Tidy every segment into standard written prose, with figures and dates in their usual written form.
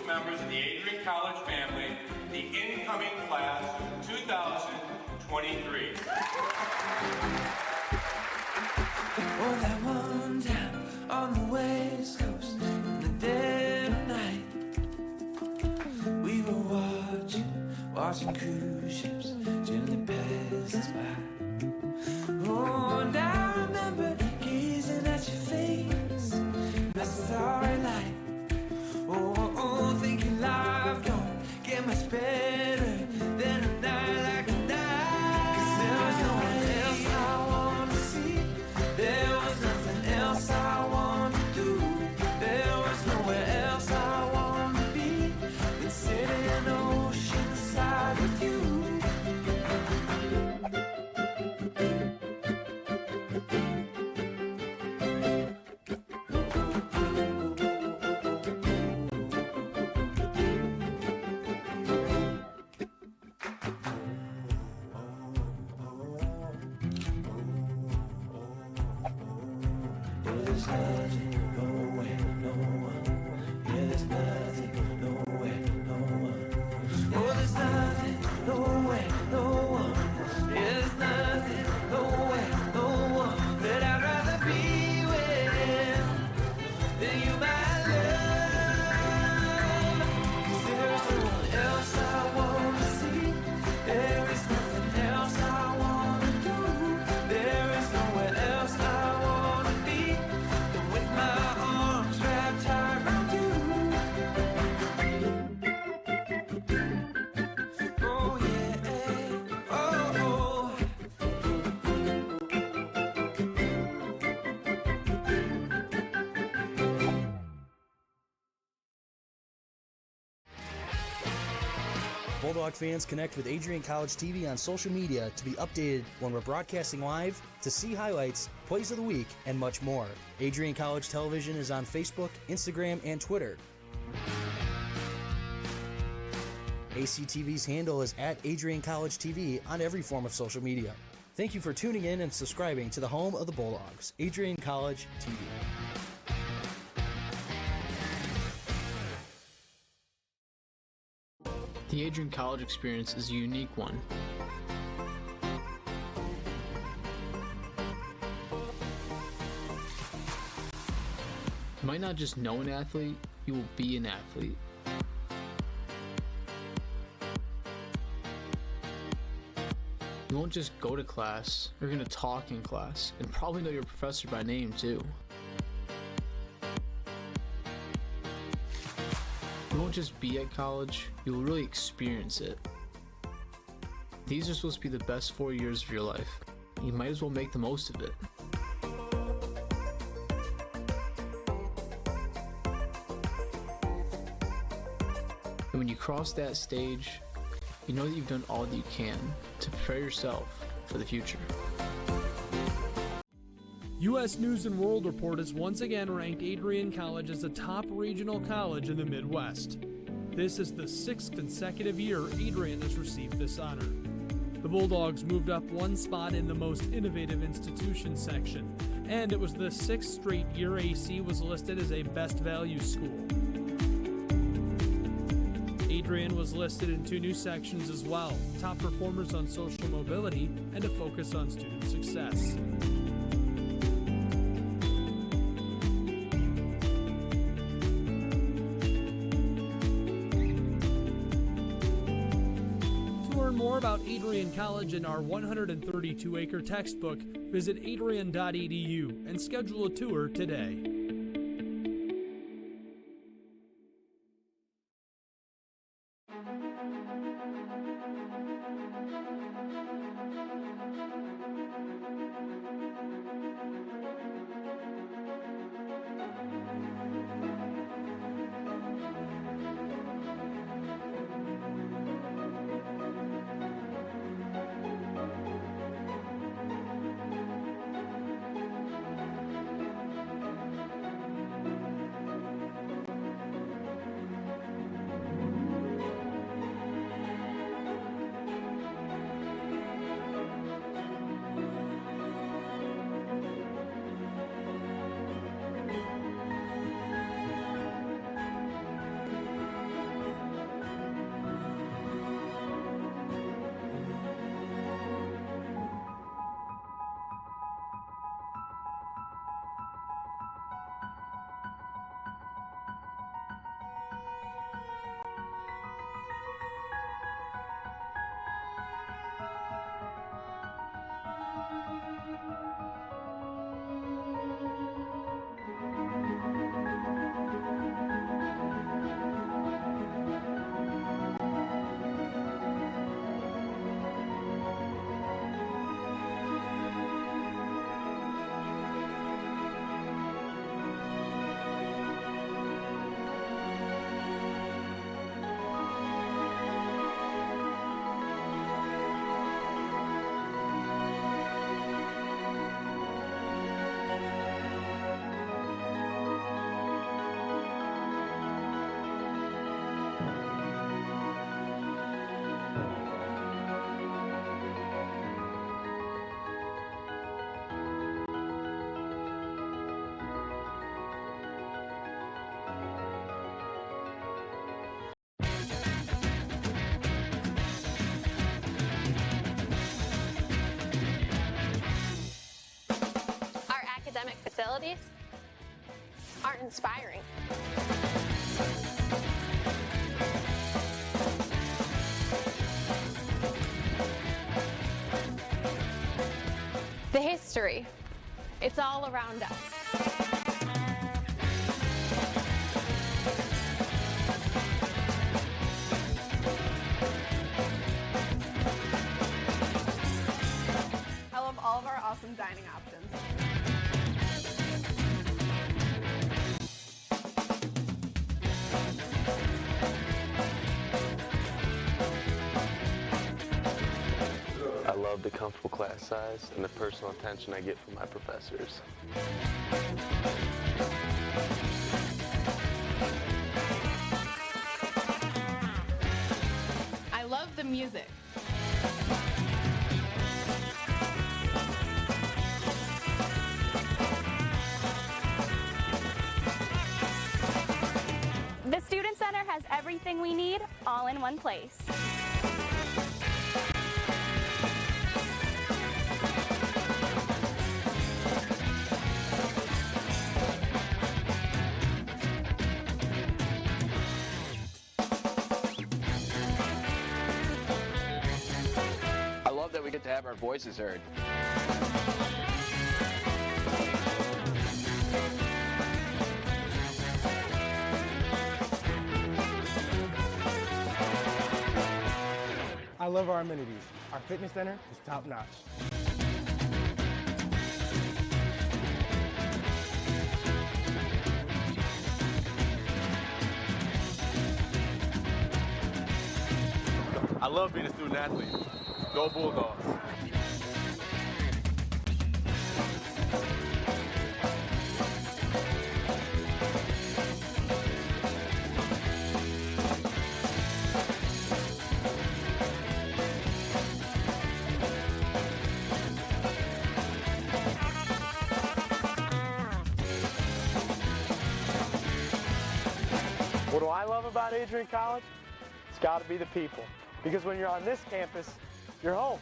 Members of the Adrian College family, the incoming class 2023. Oh, that one time on the West Coast in the dead of night, we were watching cruise ships gently pass us by. Oh, and I remember gazing at your face, that starry light. Oh, thinking life don't get much better than a night like tonight. 'Cause there was no one else I wanted to see. There was nothing else I wanted to do. There was nowhere else I wanted to be than sitting in the ocean side with you. Bulldog fans, connect with Adrian College TV on social media to be updated when we're broadcasting live, to see highlights, plays of the week, and much more. Adrian College Television is on Facebook, Instagram, and Twitter. ACTV's handle is at Adrian College TV on every form of social media. Thank you for tuning in and subscribing to the home of the Bulldogs, Adrian College TV. The Adrian College experience is a unique one. You might not just know an athlete, you will be an athlete. You won't just go to class, you're going to talk in class, and probably know your professor by name too. won't just be at college, you'll really experience it. These are supposed to be the best 4 years of your life. You might as well make the most of it. And when you cross that stage, you know that you've done all that you can to prepare yourself for the future. U.S. News & World Report has once again ranked Adrian College as a top regional college in the Midwest. This is the 6th consecutive year Adrian has received this honor. The Bulldogs moved up one spot in the most innovative institution section, and it was the 6th straight year AC was listed as a best value school. Adrian was listed in 2 new sections as well, top performers on social mobility and a focus on student success. More about Adrian College and our 132-acre textbook, visit adrian.edu and schedule a tour today. Academic facilities are inspiring. The history, it's all around us. I love all of our awesome dining options. I love the comfortable class size and the personal attention I get from my professors. I love the music. The Student Center has everything we need, all in one place. I love that we get to have our voices heard. love our amenities. Our fitness center is top notch. I love being a student athlete. Go Bulldogs. What do I love about Adrian College? It's got to be the people. Because when you're on this campus, you're home.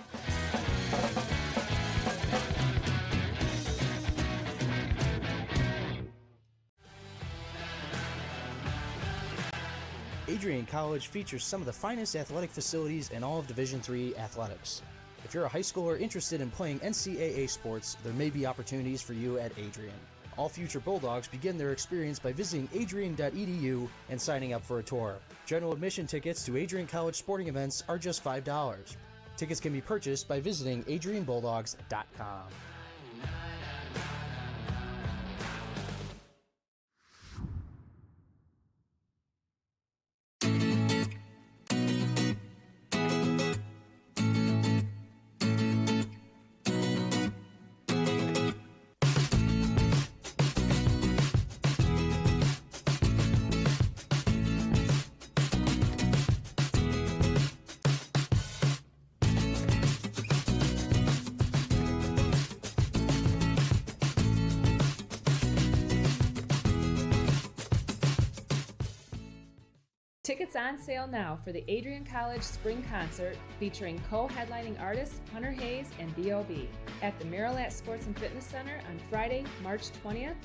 Adrian College features some of the finest athletic facilities in all of Division III athletics. If you're a high schooler interested in playing NCAA sports, there may be opportunities for you at Adrian. All future Bulldogs begin their experience by visiting adrian.edu and signing up for a tour. General admission tickets to Adrian College sporting events are just $5. Tickets can be purchased by visiting adrianbulldogs.com. Tickets on sale now for the Adrian College Spring Concert featuring co-headlining artists Hunter Hayes and B.O.B. at the MIAA Sports and Fitness Center on Friday, March 20th.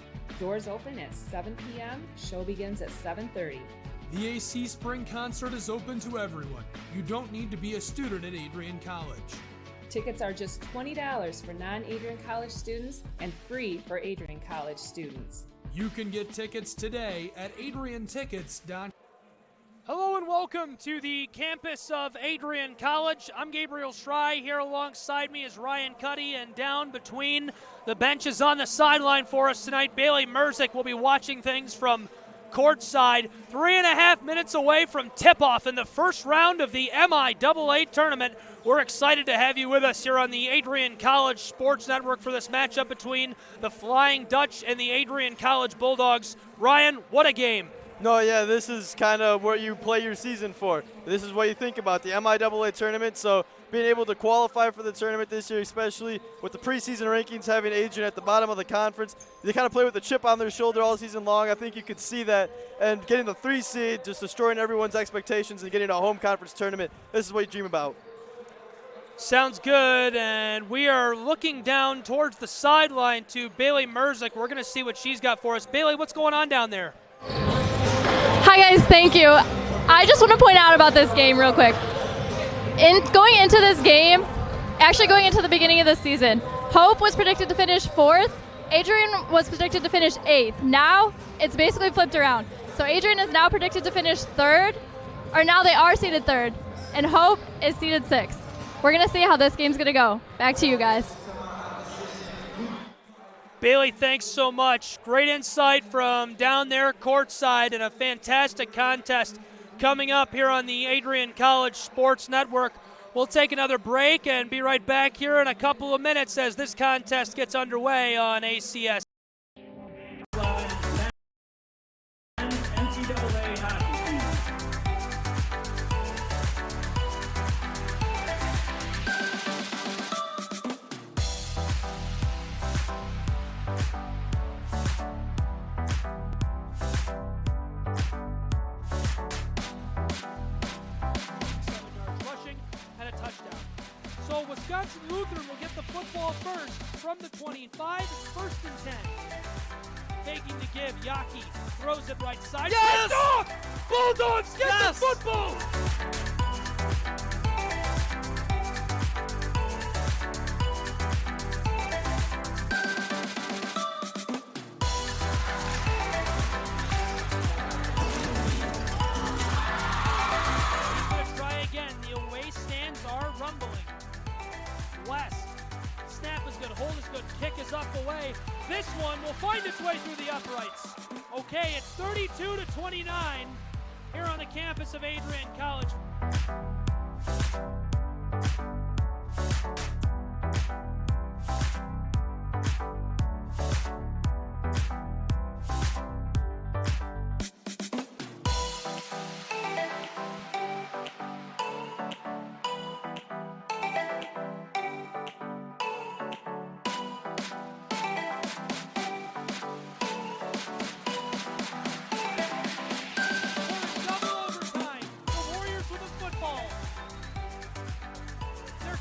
Doors open at 7 p.m. Show begins at 7:30. The AC Spring Concert is open to everyone. You don't need to be a student at Adrian College. Tickets are just $20 for non-Adrian College students and free for Adrian College students. You can get tickets today at adriantickets.com. Hello and welcome to the campus of Adrian College. I'm Gabriel Schrei. Here alongside me is Ryan Cuddy, and down between the benches on the sideline for us tonight, Bailey Merzick will be watching things from courtside. 3.5 minutes away from tip-off in the first round of the MIAA tournament. We're excited to have you with us here on the Adrian College Sports Network for this matchup between the Flying Dutch and the Adrian College Bulldogs. Ryan, what a game. No, yeah, this is kind of what you play your season for. This is what you think about, the MIAA tournament. So being able to qualify for the tournament this year, especially with the preseason rankings having Adrian at the bottom of the conference, they kind of play with a chip on their shoulder all season long. I think you could see that. And getting the 3 seed, just destroying everyone's expectations and getting a home conference tournament, this is what you dream about. Sounds good, and we are looking down towards the sideline to Bailey Merzick. We're going to see what she's got for us. Bailey, what's going on down there? Hi guys, thank you. I just want to point out about this game real quick. Going into this game, actually going into the beginning of the season, Hope was predicted to finish 4th, Adrian was predicted to finish 8th. Now it's basically flipped around. So Adrian is now predicted to finish 3rd, or now they are seeded 3rd, and Hope is seeded 6th. We're going to see how this game's going to go. Back to you guys. Bailey, thanks so much. Great insight from down there courtside, and a fantastic contest coming up here on the Adrian College Sports Network. We'll take another break and be right back here in a couple of minutes as this contest gets underway on ACS. So Wisconsin Lutheran will get the football first from the 25. It's 1st and 10. Taking the give, Yaki throws it right side. Yes! Bulldogs get the football! He's going to try again. The away stands are up the way. This one will find its way through the uprights. Okay, it's 32-29 here on the campus of Adrian College.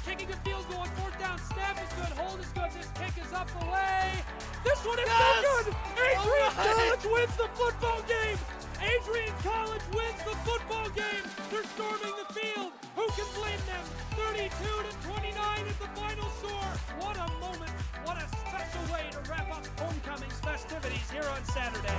Kicking a field goal, fourth down, snap is good, hold is good, this kick is up the way. This one is so good! Adrian College wins the football game! Adrian College wins the football game! They're storming the field! Who can blame them? 32-29 is the final score! What a moment, what a special way to wrap up homecoming's festivities here on Saturday.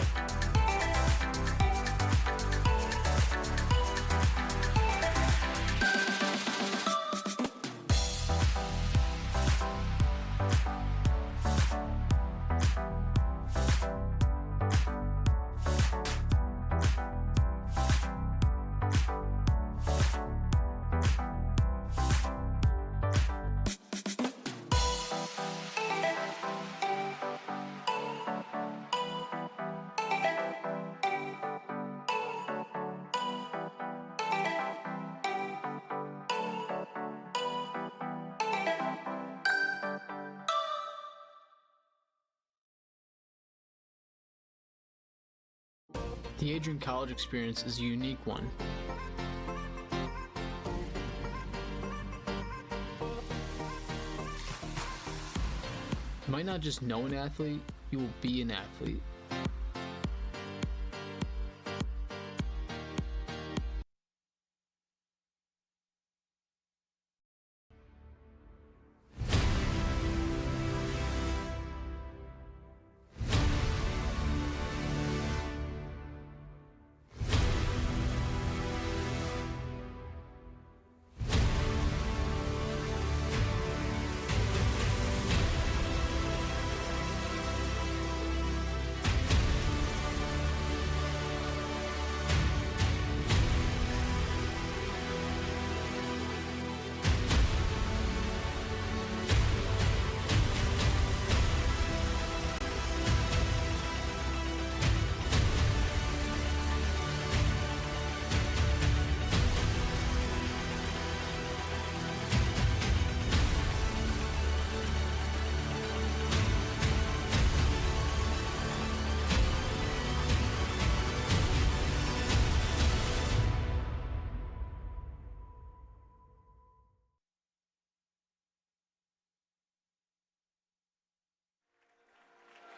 The Adrian College experience is a unique one. You might not just know an athlete, you will be an athlete.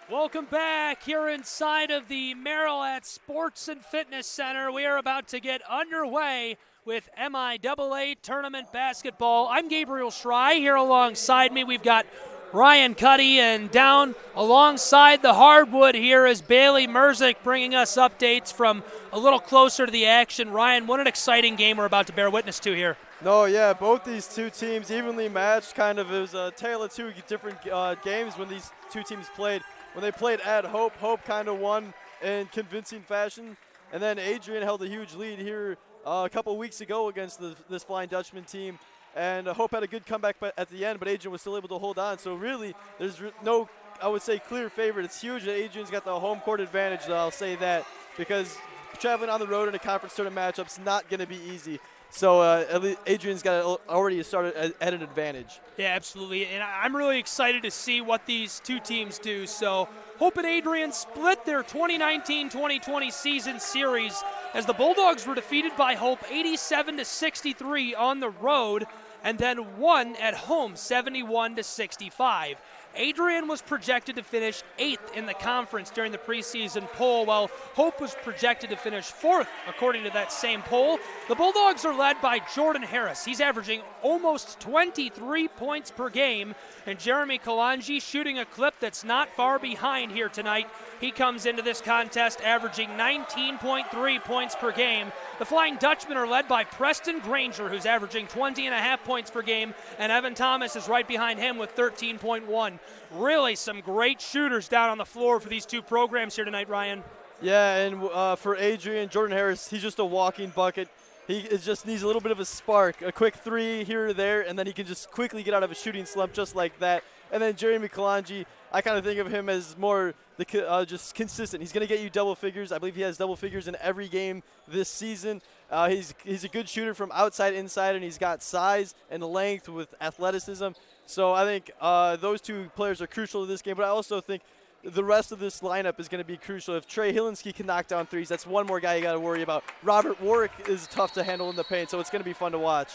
Welcome back here inside of the MIAA Sports and Fitness Center. We are about to get underway with MIAA Tournament Basketball. I'm Gabriel Schrei. Here alongside me, we've got Ryan Cuddy, and down alongside the hardwood here is Bailey Merzick bringing us updates from a little closer to the action. Ryan, what an exciting game we're about to bear witness to here. No, yeah, both these two teams evenly matched. Kind of, it was a tale of two different games when these two teams played. When they played at Hope, Hope kind of won in convincing fashion. And then Adrian held a huge lead here a couple weeks ago against this Flying Dutchman team. And Hope had a good comeback at the end, but Adrian was still able to hold on. So really, there's no, I would say, clear favorite. It's huge that Adrian's got the home court advantage, though, I'll say that, because traveling on the road in a conference tournament matchup's not going to be easy. So at least Adrian's got already started at an advantage. Yeah, absolutely. And I'm really excited to see what these two teams do. So Hope and Adrian split their 2019-2020 season series as the Bulldogs were defeated by Hope 87-63 on the road and then won at home 71-65. Adrian was projected to finish 8th in the conference during the preseason poll, while Hope was projected to finish 4th, according to that same poll. The Bulldogs are led by Jordan Harris. He's averaging almost 23 points per game, and Jeremy Kalanji shooting a clip that's not far behind here tonight. He comes into this contest averaging 19.3 points per game. The Flying Dutchmen are led by Preston Granger, who's averaging 20.5 points per game, and Evan Thomas is right behind him with 13.1. Really some great shooters down on the floor for these two programs here tonight, Ryan. Yeah, and for Adrian, Jordan Harris, he's just a walking bucket. He just needs a little bit of a spark, a quick three here or there, and then he can just quickly get out of a shooting slump just like that. And then Jeremy Kalanji, I kind of think of him as more just consistent. He's going to get you double figures. I believe he has double figures in every game this season. He's a good shooter from outside inside, and he's got size and length with athleticism. So I think those two players are crucial to this game, but I also think the rest of this lineup is going to be crucial. If Trey Hilinski can knock down threes, that's one more guy you got to worry about. Robert Warwick is tough to handle in the paint, so it's going to be fun to watch.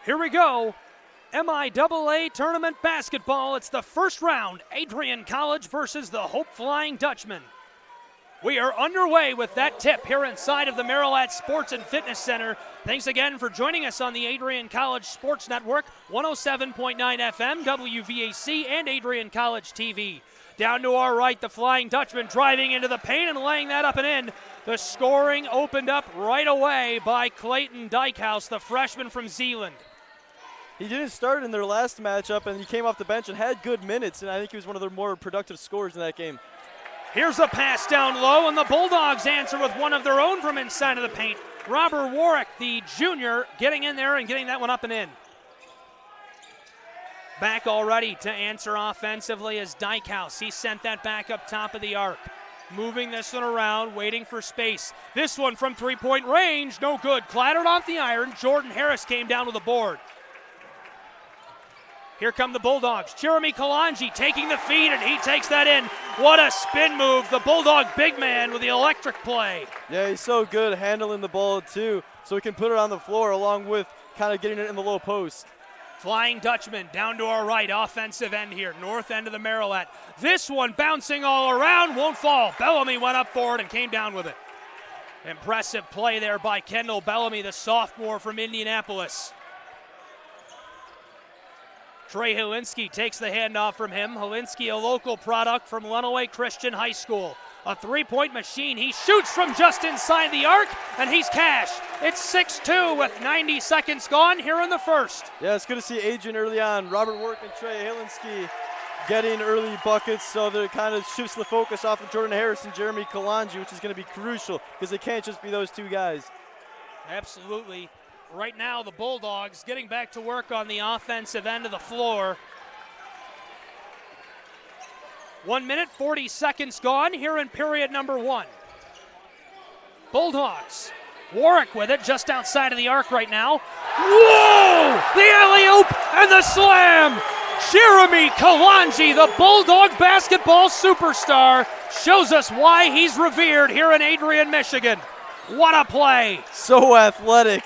Here we go. MIAA Tournament Basketball. It's the first round. Adrian College versus the Hope Flying Dutchmen. We are underway with that tip here inside of the MIAA Sports and Fitness Center. Thanks again for joining us on the Adrian College Sports Network, 107.9 FM, WVAC, and Adrian College TV. Down to our right, the Flying Dutchman driving into the paint and laying that up and in. The scoring opened up right away by Clayton Dykehouse, the freshman from Zeeland. He didn't start in their last matchup, and he came off the bench and had good minutes, and I think he was one of their more productive scorers in that game. Here's a pass down low, and the Bulldogs answer with one of their own from inside of the paint. Robert Warwick, the junior, getting in there and getting that one up and in. Back already to answer offensively is Dykehouse. He sent that back up top of the arc. Moving this one around, waiting for space. This one from three-point range, no good. Clattered off the iron. Jordan Harris came down with the board. Here come the Bulldogs. Jeremy Kalanji taking the feed, and he takes that in. What a spin move. The Bulldog big man with the electric play. Yeah, he's so good handling the ball, too, so he can put it on the floor along with kind of getting it in the low post. Flying Dutchman down to our right, offensive end here, north end of the MIAA. This one bouncing all around, won't fall. Bellamy went up for it and came down with it. Impressive play there by Kendall Bellamy, the sophomore from Indianapolis. Trey Hilinski takes the handoff from him. Hilinski, a local product from Lenawee Christian High School. A three-point machine. He shoots from just inside the arc, and he's cash. It's 6-2 with 90 seconds gone here in the first. Yeah, it's good to see Adrian early on. Robert Warwick and Trey Hilinski getting early buckets, so that kind of shifts the focus off of Jordan Harris and Jeremy Kalanji, which is going to be crucial because it can't just be those two guys. Absolutely. Right now, the Bulldogs getting back to work on the offensive end of the floor. 1 minute, 40 seconds gone here in period number one. Bulldogs. Warwick with it just outside of the arc right now. Whoa! The alley-oop and the slam! Jeremy Kalanji, the Bulldog basketball superstar, shows us why he's revered here in Adrian, Michigan. What a play! So athletic.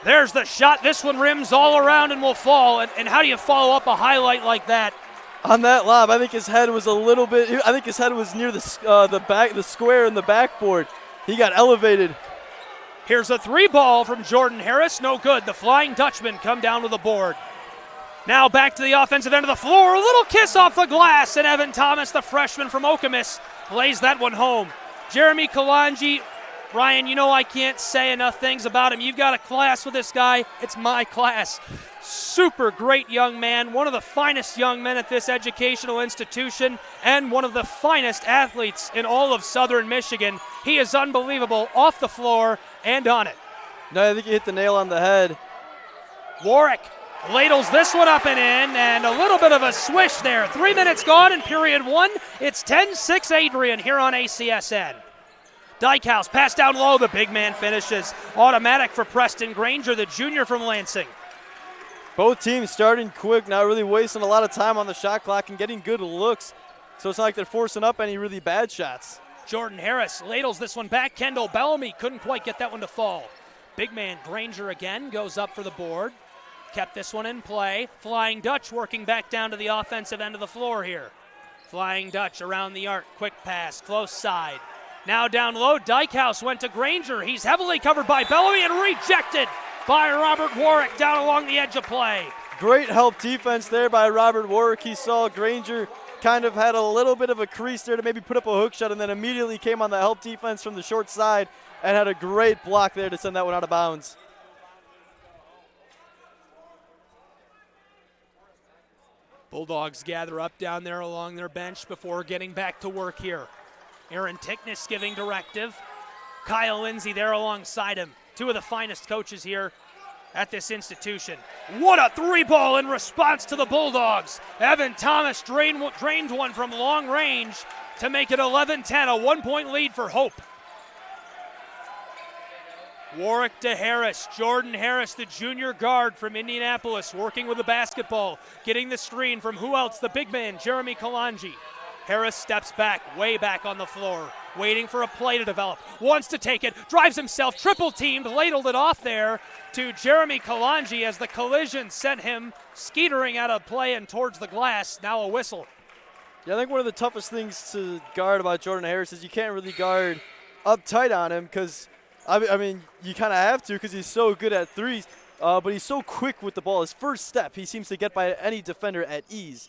There's the shot. This one rims all around and will fall. And how do you follow up a highlight like that? On that lob, I think his head was a little bit. I think his head was near the square in the backboard. He got elevated. Here's a three ball from Jordan Harris. No good. The Flying Dutchman come down with the board. Now back to the offensive end of the floor. A little kiss off the glass, and Evan Thomas, the freshman from Okemos, lays that one home. Jeremy Kalanji. Ryan, you know I can't say enough things about him. You've got a class with this guy. It's my class. Super great young man, one of the finest young men at this educational institution, and one of the finest athletes in all of Southern Michigan. He is unbelievable off the floor and on it. No, I think you hit the nail on the head. Warwick ladles this one up and in, and a little bit of a swish there. 3 minutes gone in period one. It's 10-6 Adrian here on ACSN. Dykehouse, pass down low, the big man finishes. Automatic for Preston Granger, the junior from Lansing. Both teams starting quick, not really wasting a lot of time on the shot clock and getting good looks. So it's not like they're forcing up any really bad shots. Jordan Harris ladles this one back. Kendall Bellamy couldn't quite get that one to fall. Big man Granger again goes up for the board. Kept this one in play. Flying Dutch working back down to the offensive end of the floor here. Flying Dutch around the arc, quick pass, close side. Now down low, Dykehouse went to Granger. He's heavily covered by Bellamy and rejected by Robert Warwick down along the edge of play. Great help defense there by Robert Warwick. He saw Granger kind of had a little bit of a crease there to maybe put up a hook shot, and then immediately came on the help defense from the short side and had a great block there to send that one out of bounds. Bulldogs gather up down there along their bench before getting back to work here. Aaron Tickness giving directive. Kyle Lindsay there alongside him. Two of the finest coaches here at this institution. What a three ball in response to the Bulldogs. Evan Thomas drained one from long range to make it 11-10, a 1-point lead for Hope. Warwick to Harris. Jordan Harris, the junior guard from Indianapolis, working with the basketball, getting the screen from who else? The big man, Jeremy Kalanji. Harris steps back, way back on the floor, waiting for a play to develop. Wants to take it, drives himself, triple teamed, ladled it off there to Jeremy Kalanji as the collision sent him skeetering out of play and towards the glass. Now a whistle. Yeah, I think one of the toughest things to guard about Jordan Harris is you can't really guard up tight on him because, I mean, you kind of have to because he's so good at threes, but he's so quick with the ball. His first step, he seems to get by any defender at ease.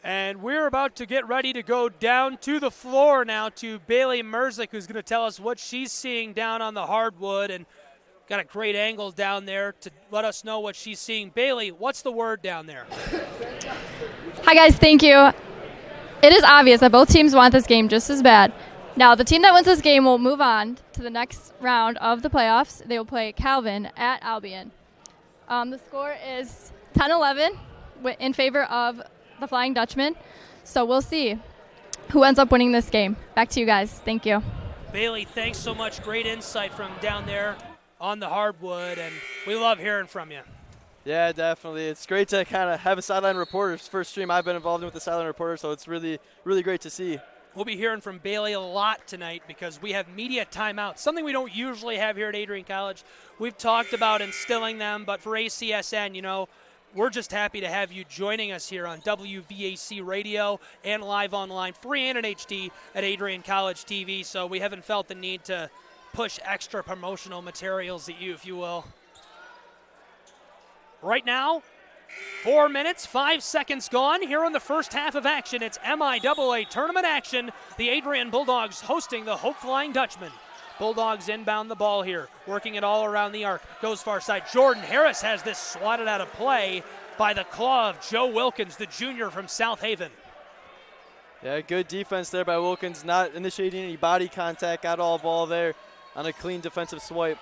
And we're about to get ready to go down to the floor now to Bailey Merzick, who's going to tell us what she's seeing down on the hardwood, and got a great angle down there to let us know what she's seeing. Bailey, what's the word down there? Hi, guys. Thank you. It is obvious that both teams want this game just as bad. Now, the team that wins this game will move on to the next round of the playoffs. They will play Calvin at Albion. The score is 10-11 in favor of the Flying Dutchman. So we'll see who ends up winning this game. Back to you guys. Thank you. Bailey, thanks so much. Great insight from down there on the hardwood, and we love hearing from you. Yeah, definitely. It's great to kind of have a sideline reporter. It's the first stream I've been involved in with the sideline reporter, so it's really, really great to see. We'll be hearing from Bailey a lot tonight because we have media timeouts, something we don't usually have here at Adrian College. We've talked about instilling them, but for ACSN, you know, we're just happy to have you joining us here on WVAC Radio and live online, free and in HD at Adrian College TV, so we haven't felt the need to push extra promotional materials at you, if you will. Right now, 4 minutes, 5 seconds gone here in the first half of action. It's MIAA tournament action. The Adrian Bulldogs hosting the Hope Flying Dutchman. Bulldogs inbound the ball here, working it all around the arc. Goes far side. Jordan Harris has this swatted out of play by the claw of Joe Wilkins, the junior from South Haven. Yeah, good defense there by Wilkins, not initiating any body contact, got all ball there on a clean defensive swipe.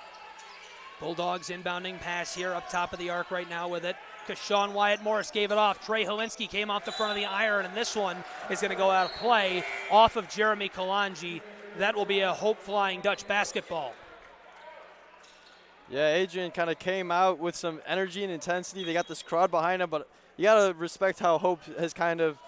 Bulldogs inbounding pass here up top of the arc right now with it. Kashawn Wyatt Morris gave it off. Trey Helinski came off the front of the iron, and this one is going to go out of play off of Jeremy Kalanji. That will be a Hope Flying Dutch basketball. Yeah, Adrian kind of came out with some energy and intensity. They got this crowd behind them, but you got to respect how Hope has kind of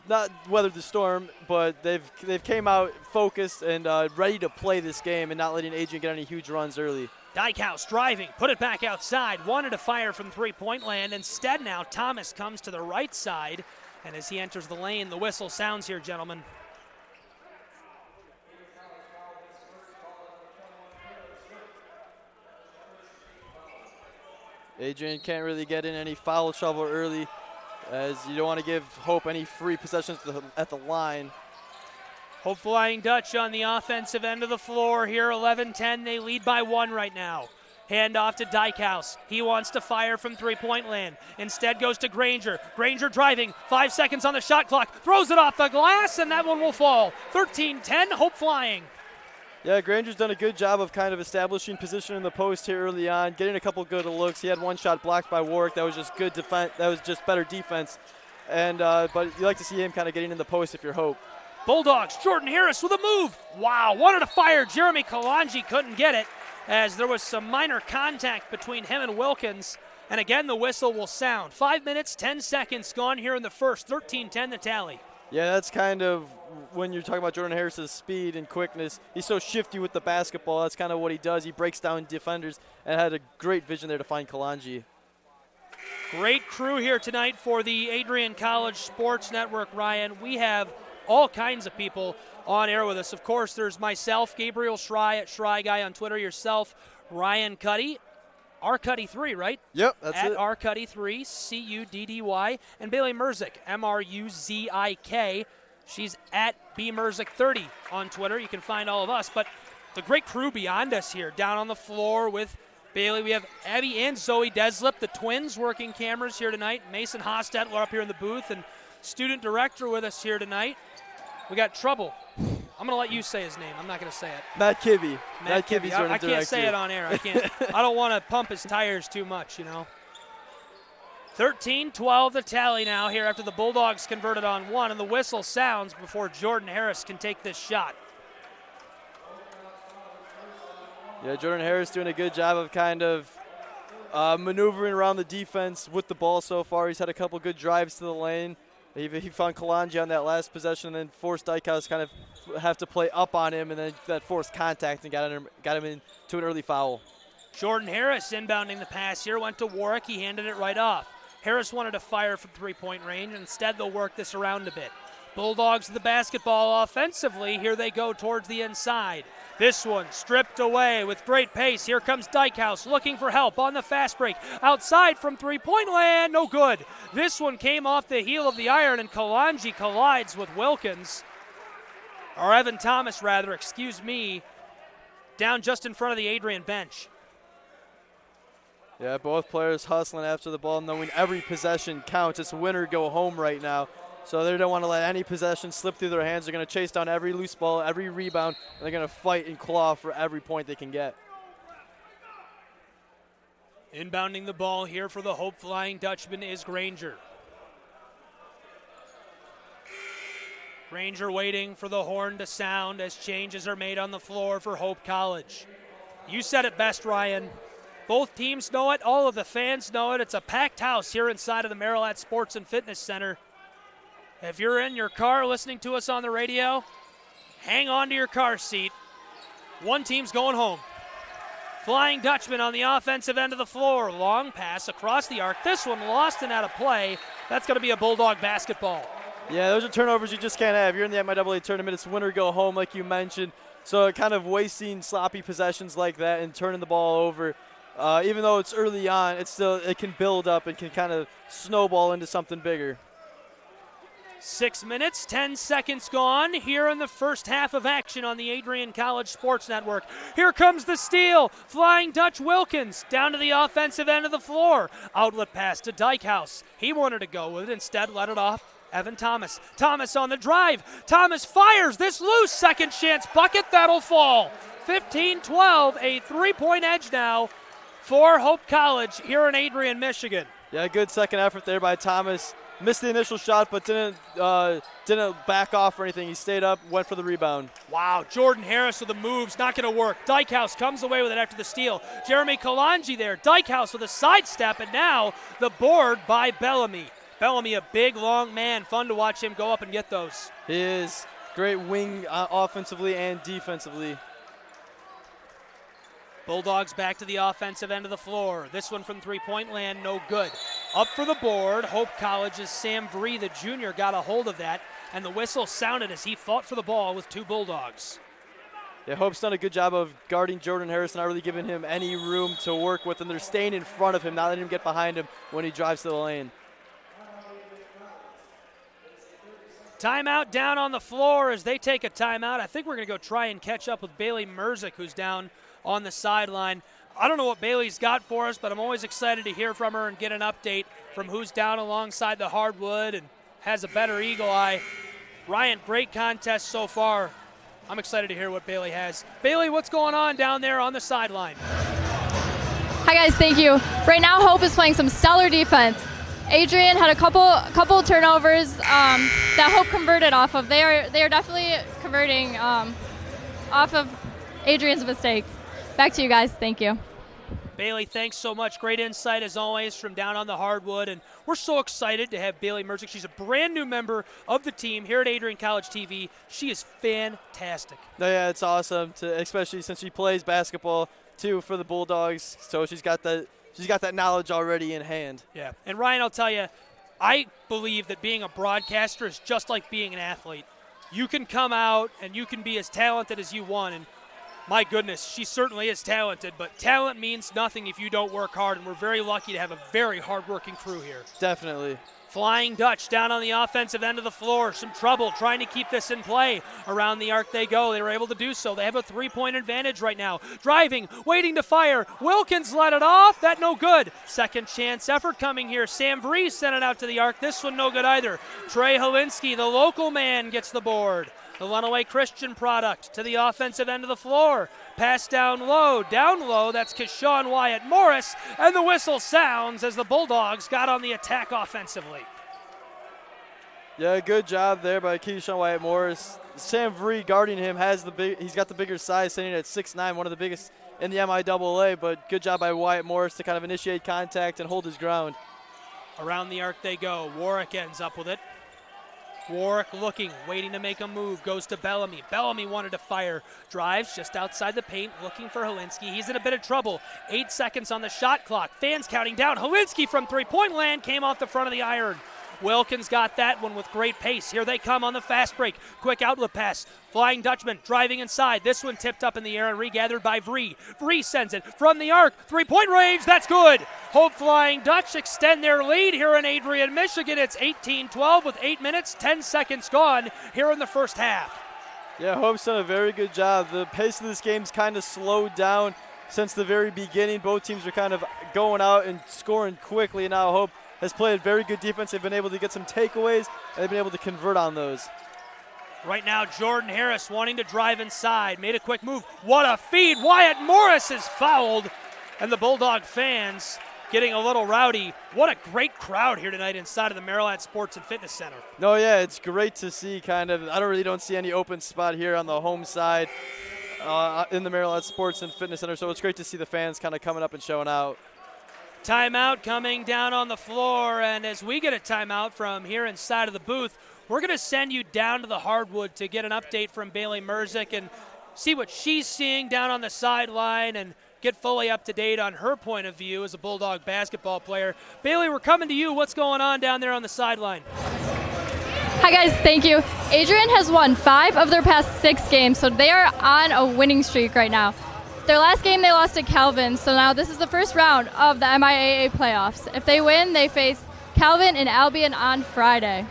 not weathered the storm, but they've came out focused and ready to play this game and not letting Adrian get any huge runs early. Dykehouse driving, put it back outside, wanted to fire from three-point land. Instead now, Thomas comes to the right side, and as he enters the lane, the whistle sounds here, gentlemen. Adrian can't really get in any foul trouble early, as you don't want to give Hope any free possessions at the line. Hope Flying Dutch on the offensive end of the floor here, 11-10. They lead by 1 right now. Hand off to Dykehouse. He wants to fire from three-point land. Instead goes to Granger. Granger driving, 5 seconds on the shot clock. Throws it off the glass, and that one will fall. 13-10, Hope Flying. Yeah, Granger's done a good job of kind of establishing position in the post here early on, getting a couple good looks. He had one shot blocked by Warwick. That was just good defense. That was just better defense. And but you like to see him kind of getting in the post if you're Hope. Bulldogs, Jordan Harris with a move. Wow, wanted to fire. Jeremy Kalanji couldn't get it as there was some minor contact between him and Wilkins. And again, the whistle will sound. 5 minutes, 10 seconds gone here in the first. 13-10 the tally. Yeah, that's kind of when you're talking about Jordan Harris's speed and quickness. He's so shifty with the basketball. That's kind of what he does. He breaks down defenders and had a great vision there to find Kalanji. Great crew here tonight for the Adrian College Sports Network, Ryan. We have all kinds of people on air with us. Of course, there's myself, Gabriel Schrei at Schrei Guy on Twitter, yourself, Ryan Cuddy, Arcuddy3, right? Yep, that's at it. Arcuddy3, Cuddy, and Bailey Merzik, Mruzik. She's at bmerzik30 on Twitter. You can find all of us. But the great crew beyond us here, down on the floor with Bailey. We have Abby and Zoe Deslip, the twins, working cameras here tonight. Mason Hostetler up here in the booth, and student director with us here tonight. We got Trouble. I'm going to let you say his name. I'm not going to say it. Matt Kibbe. Matt Kibbe. I can't say here. it on air. I can't. I don't want to pump his tires too much, 13-12 the tally now here after the Bulldogs converted on one, and the whistle sounds before Jordan Harris can take this shot. Yeah, Jordan Harris doing a good job of kind of maneuvering around the defense with the ball so far. He's had a couple good drives to the lane. He found Kalanji on that last possession and then forced Dykehouse kind of have to play up on him, and then that forced contact and got him into an early foul. Jordan Harris inbounding the pass here, went to Warwick. He handed it right off. Harris wanted to fire from three-point range. Instead, they'll work this around a bit. Bulldogs the basketball offensively. Here they go towards the inside. This one stripped away with great pace. Here comes Dykehouse looking for help on the fast break. Outside from three-point land, no good. This one came off the heel of the iron, and Kalanji collides with Wilkins. Or Evan Thomas, rather, excuse me, down just in front of the Adrian bench. Yeah, both players hustling after the ball, knowing every possession counts. It's win or go home right now. So they don't want to let any possession slip through their hands. They're going to chase down every loose ball, every rebound, and they're going to fight and claw for every point they can get. Inbounding the ball here for the Hope Flying Dutchman is Granger. Granger waiting for the horn to sound as changes are made on the floor for Hope College. You said it best, Ryan. Both teams know it. All of the fans know it. It's a packed house here inside of the MIAA Sports and Fitness Center. If you're in your car listening to us on the radio, hang on to your car seat. One team's going home. Flying Dutchman on the offensive end of the floor. Long pass across the arc. This one lost and out of play. That's going to be a Bulldog basketball. Yeah, those are turnovers you just can't have. You're in the MIAA tournament. It's win or go home, like you mentioned. So kind of wasting sloppy possessions like that and turning the ball over, even though it's early on, it can build up and can kind of snowball into something bigger. 6 minutes, 10 seconds gone here in the first half of action on the Adrian College Sports Network. Here comes the steal. Flying Dutch Wilkins down to the offensive end of the floor. Outlet pass to Dykehouse. He wanted to go with it. Instead, let it off. Evan Thomas. Thomas on the drive. Thomas fires this loose. Second chance bucket. That'll fall. 15-12. A three-point edge now for Hope College here in Adrian, Michigan. Yeah, good second effort there by Thomas. Missed the initial shot, but didn't back off or anything. He stayed up, went for the rebound. Wow, Jordan Harris with the moves, not going to work. Dykehouse comes away with it after the steal. Jeremy Kalanji there. Dykehouse with a sidestep, and now the board by Bellamy. Bellamy, a big, long man. Fun to watch him go up and get those. He is. Great wing offensively and defensively. Bulldogs back to the offensive end of the floor. This one from three-point land, no good. Up for the board, Hope College's Sam Vree, the junior, got a hold of that, and the whistle sounded as he fought for the ball with two Bulldogs. Yeah, Hope's done a good job of guarding Jordan Harris, not really giving him any room to work with, and they're staying in front of him, not letting him get behind him when he drives to the lane. Timeout down on the floor as they take a timeout. I think we're going to go try and catch up with Bailey Merzik, who's down on the sideline. I don't know what Bailey's got for us, but I'm always excited to hear from her and get an update from who's down alongside the hardwood and has a better eagle eye. Ryan, great contest so far. I'm excited to hear what Bailey has. Bailey, what's going on down there on the sideline? Hi guys, thank you. Right now Hope is playing some stellar defense. Adrian had a couple turnovers that Hope converted off of. They are definitely converting off of Adrian's mistakes. Back to you guys. Thank you. Bailey, thanks so much. Great insight as always from down on the hardwood, and we're so excited to have Bailey Merzik. She's a brand new member of the team here at Adrian College TV. She is fantastic. No, yeah, it's awesome, especially since she plays basketball too for the Bulldogs. So she's got that knowledge already in hand. Yeah, and Ryan, I'll tell you, I believe that being a broadcaster is just like being an athlete. You can come out and you can be as talented as you want, and My goodness, she certainly is talented, but talent means nothing if you don't work hard, and we're very lucky to have a very hard-working crew here. Definitely. Flying Dutch down on the offensive end of the floor. Some trouble trying to keep this in play. Around the arc they go. They were able to do so. They have a three-point advantage right now. Driving, waiting to fire. Wilkins let it off. That no good. Second chance effort coming here. Sam Vree sent it out to the arc. This one no good either. Trey Holinsky, the local man, gets the board. The Lunaway Christian product to the offensive end of the floor. Pass down low. That's Keshawn Wyatt Morris. And the whistle sounds as the Bulldogs got on the attack offensively. Yeah, good job there by Keshawn Wyatt Morris. Sam Vree guarding him he's got the bigger size, sitting at 6'9", one of the biggest in the MIAA, but good job by Wyatt Morris to kind of initiate contact and hold his ground. Around the arc they go. Warwick ends up with it. Warwick looking, waiting to make a move, goes to Bellamy. Bellamy wanted to fire, drives just outside the paint, looking for Holinsky. He's in a bit of trouble. 8 seconds on the shot clock. Fans counting down. Holinsky from three-point land came off the front of the iron. Wilkins got that one with great pace. Here they come on the fast break. Quick outlet pass. Flying Dutchman driving inside. This one tipped up in the air and regathered by Vree. Vree sends it from the arc. Three-point range. That's good. Hope Flying Dutch extend their lead here in Adrian, Michigan. It's 18-12 with 8 minutes, 10 seconds gone here in the first half. Yeah, Hope's done a very good job. The pace of this game's kind of slowed down since the very beginning. Both teams are kind of going out and scoring quickly, and now Hope has played very good defense. They've been able to get some takeaways, and they've been able to convert on those. Right now, Jordan Harris wanting to drive inside. Made a quick move. What a feed. Wyatt Morris is fouled, and the Bulldog fans getting a little rowdy. What a great crowd here tonight inside of the MIAA Sports and Fitness Center. No, yeah, it's great to see kind of. I don't see any open spot here on the home side in the MIAA Sports and Fitness Center, so it's great to see the fans kind of coming up and showing out. Timeout coming down on the floor, and as we get a timeout from here inside of the booth, we're going to send you down to the hardwood to get an update from Bailey Merzick and see what she's seeing down on the sideline and get fully up to date on her point of view as a Bulldog basketball player. Bailey, we're coming to you. What's going on down there on the sideline? Hi guys, thank you. Adrian has won 5 of their past 6 games, so they are on a winning streak right now. Their last game they lost to Calvin, so now this is the first round of the MIAA playoffs. If they win, they face Calvin and Albion on Friday.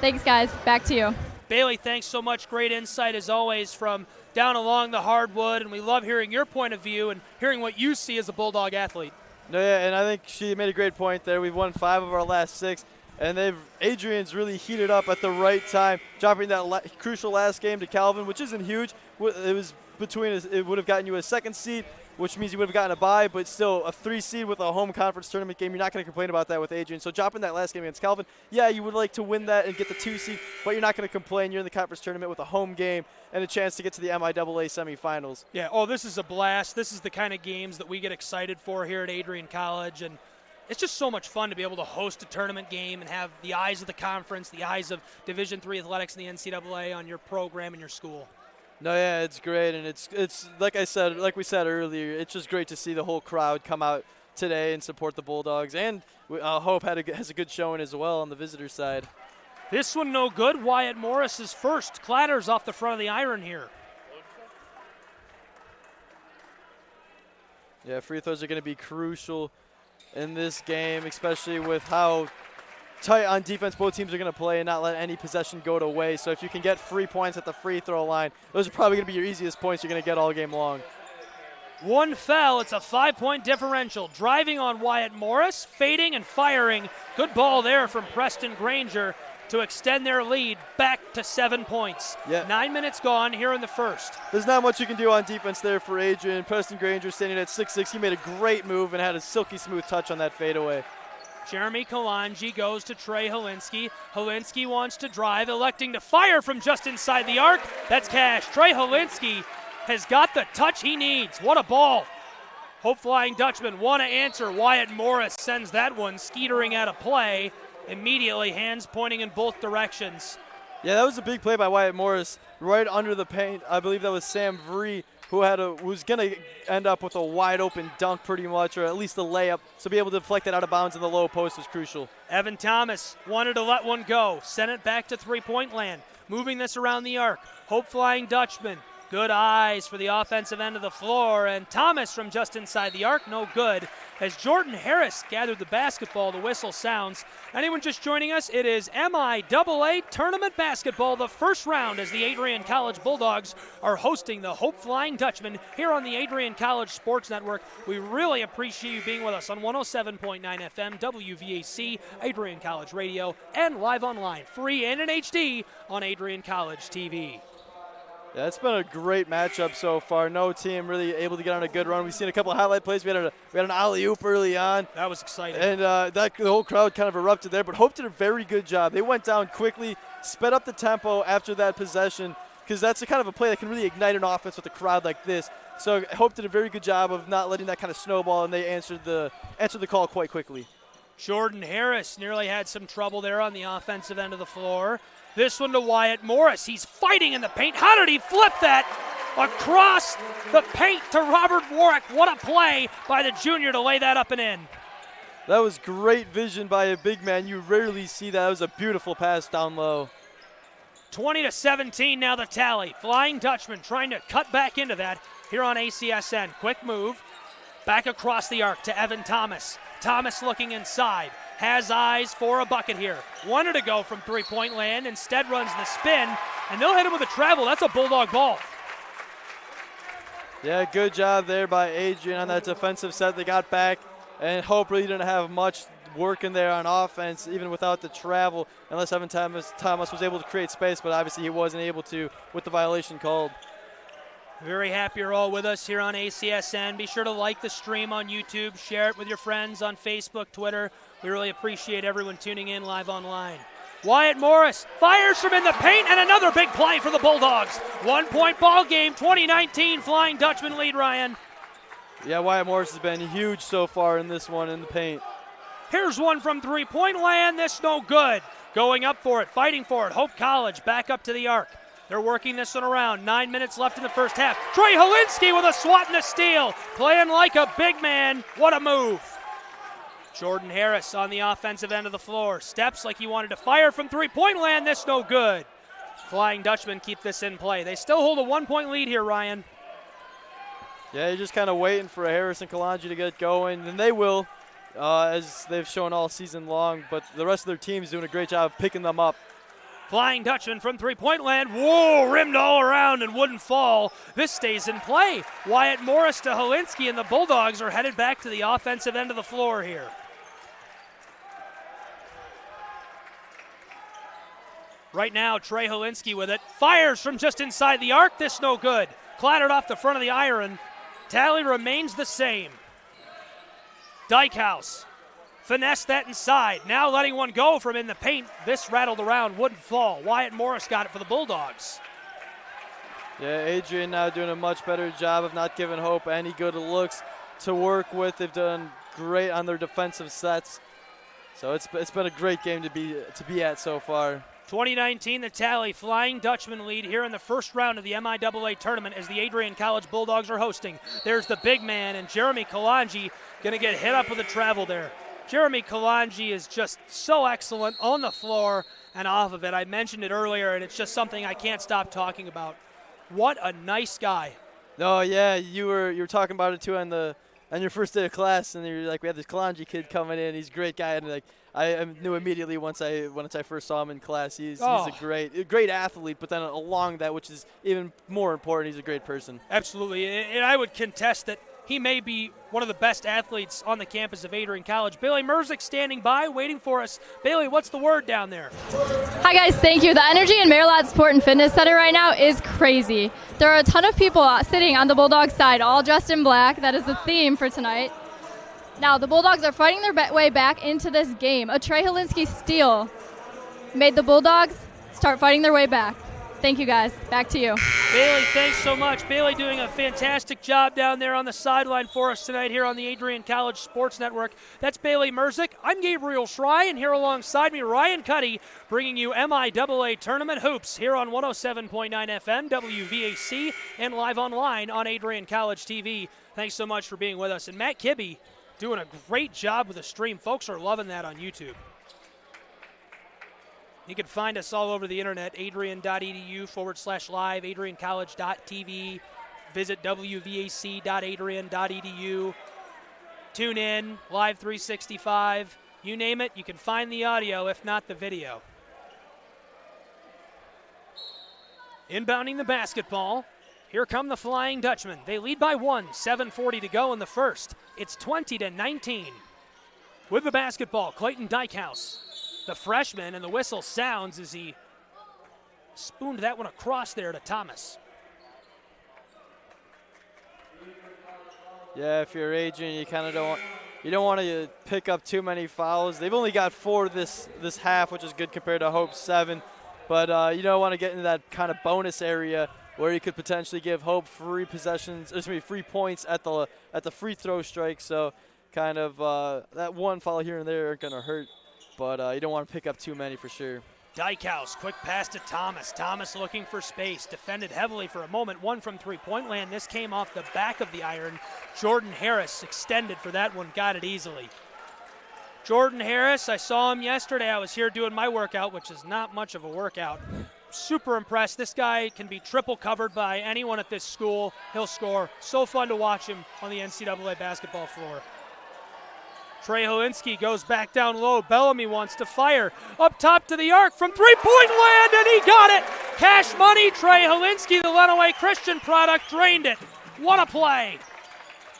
Thanks, guys. Back to you. Bailey, thanks so much. Great insight, as always, from down along the hardwood, and we love hearing your point of view and hearing what you see as a Bulldog athlete. No, yeah, and I think she made a great point there. We've won 5 of our last 6, and Adrian's really heated up at the right time, dropping that crucial last game to Calvin, which isn't huge. It was it would have gotten you a 2nd seed, which means you would have gotten a bye, but still a 3 seed with a home conference tournament game. You're not going to complain about that with Adrian. So dropping that last game against Calvin, yeah, you would like to win that and get the 2 seed, but you're not going to complain. You're in the conference tournament with a home game and a chance to get to the MIAA semifinals. Yeah, oh, this is a blast. This is the kind of games that we get excited for here at Adrian College, and it's just so much fun to be able to host a tournament game and have the eyes of the conference, the eyes of Division III athletics and the NCAA on your program and your school. No, yeah, it's great, and it's like we said earlier, it's just great to see the whole crowd come out today and support the Bulldogs, and Hope has a good showing as well on the visitor side. This one no good. Wyatt Morris is first. Clatters off the front of the iron here. Yeah, free throws are going to be crucial in this game, especially with how tight on defense both teams are going to play and not let any possession go to waste. So if you can get free points at the free throw line, those are probably going to be your easiest points you're going to get all game long. One foul. It's a 5-point differential. Driving on Wyatt Morris, fading and firing. Good ball there from Preston Granger to extend their lead back to 7 points. Yeah. 9 minutes gone here in the first. There's not much you can do on defense there for Adrian. Preston Granger standing at 6'6". He made a great move and had a silky smooth touch on that fadeaway. Jeremy Kalanji goes to Trey Holinsky. Holinsky wants to drive, electing to fire from just inside the arc. That's cash. Trey Holinsky has got the touch he needs. What a ball. Hope Flying Dutchman want to answer. Wyatt Morris sends that one skeetering out of play. Immediately, hands pointing in both directions. Yeah, that was a big play by Wyatt Morris right under the paint. I believe that was Sam Vree who was going to end up with a wide open dunk pretty much, or at least a layup. So be able to deflect that out of bounds in the low post was crucial. Evan Thomas wanted to let one go. Sent it back to three-point land. Moving this around the arc. Hope Flying Dutchman Good eyes for the offensive end of the floor, and Thomas from just inside the arc, no good. As Jordan Harris gathered the basketball, the whistle sounds. Anyone just joining us, it is MIAA Tournament Basketball, the first round as the Adrian College Bulldogs are hosting the Hope Flying Dutchmen here on the Adrian College Sports Network. We really appreciate you being with us on 107.9 FM, WVAC, Adrian College Radio, and live online, free and in HD on Adrian College TV. Yeah, it's been a great matchup so far. No team really able to get on a good run. We've seen a couple of highlight plays. We had an alley-oop early on. That was exciting. And the whole crowd kind of erupted there, but Hope did a very good job. They went down quickly, sped up the tempo after that possession, because that's the kind of a play that can really ignite an offense with a crowd like this. So Hope did a very good job of not letting that kind of snowball, and they answered the call quite quickly. Jordan Harris nearly had some trouble there on the offensive end of the floor. This one to Wyatt Morris. He's fighting in the paint. How did he flip that across the paint to Robert Warwick? What a play by the junior to lay that up and in. That was great vision by a big man. You rarely see that. That was a beautiful pass down low. 20-17 now the tally. Flying Dutchman trying to cut back into that here on ACSN. Quick move. Back across the arc to Evan Thomas. Thomas looking inside. Has eyes for a bucket here. Wanted to go from three-point land, instead runs the spin, and they'll hit him with a travel. That's a Bulldog ball. Yeah, good job there by Adrian on that defensive set. They got back, and Hope really didn't have much work in there on offense, even without the travel, unless Evan Thomas was able to create space, but obviously he wasn't able to with the violation called. Very happy you're all with us here on ACSN. Be sure to like the stream on YouTube, share it with your friends on Facebook, Twitter. We really appreciate everyone tuning in live online. Wyatt Morris fires from in the paint, and another big play for the Bulldogs. 1-point ball game, 2019 Flying Dutchman lead, Ryan. Yeah, Wyatt Morris has been huge so far in this one in the paint. Here's one from three-point land. This no good. Going up for it, fighting for it. Hope College back up to the arc. They're working this one around. 9 minutes left in the first half. Trey Helinski with a swat and a steal. Playing like a big man. What a move. Jordan Harris on the offensive end of the floor. Steps like he wanted to fire from three-point land. This no good. Flying Dutchmen keep this in play. They still hold a 1-point lead here, Ryan. Yeah, you're just kind of waiting for a Harris and Kalanji to get going, and they will, as they've shown all season long. But the rest of their team is doing a great job of picking them up. Flying Dutchman from three-point land. Whoa, rimmed all around and wouldn't fall. This stays in play. Wyatt Morris to Helinski, and the Bulldogs are headed back to the offensive end of the floor here. Right now, Trey Helinski with it. Fires from just inside the arc. This no good. Clattered off the front of the iron. Tally remains the same. Dykehouse. Finesse that inside. Now letting one go from in the paint. This rattled around, wouldn't fall. Wyatt Morris got it for the Bulldogs. Yeah, Adrian now doing a much better job of not giving Hope any good looks to work with. They've done great on their defensive sets. So it's been a great game to be at so far. 2019, the tally. Flying Dutchman lead here in the first round of the MIAA tournament as the Adrian College Bulldogs are hosting. There's the big man, and Jeremy Kalanji going to get hit up with a travel there. Jeremy Kalanji is just so excellent on the floor and off of it. I mentioned it earlier, and it's just something I can't stop talking about. What a nice guy. No, yeah, you were talking about it too on your first day of class, and you're like, we have this Kalanji kid coming in. He's a great guy, and like I knew immediately once I first saw him in class. He's a great athlete, but then along that, which is even more important, he's a great person. Absolutely, and I would contest that he may be one of the best athletes on the campus of Adrian College. Bailey Merzick standing by, waiting for us. Bailey, what's the word down there? Hi, guys. Thank you. The energy in MIAA Sport and Fitness Center right now is crazy. There are a ton of people sitting on the Bulldogs side, all dressed in black. That is the theme for tonight. Now, the Bulldogs are fighting their way back into this game. A Trey Helinski steal made the Bulldogs start fighting their way back. Thank you, guys. Back to you. Bailey, thanks so much. Bailey doing a fantastic job down there on the sideline for us tonight here on the Adrian College Sports Network. That's Bailey Merzick. I'm Gabriel Schrei, and here alongside me, Ryan Cuddy, bringing you MIAA Tournament Hoops here on 107.9 FM, WVAC, and live online on Adrian College TV. Thanks so much for being with us. And Matt Kibbe doing a great job with the stream. Folks are loving that on YouTube. You can find us all over the internet, adrian.edu/live, adriancollege.tv. Visit wvac.adrian.edu. Tune in, Live 365. You name it, you can find the audio, if not the video. Inbounding the basketball. Here come the Flying Dutchmen. They lead by 1, 7:40 to go in the first. It's 20-19. With the basketball, Clayton Dykehouse, the freshman, and the whistle sounds as he spooned that one across there to Thomas. Yeah, if you're Adrian, you kind of don't want to pick up too many fouls. They've only got 4 this half, which is good compared to Hope's 7. But you don't want to get into that kind of bonus area where you could potentially give Hope free points at the free throw strike. So kind of that one foul here and there aren't going to hurt, but you don't want to pick up too many for sure. Dykehouse, quick pass to Thomas. Thomas looking for space, defended heavily for a moment. One from three-point land. This came off the back of the iron. Jordan Harris extended for that one, got it easily. Jordan Harris, I saw him yesterday. I was here doing my workout, which is not much of a workout. Super impressed. This guy can be triple covered by anyone at this school. He'll score. So fun to watch him on the NCAA basketball floor. Trey Helinski goes back down low. Bellamy wants to fire. Up top to the arc from three-point land, and he got it. Cash money, Trey Helinski, the Lenawee Christian product, drained it. What a play.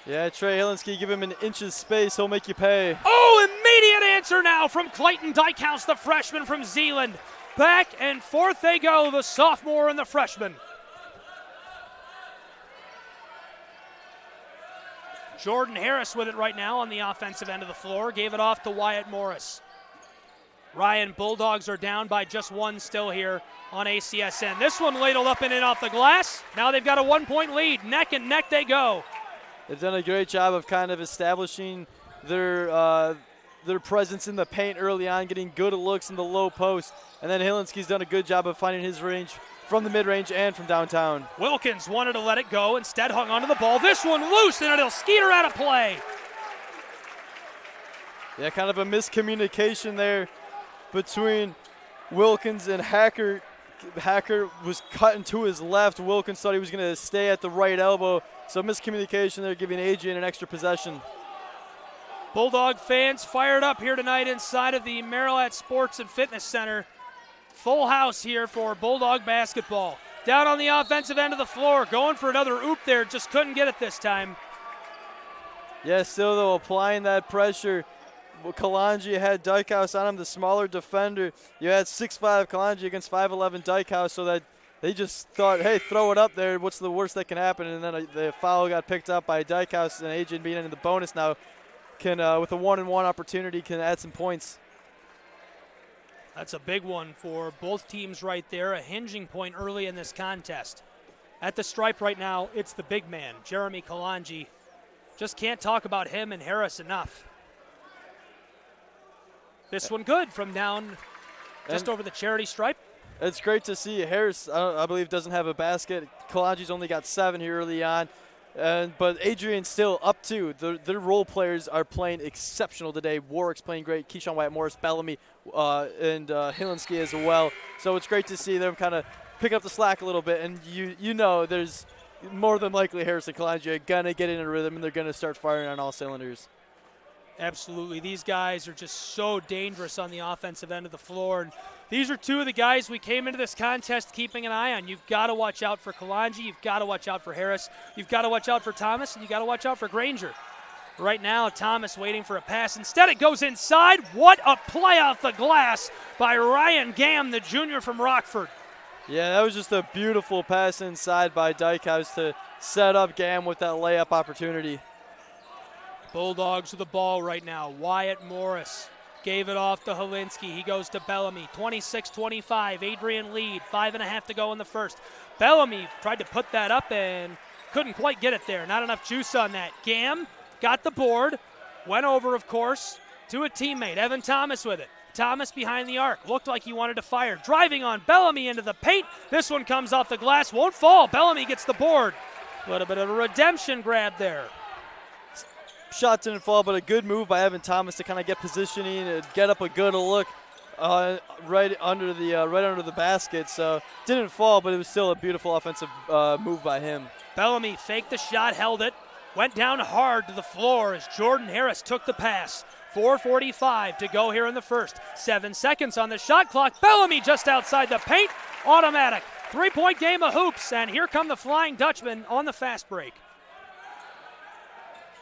Yeah, Trey Helinski, give him an inch's space, he'll make you pay. Oh, immediate answer now from Clayton Dykehouse, the freshman from Zeeland. Back and forth they go, the sophomore and the freshman. Jordan Harris with it right now on the offensive end of the floor. Gave it off to Wyatt Morris. Ryan, Bulldogs are down by just 1 still here on ACSN. This one ladled up and in off the glass. Now they've got a 1-point lead. Neck and neck they go. They've done a great job of kind of establishing their presence in the paint early on, getting good looks in the low post. And then Helinski's done a good job of finding his range from the mid-range and from downtown. Wilkins wanted to let it go, instead hung onto the ball. This one loose, and it'll skeeter out of play. Yeah, kind of a miscommunication there between Wilkins and Hacker. Hacker was cutting to his left. Wilkins thought he was going to stay at the right elbow. So miscommunication there, giving Adrian an extra possession. Bulldog fans fired up here tonight inside of the MIAA Sports and Fitness Center. Full house here for Bulldog basketball. Down on the offensive end of the floor, going for another oop there, just couldn't get it this time. Yeah, still though, applying that pressure. Kalanji had Dykehouse on him, the smaller defender. You had 6'5" Kalanji against 5'11" Dykehouse, so that they just thought, hey, throw it up there. What's the worst that can happen? And then the foul got picked up by Dykehouse, and Adrian being in the bonus now can, with a 1-and-1 opportunity, can add some points. That's a big one for both teams right there, a hinging point early in this contest. At the stripe right now, it's the big man, Jeremy Kalanji. Just can't talk about him and Harris enough. This one good from down just over the charity stripe. It's great to see. Harris, I believe, doesn't have a basket. Kalanji's only got 7 here early on. But Adrian's still up 2. Their role players are playing exceptional today. Warwick's playing great. Keyshawn Wyatt Morris, Bellamy, and Helinski as well. So it's great to see them kind of pick up the slack a little bit. And you know there's more than likely Harris and Kalanji are going to get in a rhythm, and they're going to start firing on all cylinders. Absolutely. These guys are just so dangerous on the offensive end of the floor. And these are 2 of the guys we came into this contest keeping an eye on. You've got to watch out for Kalanji. You've got to watch out for Harris. You've got to watch out for Thomas, and you've got to watch out for Granger. Right now, Thomas waiting for a pass. Instead, it goes inside. What a play off the glass by Ryan Gam, the junior from Rockford. Yeah, that was just a beautiful pass inside by Dykehouse to set up Gam with that layup opportunity. Bulldogs with the ball right now. Wyatt Morris gave it off to Helinski. He goes to Bellamy. 26-25. Adrian lead. 5.5 to go in the first. Bellamy tried to put that up and couldn't quite get it there. Not enough juice on that. Gam got the board. Went over, of course, to a teammate. Evan Thomas with it. Thomas behind the arc. Looked like he wanted to fire. Driving on Bellamy into the paint. This one comes off the glass. Won't fall. Bellamy gets the board. A little bit of a redemption grab there. Shot didn't fall, but a good move by Evan Thomas to kind of get positioning and get up a good look. right under the basket. So didn't fall, but it was still a beautiful offensive move by him. Bellamy faked the shot, held it, went down hard to the floor as Jordan Harris took the pass. 4:45 to go here in the first. 7 seconds on the shot clock. Bellamy just outside the paint. Automatic. 3-point game of hoops, and here come the Flying Dutchmen on the fast break.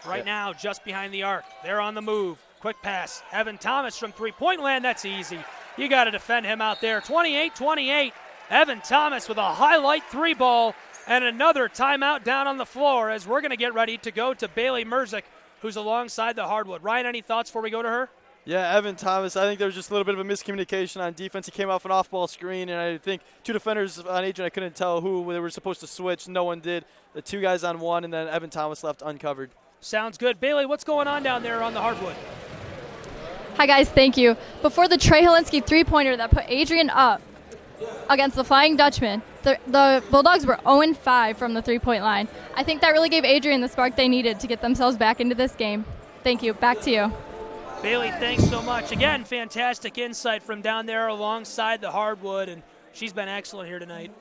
Right now, just behind the arc. They're on the move. Quick pass. Evan Thomas from three-point land. That's easy. You got to defend him out there. 28-28. Evan Thomas with a highlight three ball, and another timeout down on the floor as we're going to get ready to go to Bailey Merzick, who's alongside the hardwood. Ryan, any thoughts before we go to her? Yeah, Evan Thomas, I think there was just a little bit of a miscommunication on defense. He came off an off-ball screen, and I think two defenders on Adrian, I couldn't tell who they were supposed to switch. No one did. The two guys on one, and then Evan Thomas left uncovered. Sounds good. Bailey, what's going on down there on the hardwood? Hi, guys. Thank you. Before the Trey Helinski three-pointer that put Adrian up against the Flying Dutchman, the Bulldogs were 0-5 from the three-point line. I think that really gave Adrian the spark they needed to get themselves back into this game. Thank you. Back to you. Bailey, thanks so much. Again, fantastic insight from down there alongside the hardwood, and she's been excellent here tonight.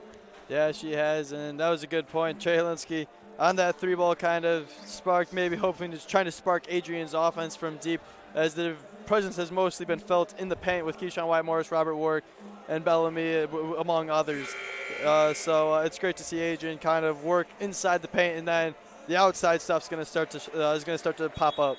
Yeah, she has, and that was a good point. Trey Helinski on that three ball kind of sparked, maybe hoping to trying to spark Adrian's offense from deep, as the presence has mostly been felt in the paint with Keyshawn White-Morris, Robert Warwick, and Bellamy, among others. So it's great to see Adrian kind of work inside the paint, and then the outside stuff's going to start to pop up.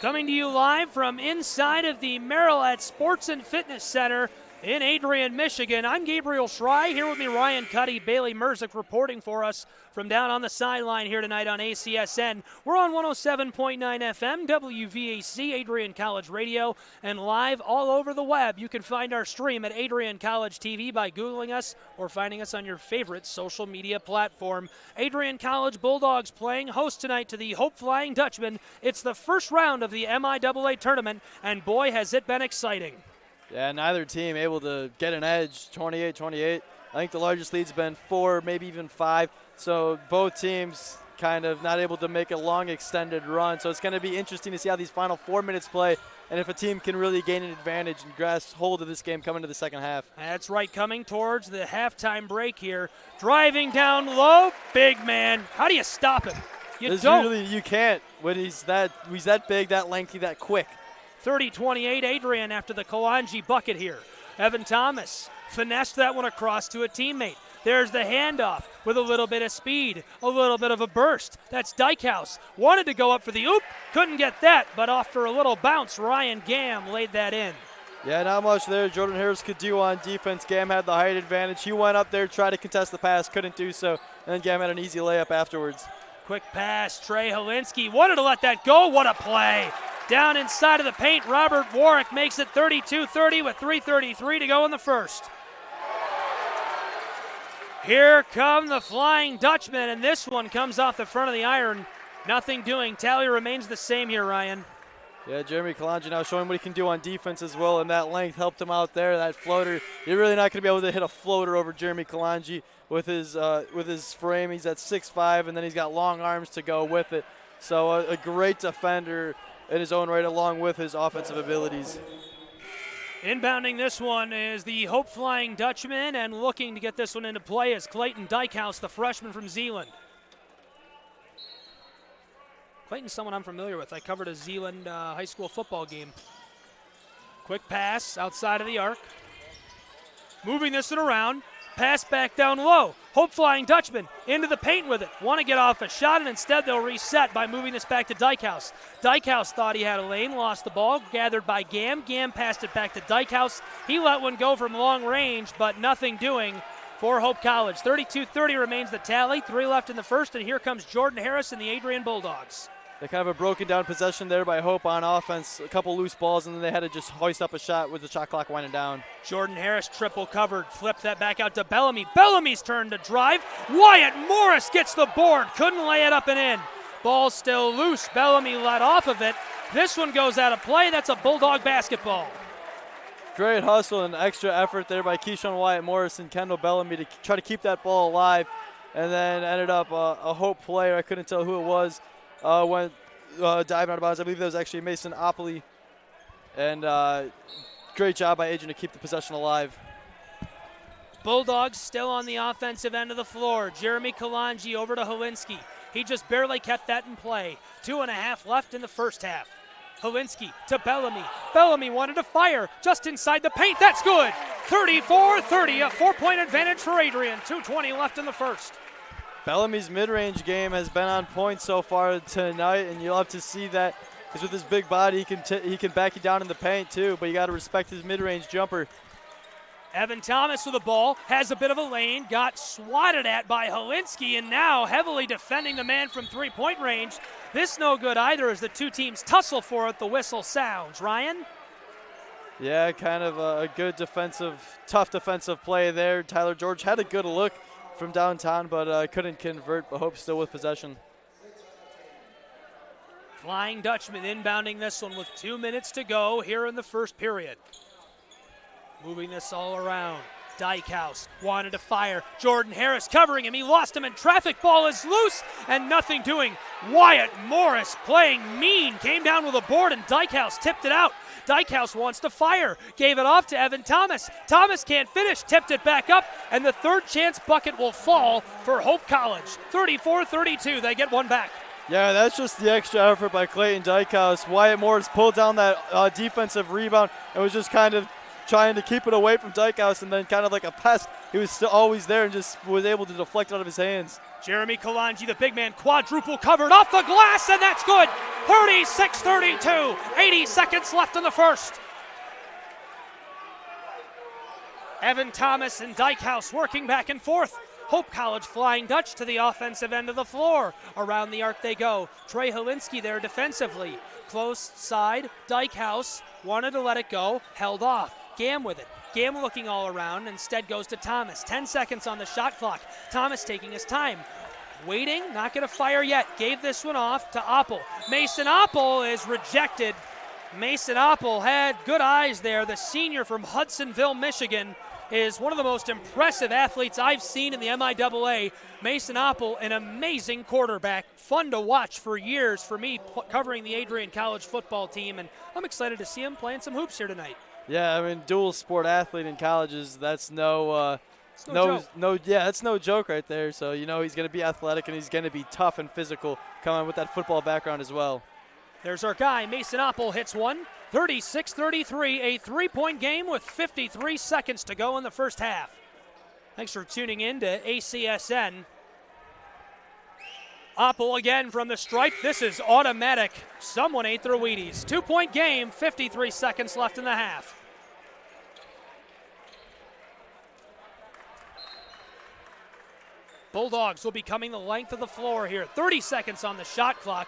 Coming to you live from inside of the MIAA Sports and Fitness Center in Adrian, Michigan. I'm Gabriel Schrei. Here with me, Ryan Cuddy, Bailey Merzick reporting for us from down on the sideline here tonight on ACSN. We're on 107.9 FM, WVAC, Adrian College Radio, and live all over the web. You can find our stream at Adrian College TV by Googling us or finding us on your favorite social media platform. Adrian College Bulldogs playing host tonight to the Hope Flying Dutchmen. It's the first round of the MIAA tournament, and boy, has it been exciting. Yeah, neither team able to get an edge, 28-28. I think the largest lead's been 4, maybe even 5. So both teams kind of not able to make a long extended run. So it's going to be interesting to see how these final 4 minutes play and if a team can really gain an advantage and grasp hold of this game coming to the second half. That's right, coming towards the halftime break here. Driving down low, big man. How do you stop him? You can't when he's that big, that lengthy, that quick. 30-28 Adrian after the Kalanji bucket here. Evan Thomas finessed that one across to a teammate. There's the handoff with a little bit of speed, a little bit of a burst. That's Dykehouse. Wanted to go up for the oop, couldn't get that, but after a little bounce, Ryan Gam laid that in. Yeah, not much there Jordan Harris could do on defense. Gam had the height advantage. He went up there, tried to contest the pass, couldn't do so, and then Gam had an easy layup afterwards. Quick pass, Trey Helinski wanted to let that go. What a play. Down inside of the paint, Robert Warwick makes it 32-30 with 3:33 to go in the first. Here come the Flying Dutchmen, and this one comes off the front of the iron. Nothing doing. Tally remains the same here, Ryan. Yeah, Jeremy Kalanji now showing what he can do on defense as well, and that length helped him out there. That floater, you're really not going to be able to hit a floater over Jeremy Kalanji with his frame. He's at 6'5", and then he's got long arms to go with it. So a great defender in his own right, along with his offensive abilities. Inbounding this one is the Hope Flying Dutchman, and looking to get this one into play is Clayton Dykehouse, the freshman from Zeeland. Clayton's someone I'm familiar with. I covered a Zeeland high school football game. Quick pass outside of the arc. Moving this one around. Pass back down low. Hope Flying Dutchman into the paint with it. Want to get off a shot, and instead they'll reset by moving this back to Dykehouse. Dykehouse thought he had a lane, lost the ball, gathered by Gam. Gam passed it back to Dykehouse. He let one go from long range, but nothing doing for Hope College. 32-30 remains the tally. 3 left in the first, and here comes Jordan Harris and the Adrian Bulldogs. They kind of a broken down possession there by Hope on offense. A couple loose balls, and then they had to just hoist up a shot with the shot clock winding down. Jordan Harris triple covered, flipped that back out to Bellamy. Bellamy's turn to drive. Wyatt Morris gets the board, couldn't lay it up and in. Ball still loose. Bellamy let off of it. This one goes out of play. That's a Bulldog basketball. Great hustle and extra effort there by Keyshawn Wyatt Morris and Kendall Bellamy to try to keep that ball alive, and then ended up a Hope player, I couldn't tell who it was, went diving out of bounds. I believe that was actually Mason Opley. And great job by Adrian to keep the possession alive. Bulldogs still on the offensive end of the floor. Jeremy Kalanji over to Helinski. He just barely kept that in play. 2.5 left in the first half. Helinski to Bellamy. Bellamy wanted to fire just inside the paint. That's good. 34-30, a 4-point advantage for Adrian. 2:20 left in the first. Bellamy's mid-range game has been on point so far tonight, and you'll have to see that because with his big body, he can back you down in the paint too, but you got to respect his mid-range jumper. Evan Thomas with the ball, has a bit of a lane, got swatted at by Helinski, and now heavily defending the man from three-point range. This no good either as the two teams tussle for it. The whistle sounds. Ryan? Yeah, kind of a good tough defensive play there. Tyler George had a good look from downtown, but couldn't convert, but Hope still with possession. Flying Dutchman inbounding this one with 2 minutes to go here in the first period. Moving this all around. Dykhouse wanted to fire. Jordan Harris covering him. He lost him in traffic. Ball is loose and nothing doing. Wyatt Morris playing mean. Came down with a board and Dykhouse tipped it out. Dykhouse wants to fire. Gave it off to Evan Thomas. Thomas can't finish. Tipped it back up. And the third chance bucket will fall for Hope College. 34-32. They get one back. Yeah, that's just the extra effort by Clayton Dykhouse. Wyatt Morris pulled down that defensive rebound and was just kind of trying to keep it away from Dykhouse, and then kind of like a pest, he was still always there and just was able to deflect out of his hands. Jeremy Kalanji, the big man, quadruple covered off the glass, and that's good. 36-32, 80 seconds left in the first. Evan Thomas and Dykhouse working back and forth. Hope College Flying Dutch to the offensive end of the floor. Around the arc they go. Trey Helinski there defensively. Close side, Dykhouse wanted to let it go, held off. Gam with it. Gam looking all around, instead goes to Thomas. 10 seconds on the shot clock. Thomas taking his time. Waiting, not going to fire yet. Gave this one off to Oppel. Mason Oppel is rejected. Mason Oppel had good eyes there. The senior from Hudsonville, Michigan, is one of the most impressive athletes I've seen in the MIAA. Mason Oppel, an amazing quarterback. Fun to watch for years for me covering the Adrian College football team, and I'm excited to see him playing some hoops here tonight. Yeah, I mean, dual sport athlete in colleges, that's no joke right there. So, you know, he's going to be athletic and he's going to be tough and physical coming with that football background as well. There's our guy, Mason Oppel hits one. 36-33, a three-point game with 53 seconds to go in the first half. Thanks for tuning in to ACSN. Oppel again from the stripe. This is automatic. Someone ate their Wheaties. 2-point game, 53 seconds left in the half. Bulldogs will be coming the length of the floor here. 30 seconds on the shot clock.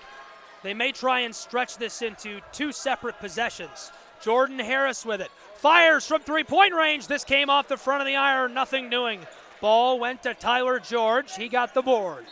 They may try and stretch this into two separate possessions. Jordan Harris with it. Fires from three-point range. This came off the front of the iron. Nothing doing. Ball went to Tyler George. He got the board.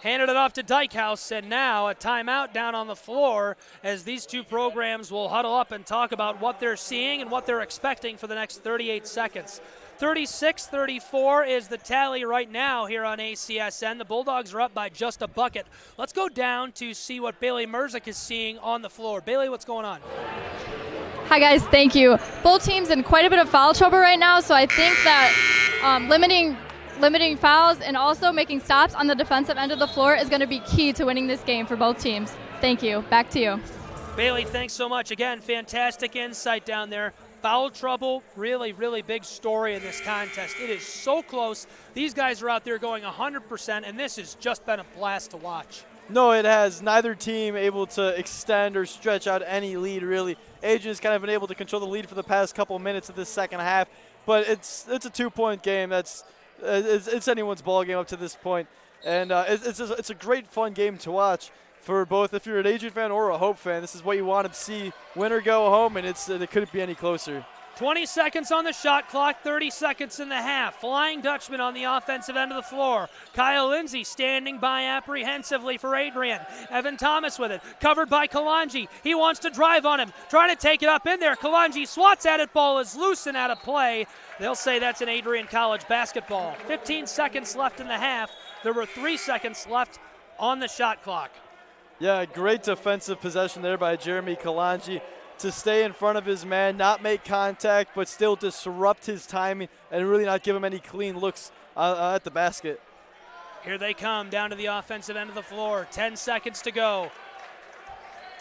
Handed it off to Dykhouse, and now a timeout down on the floor as these two programs will huddle up and talk about what they're seeing and what they're expecting for the next 38 seconds. 36-34 is the tally right now here on ACSN. The Bulldogs are up by just a bucket. Let's go down to see what Bailey Merzick is seeing on the floor. Bailey, what's going on? Hi, guys. Thank you. Both teams in quite a bit of foul trouble right now, so I think that limiting fouls and also making stops on the defensive end of the floor is going to be key to winning this game for both teams. Thank you. Back to you. Bailey, thanks so much. Again, fantastic insight down there. Foul trouble, really, really big story in this contest. It is so close. These guys are out there going 100%, and this has just been a blast to watch. No, it has. Neither team able to extend or stretch out any lead, really. Adrian's kind of been able to control the lead for the past couple minutes of this second half, but it's a 2-point game. It's anyone's ball game up to this point, and it's a great, fun game to watch for both. If you're an Adrian fan or a Hope fan, this is what you want to see. Win or go home, and it couldn't be any closer. 20 seconds on the shot clock, 30 seconds in the half. Flying Dutchman on the offensive end of the floor. Kyle Lindsay standing by apprehensively for Adrian. Evan Thomas with it, covered by Kalanji. He wants to drive on him, trying to take it up in there. Kalanji swats at it, ball is loose and out of play. They'll say that's an Adrian College basketball. 15 seconds left in the half. There were 3 seconds left on the shot clock. Yeah, great defensive possession there by Jeremy Kalanji. to stay in front of his man, not make contact, but still disrupt his timing and really not give him any clean looks at the basket. Here they come down to the offensive end of the floor. 10 seconds to go.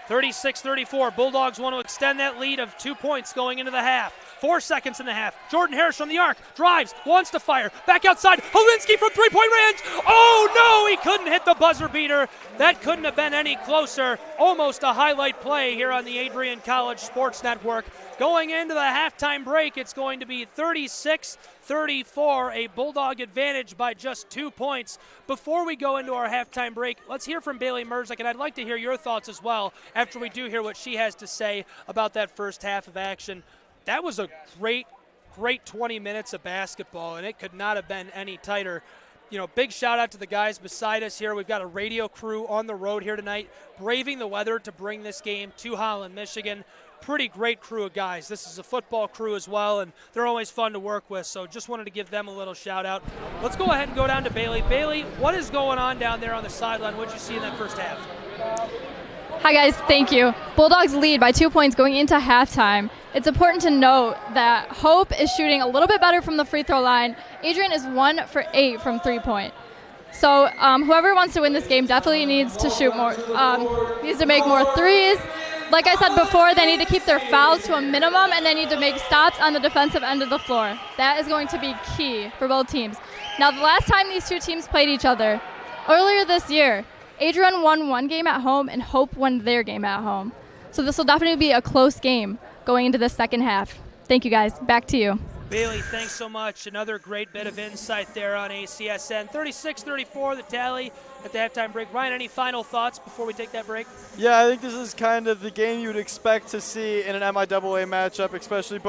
36-34. Bulldogs want to extend that lead of 2 points going into the half. 4 seconds in the half. Jordan Harris from the arc. Drives. Wants to fire. Back outside. Holinsky from three-point range. Oh, no! He couldn't hit the buzzer beater. That couldn't have been any closer. Almost a highlight play here on the Adrian College Sports Network. Going into the halftime break, it's going to be 36-34, a Bulldog advantage by just 2 points. Before we go into our halftime break, let's hear from Bailey Merzick, and I'd like to hear your thoughts as well after we do hear what she has to say about that first half of action. That was a great 20 minutes of basketball, and it could not have been any tighter. You know, big shout out to the guys beside us here. We've got a radio crew on the road here tonight, braving the weather to bring this game to Holland, Michigan. Pretty great crew of guys. This is a football crew as well, and they're always fun to work with, so just wanted to give them a little shout out. Let's go ahead and go down to Bailey. Bailey, what is going on down there on the sideline? What did you see in that first half? Hi guys, thank you. Bulldogs lead by 2 points going into halftime. It's important to note that Hope is shooting a little bit better from the free throw line. Adrian is 1 for 8 from 3-point. So whoever wants to win this game definitely needs to shoot more, needs to make more threes. Like I said before, they need to keep their fouls to a minimum, and they need to make stops on the defensive end of the floor. That is going to be key for both teams. Now, the last time these two teams played each other, earlier this year, Adrian won one game at home and Hope won their game at home. So this will definitely be a close game going into the second half. Thank you, guys. Back to you. Bailey, thanks so much. Another great bit of insight there on ACSN. 36-34, the tally at the halftime break. Ryan, any final thoughts before we take that break? Yeah, I think this is kind of the game you would expect to see in an MIAA matchup, especially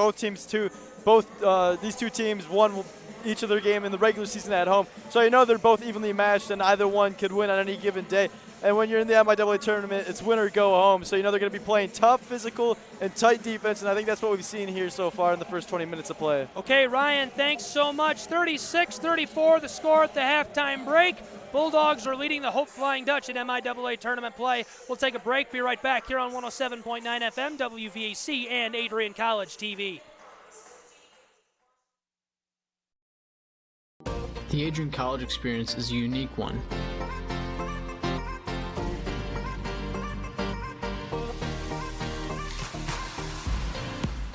these two teams won each of their game in the regular season at home. So you know they're both evenly matched, and either one could win on any given day. And when you're in the MIAA tournament, it's win or go home. So you know they're going to be playing tough, physical, and tight defense, and I think that's what we've seen here so far in the first 20 minutes of play. Okay, Ryan, thanks so much. 36-34, the score at the halftime break. Bulldogs are leading the Hope Flying Dutch in MIAA tournament play. We'll take a break, be right back here on 107.9 FM, WVAC, and Adrian College TV. The Adrian College experience is a unique one.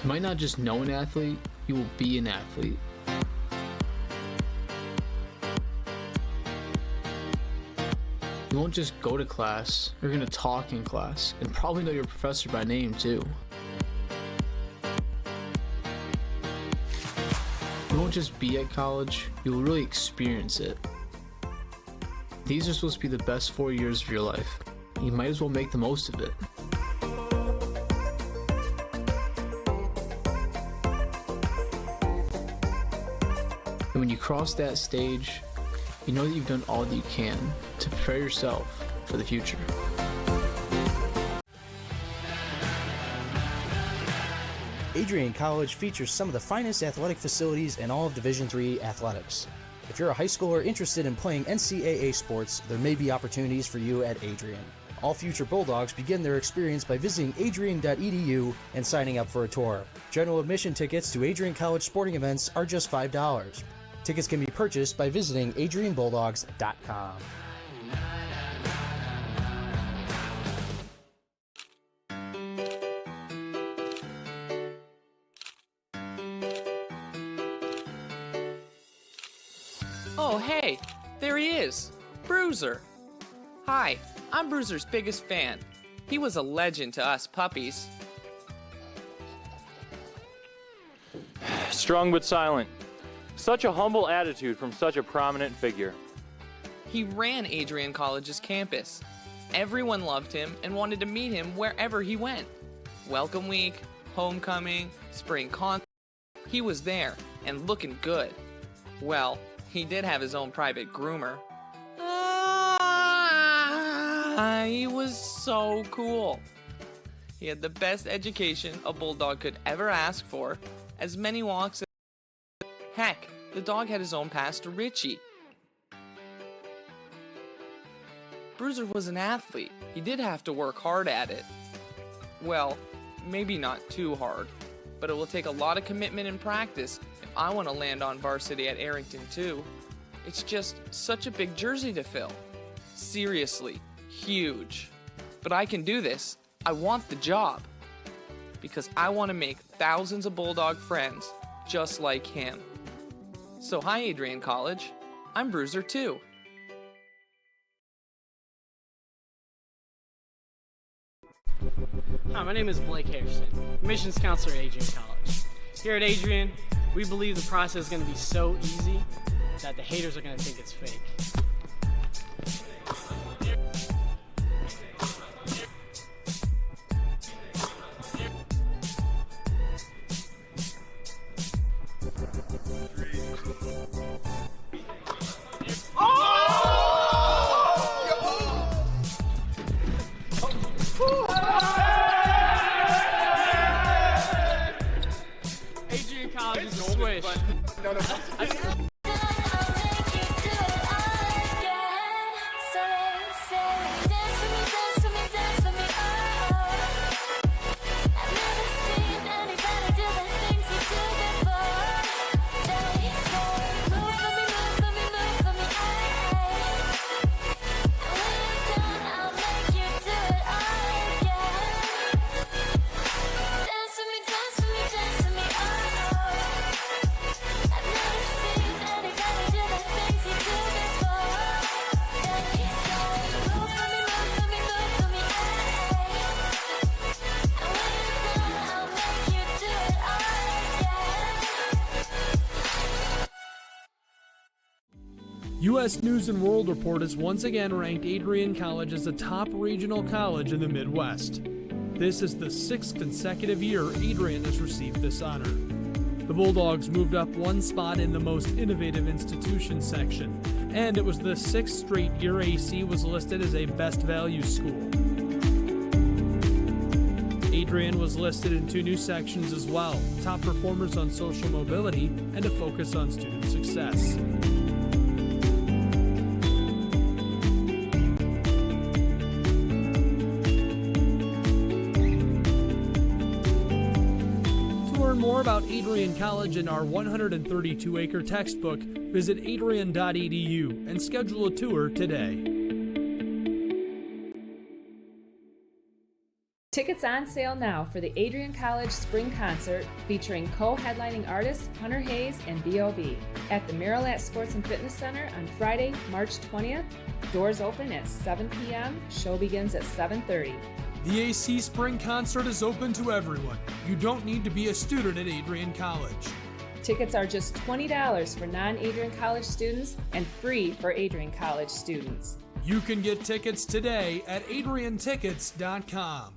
You might not just know an athlete, you will be an athlete. You won't just go to class, you're going to talk in class, and probably know your professor by name too. You won't just be at college, you will really experience it. These are supposed to be the best 4 years of your life. You might as well make the most of it. And when you cross that stage, you know that you've done all that you can to prepare yourself for the future. Adrian College features some of the finest athletic facilities in all of Division III athletics. If you're a high schooler interested in playing NCAA sports, there may be opportunities for you at Adrian. All future Bulldogs begin their experience by visiting adrian.edu and signing up for a tour. General admission tickets to Adrian College sporting events are just $5. Tickets can be purchased by visiting adrianbulldogs.com. Oh, hey, there he is, Bruiser. Hi, I'm Bruiser's biggest fan. He was a legend to us puppies. Strong but silent. Such a humble attitude from such a prominent figure. He ran Adrian College's campus. Everyone loved him and wanted to meet him wherever he went. Welcome week, homecoming, spring concert. He was there and looking good. Well, he did have his own private groomer. He was so cool. He had the best education a Bulldog could ever ask for, as many walks as... Heck, the dog had his own pass to Richie. Bruiser was an athlete. He did have to work hard at it. Well, maybe not too hard, but it will take a lot of commitment and practice if I want to land on varsity at Arrington too. It's just such a big jersey to fill. Seriously, huge. But I can do this. I want the job. Because I want to make thousands of Bulldog friends just like him. So hi, Adrian College. I'm Bruiser too. Hi, my name is Blake Harrison, admissions counselor at Adrian College. Here at Adrian, we believe the process is going to be so easy that the haters are going to think it's fake. Adrian College is a swish. U.S. News & World Report has once again ranked Adrian College as a top regional college in the Midwest. This is the 6th consecutive year Adrian has received this honor. The Bulldogs moved up one spot in the Most Innovative Institutions section, and it was the 6th straight year AC was listed as a Best Value School. Adrian was listed in 2 new sections as well, Top Performers on Social Mobility and a focus on student success. More about Adrian College and our 132-acre textbook, visit adrian.edu and schedule a tour today. Tickets on sale now for the Adrian College Spring Concert featuring co-headlining artists Hunter Hayes and B.O.B. at the MIAA Sports and Fitness Center on Friday, March 20th. Doors open at 7 p.m. Show begins at 7:30. The AC Spring Concert is open to everyone. You don't need to be a student at Adrian College. Tickets are just $20 for non-Adrian College students and free for Adrian College students. You can get tickets today at adriantickets.com.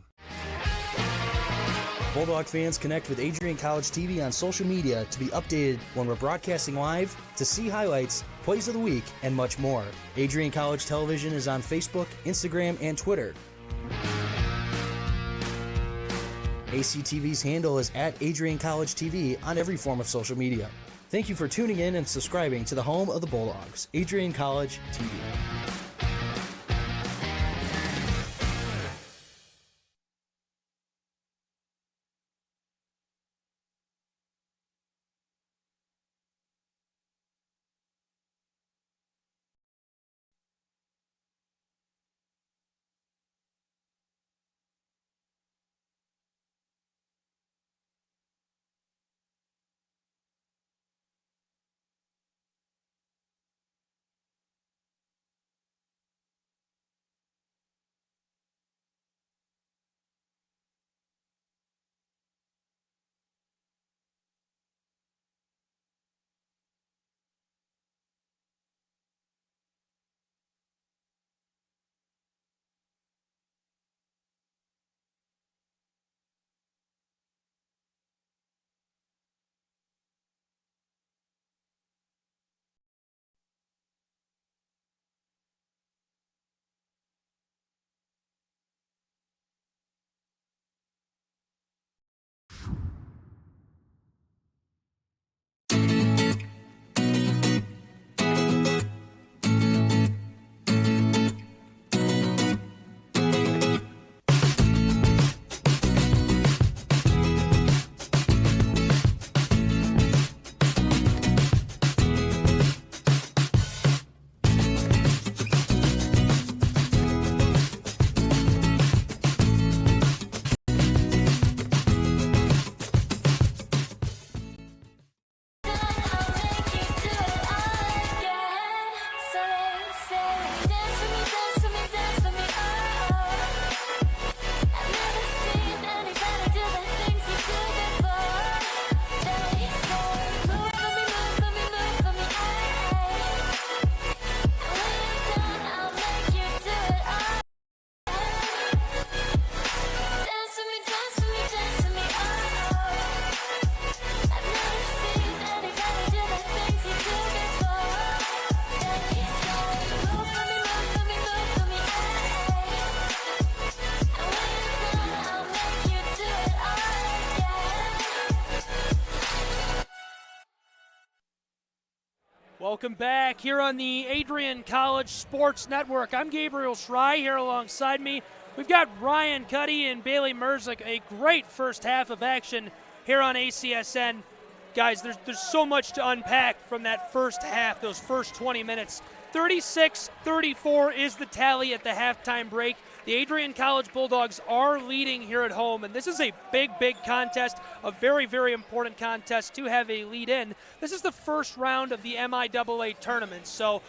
Bulldog fans, connect with Adrian College TV on social media to be updated when we're broadcasting live, to see highlights, plays of the week, and much more. Adrian College Television is on Facebook, Instagram, and Twitter. ACTV's handle is at Adrian College TV on every form of social media. Thank you for tuning in and subscribing to the home of the Bulldogs, Adrian College TV. Welcome back here on the Adrian College Sports Network. I'm Gabriel Schrei. Here alongside me, we've got Ryan Cuddy and Bailey Merzick. A great first half of action here on ACSN. Guys, there's so much to unpack from that first half, those first 20 minutes. 36-34 is the tally at the halftime break. The Adrian College Bulldogs are leading here at home, and this is a big, big contest, a very, very important contest to have a lead in. This is the first round of the MIAA tournament, so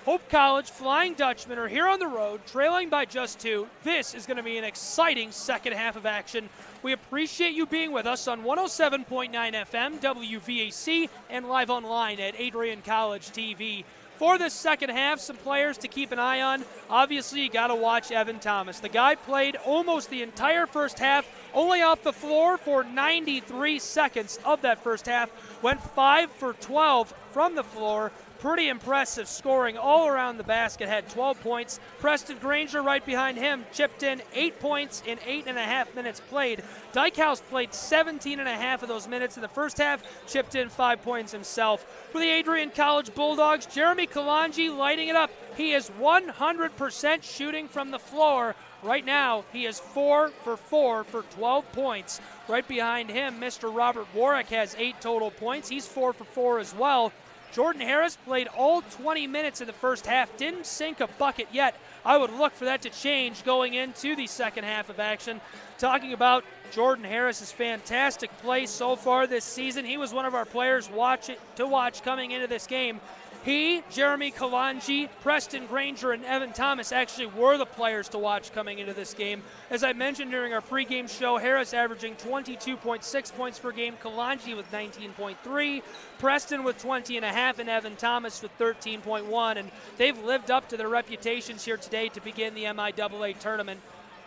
Hope College, Flying Dutchman are here on the road, trailing by just 2. This is going to be an exciting second half of action. We appreciate you being with us on 107.9 FM, WVAC, and live online at Adrian College TV. For this second half, some players to keep an eye on. Obviously, you got to watch Evan Thomas. The guy played almost the entire first half, only off the floor for 93 seconds of that first half. Went 5 for 12 from the floor. Pretty impressive scoring all around the basket. Had 12 points. Preston Granger right behind him chipped in 8 points in 8.5 minutes played. Dykehouse played 17.5 of those minutes in the first half, chipped in 5 points himself. For the Adrian College Bulldogs, Jeremy Kalanji lighting it up. He is 100% shooting from the floor. Right now, he is 4 for 4 for 12 points. Right behind him, Mr. Robert Warwick has 8 total points. He's 4 for 4 as well. Jordan Harris played all 20 minutes in the first half, didn't sink a bucket yet. I would look for that to change going into the second half of action. Talking about Jordan Harris's fantastic play so far this season, he was one of our players to watch coming into this game. He, Jeremy Kalanji, Preston Granger, and Evan Thomas actually were the players to watch coming into this game. As I mentioned during our pregame show, Harris averaging 22.6 points per game, Kalanji with 19.3, Preston with 20.5, and Evan Thomas with 13.1. And they've lived up to their reputations here today to begin the MIAA tournament.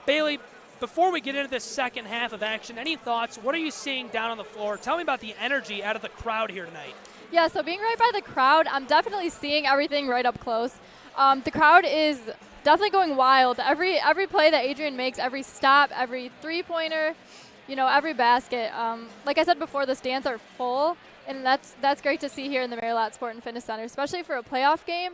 Bailey, before we get into this second half of action, any thoughts? What are you seeing down on the floor? Tell me about the energy out of the crowd here tonight. Yeah, so being right by the crowd, I'm definitely seeing everything right up close. The crowd is definitely going wild. Every play that Adrian makes, every stop, every three-pointer, every basket. Like I said before, the stands are full, and that's great to see here in the MIAA Sport and Fitness Center, especially for a playoff game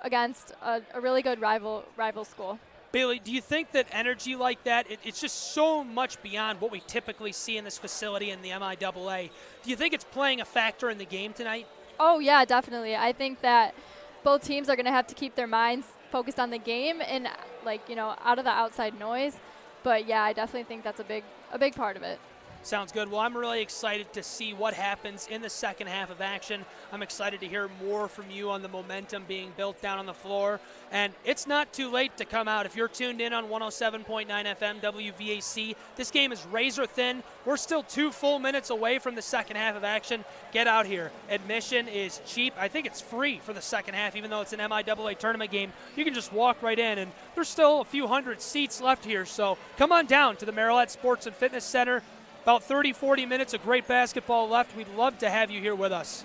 against a really good rival school. Bailey, do you think that energy like that, it's just so much beyond what we typically see in this facility in the MIAA? Do you think it's playing a factor in the game tonight? Oh, yeah, definitely. I think that both teams are going to have to keep their minds focused on the game and, out of the outside noise. But, yeah, I definitely think that's a big part of it. Sounds good. Well, I'm really excited to see what happens in the second half of action. I'm excited to hear more from you on the momentum being built down on the floor. And it's not too late to come out. If you're tuned in on 107.9 FM WVAC, this game is razor thin. We're still 2 full minutes away from the second half of action. Get out here. Admission is cheap. I think it's free for the second half, even though it's an MIAA tournament game. You can just walk right in, and there's still a few hundred seats left here. So come on down to the MIAA Sports and Fitness Center. About 30, 40 minutes of great basketball left. We'd love to have you here with us.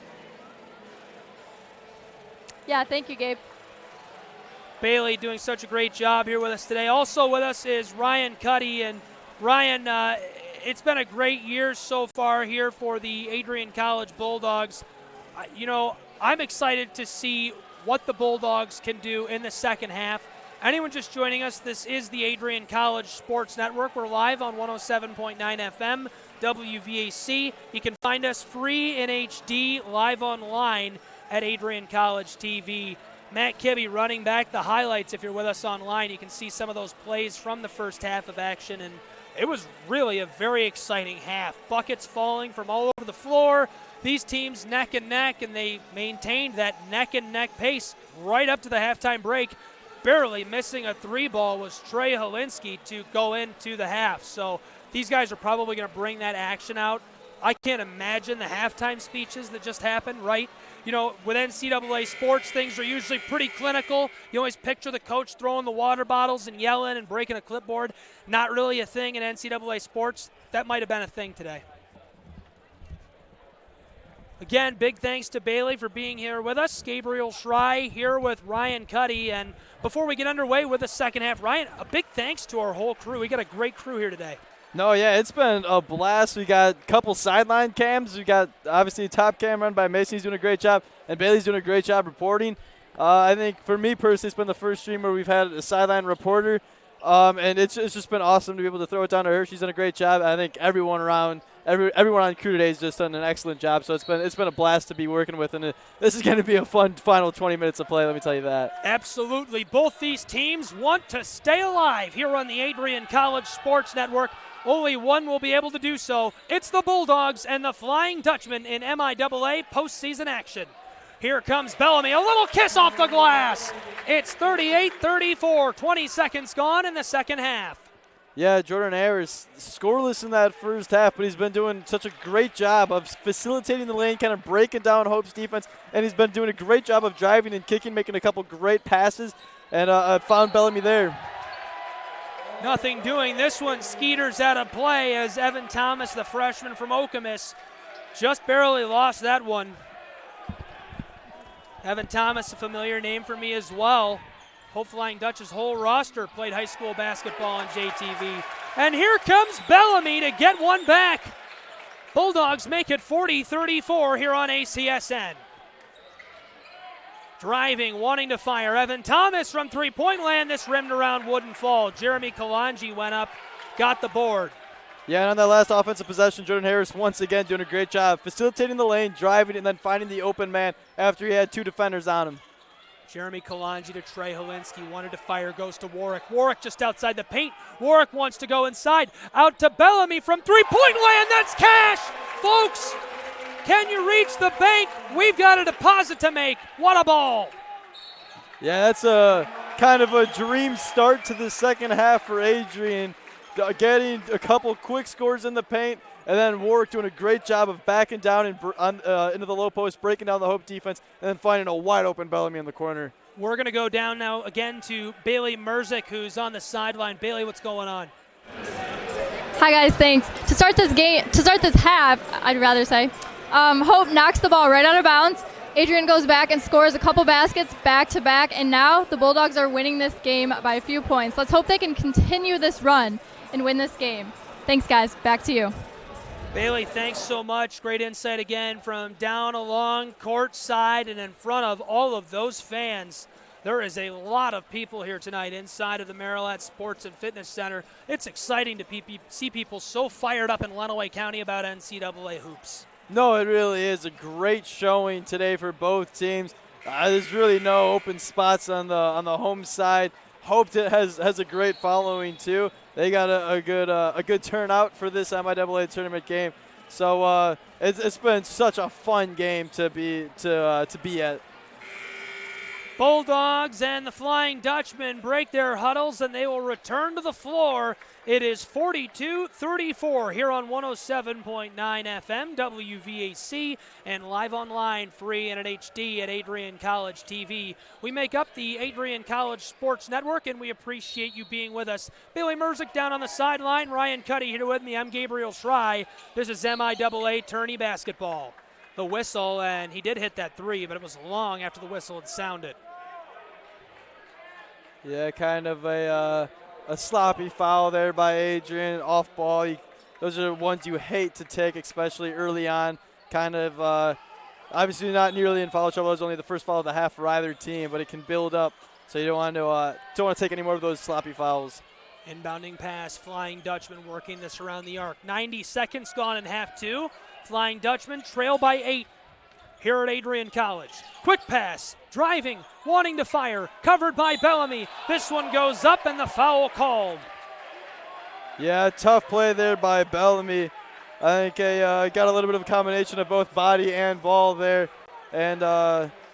Yeah, thank you, Gabe. Bailey doing such a great job here with us today. Also with us is Ryan Cuddy. And Ryan, it's been a great year so far here for the Adrian College Bulldogs. I'm excited to see what the Bulldogs can do in the second half. Anyone just joining us, this is the Adrian College Sports Network. We're live on 107.9 FM, WVAC. You can find us free in HD, live online at Adrian College TV. Matt Kibbe running back the highlights. If you're with us online, you can see some of those plays from the first half of action, and it was really a very exciting half. Buckets falling from all over the floor. These teams neck and neck, and they maintained that neck and neck pace right up to the halftime break. Barely missing a 3-ball was Trey Holinsky to go into the half. So these guys are probably going to bring that action out. I can't imagine the halftime speeches that just happened, right? With NCAA sports, things are usually pretty clinical. You always picture the coach throwing the water bottles and yelling and breaking a clipboard. Not really a thing in NCAA sports. That might have been a thing today. Again, big thanks to Bailey for being here with us. Gabriel Schrei here with Ryan Cuddy. And before we get underway with the second half, Ryan, a big thanks to our whole crew. We got a great crew here today. No, yeah, it's been a blast. We got a couple sideline cams. We got obviously a top cam run by Mason. He's doing a great job, and Bailey's doing a great job reporting. I think for me personally, it's been the first stream where we've had a sideline reporter, and it's just been awesome to be able to throw it down to her. She's done a great job. I think everyone around, everyone on crew today has just done an excellent job. So it's been a blast to be working with, and this is going to be a fun final 20 minutes of play. Let me tell you that. Absolutely, both these teams want to stay alive here on the Adrian College Sports Network. Only one will be able to do so. It's the Bulldogs and the Flying Dutchman in MIAA postseason action. Here comes Bellamy, a little kiss off the glass. It's 38-34, 20 seconds gone in the second half. Yeah, Jordan Harris scoreless in that first half, but he's been doing such a great job of facilitating the lane, kind of breaking down Hope's defense, and he's been doing a great job of driving and kicking, making a couple great passes, and found Bellamy there. Nothing doing. This one skeeters out of play as Evan Thomas, the freshman from Okemos, just barely lost that one. Evan Thomas, a familiar name for me as well. Hope Flying Dutch's whole roster played high school basketball on JTV. And here comes Bellamy to get one back. Bulldogs make it 40-34 here on ACSN. Driving, wanting to fire. Evan Thomas from three-point land. This rimmed around, wouldn't fall. Jeremy Kalanji went up, got the board. Yeah, and on that last offensive possession, Jordan Harris once again doing a great job facilitating the lane, driving, and then finding the open man after he had two defenders on him. Jeremy Kalanji to Trey Helinski, wanted to fire, goes to Warwick. Warwick just outside the paint. Warwick wants to go inside. Out to Bellamy from three-point land. That's cash, folks. Can you reach the bank? We've got a deposit to make. What a ball. Yeah, that's a kind of a dream start to the second half for Adrian, getting a couple quick scores in the paint, and then Warwick doing a great job of backing down and into the low post, breaking down the Hope defense, and then finding a wide open Bellamy in the corner. We're going to go down now again to Bailey Merzick, who's on the sideline. Bailey, what's going on? Hi guys, thanks. To start this half, I'd rather say, Hope knocks the ball right out of bounds. Adrian goes back and scores a couple baskets back to back, and now the Bulldogs are winning this game by a few points. Let's hope they can continue this run and win this game. Thanks, guys. Back to you. Bailey, thanks so much. Great insight again from down along court side and in front of all of those fans. There is a lot of people here tonight inside of the MIAA Sports and Fitness Center. It's exciting to see people so fired up in Lenawee County about NCAA hoops. No, it really is a great showing today for both teams. There's really no open spots on the home side. Hope has a great following too. They got a good turnout for this MIAA tournament game. So it's been such a fun game to be at. Bulldogs and the Flying Dutchman break their huddles and they will return to the floor. It is 42-34 here on 107.9 FM, WVAC, and live online, free and in HD at Adrian College TV. We make up the Adrian College Sports Network, and we appreciate you being with us. Billy Merzick down on the sideline. Ryan Cuddy here with me. I'm Gabriel Schrei. This is MIAA tourney basketball. The whistle, and he did hit that three, but it was long after the whistle had sounded. Yeah, kind of a sloppy foul there by Adrian, off ball. Those are the ones you hate to take, especially early on. Kind of obviously not nearly in foul trouble. It was only the first foul of the half for either team, but it can build up. So you don't want to take any more of those sloppy fouls. Inbounding pass, Flying Dutchman working this around the arc. 90 seconds gone in half two. Flying Dutchman trail by 8 here at Adrian College. Quick pass, driving, wanting to fire, covered by Bellamy. This one goes up and the foul called. Yeah, tough play there by Bellamy. I think got a little bit of a combination of both body and ball there. And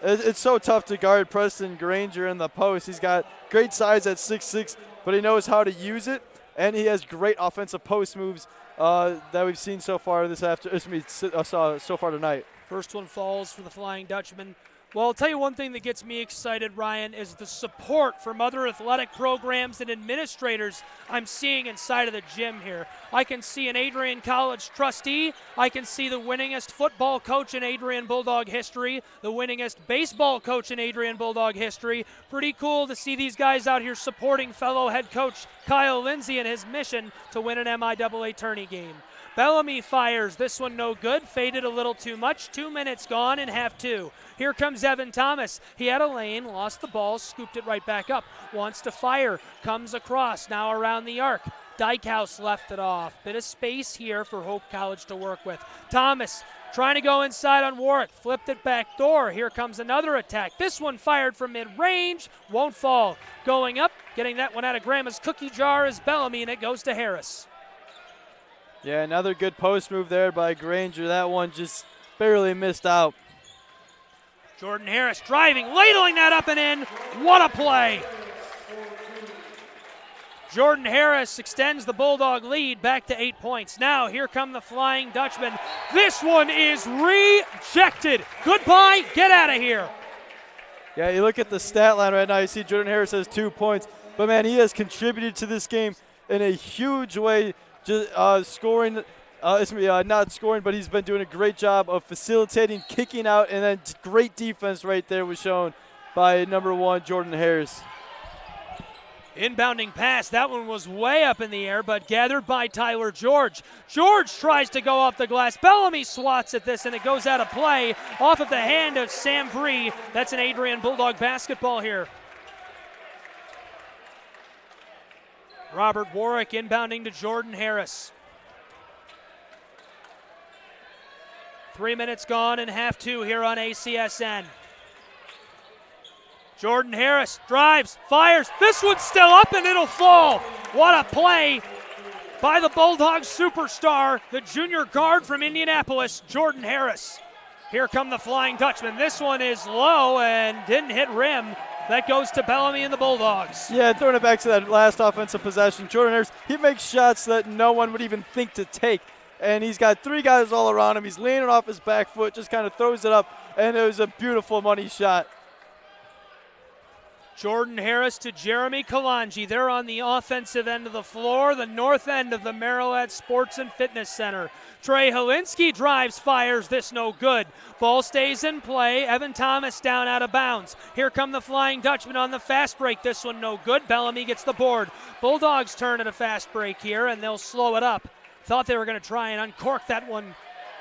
it's so tough to guard Preston Granger in the post. He's got great size at 6'6", but he knows how to use it. And he has great offensive post moves that we've seen so far so far tonight. First one falls for the Flying Dutchman. Well, I'll tell you one thing that gets me excited, Ryan, is the support from other athletic programs and administrators I'm seeing inside of the gym here. I can see an Adrian College trustee. I can see the winningest football coach in Adrian Bulldog history, the winningest baseball coach in Adrian Bulldog history. Pretty cool to see these guys out here supporting fellow head coach Kyle Lindsay in his mission to win an MIAA tourney game. Bellamy fires. This one no good. Faded a little too much. 2 minutes gone in half two. Here comes Evan Thomas. He had a lane, lost the ball, scooped it right back up. Wants to fire. Comes across. Now around the arc. Dykehouse left it off. Bit of space here for Hope College to work with. Thomas trying to go inside on Warwick. Flipped it back door. Here comes another attack. This one fired from mid-range. Won't fall. Going up. Getting that one out of Grandma's cookie jar is Bellamy, and it goes to Harris. Yeah, another good post move there by Granger. That one just barely missed out. Jordan Harris driving, ladling that up and in. What a play. Jordan Harris extends the Bulldog lead back to 8 points. Now here come the Flying Dutchmen. This one is rejected. Goodbye, get out of here. Yeah, you look at the stat line right now, you see Jordan Harris has 2 points. But, man, he has contributed to this game in a huge way. Just scoring, not scoring, but he's been doing a great job of facilitating, kicking out, and then great defense right there was shown by number 1, Jordan Harris. Inbounding pass, that one was way up in the air, but gathered by Tyler George. George tries to go off the glass. Bellamy swats at this, and it goes out of play off of the hand of Sam Bree. That's an Adrian Bulldog basketball here. Robert Warwick inbounding to Jordan Harris. 3 minutes gone in half two here on ACSN. Jordan Harris drives, fires. This one's still up and it'll fall. What a play by the Bulldogs superstar, the junior guard from Indianapolis, Jordan Harris. Here come the Flying Dutchmen. This one is low and didn't hit rim. That goes to Bellamy and the Bulldogs. Yeah, throwing it back to that last offensive possession. Jordan Harris, he makes shots that no one would even think to take. And he's got 3 guys all around him. He's leaning off his back foot, just kind of throws it up, and it was a beautiful money shot. Jordan Harris to Jeremy Kalanji. They're on the offensive end of the floor, the north end of the MIAA Sports and Fitness Center. Trey Helinski drives, fires, this no good. Ball stays in play. Evan Thomas down out of bounds. Here come the Flying Dutchmen on the fast break. This one no good. Bellamy gets the board. Bulldogs turn at a fast break here, and they'll slow it up. Thought they were going to try and uncork that one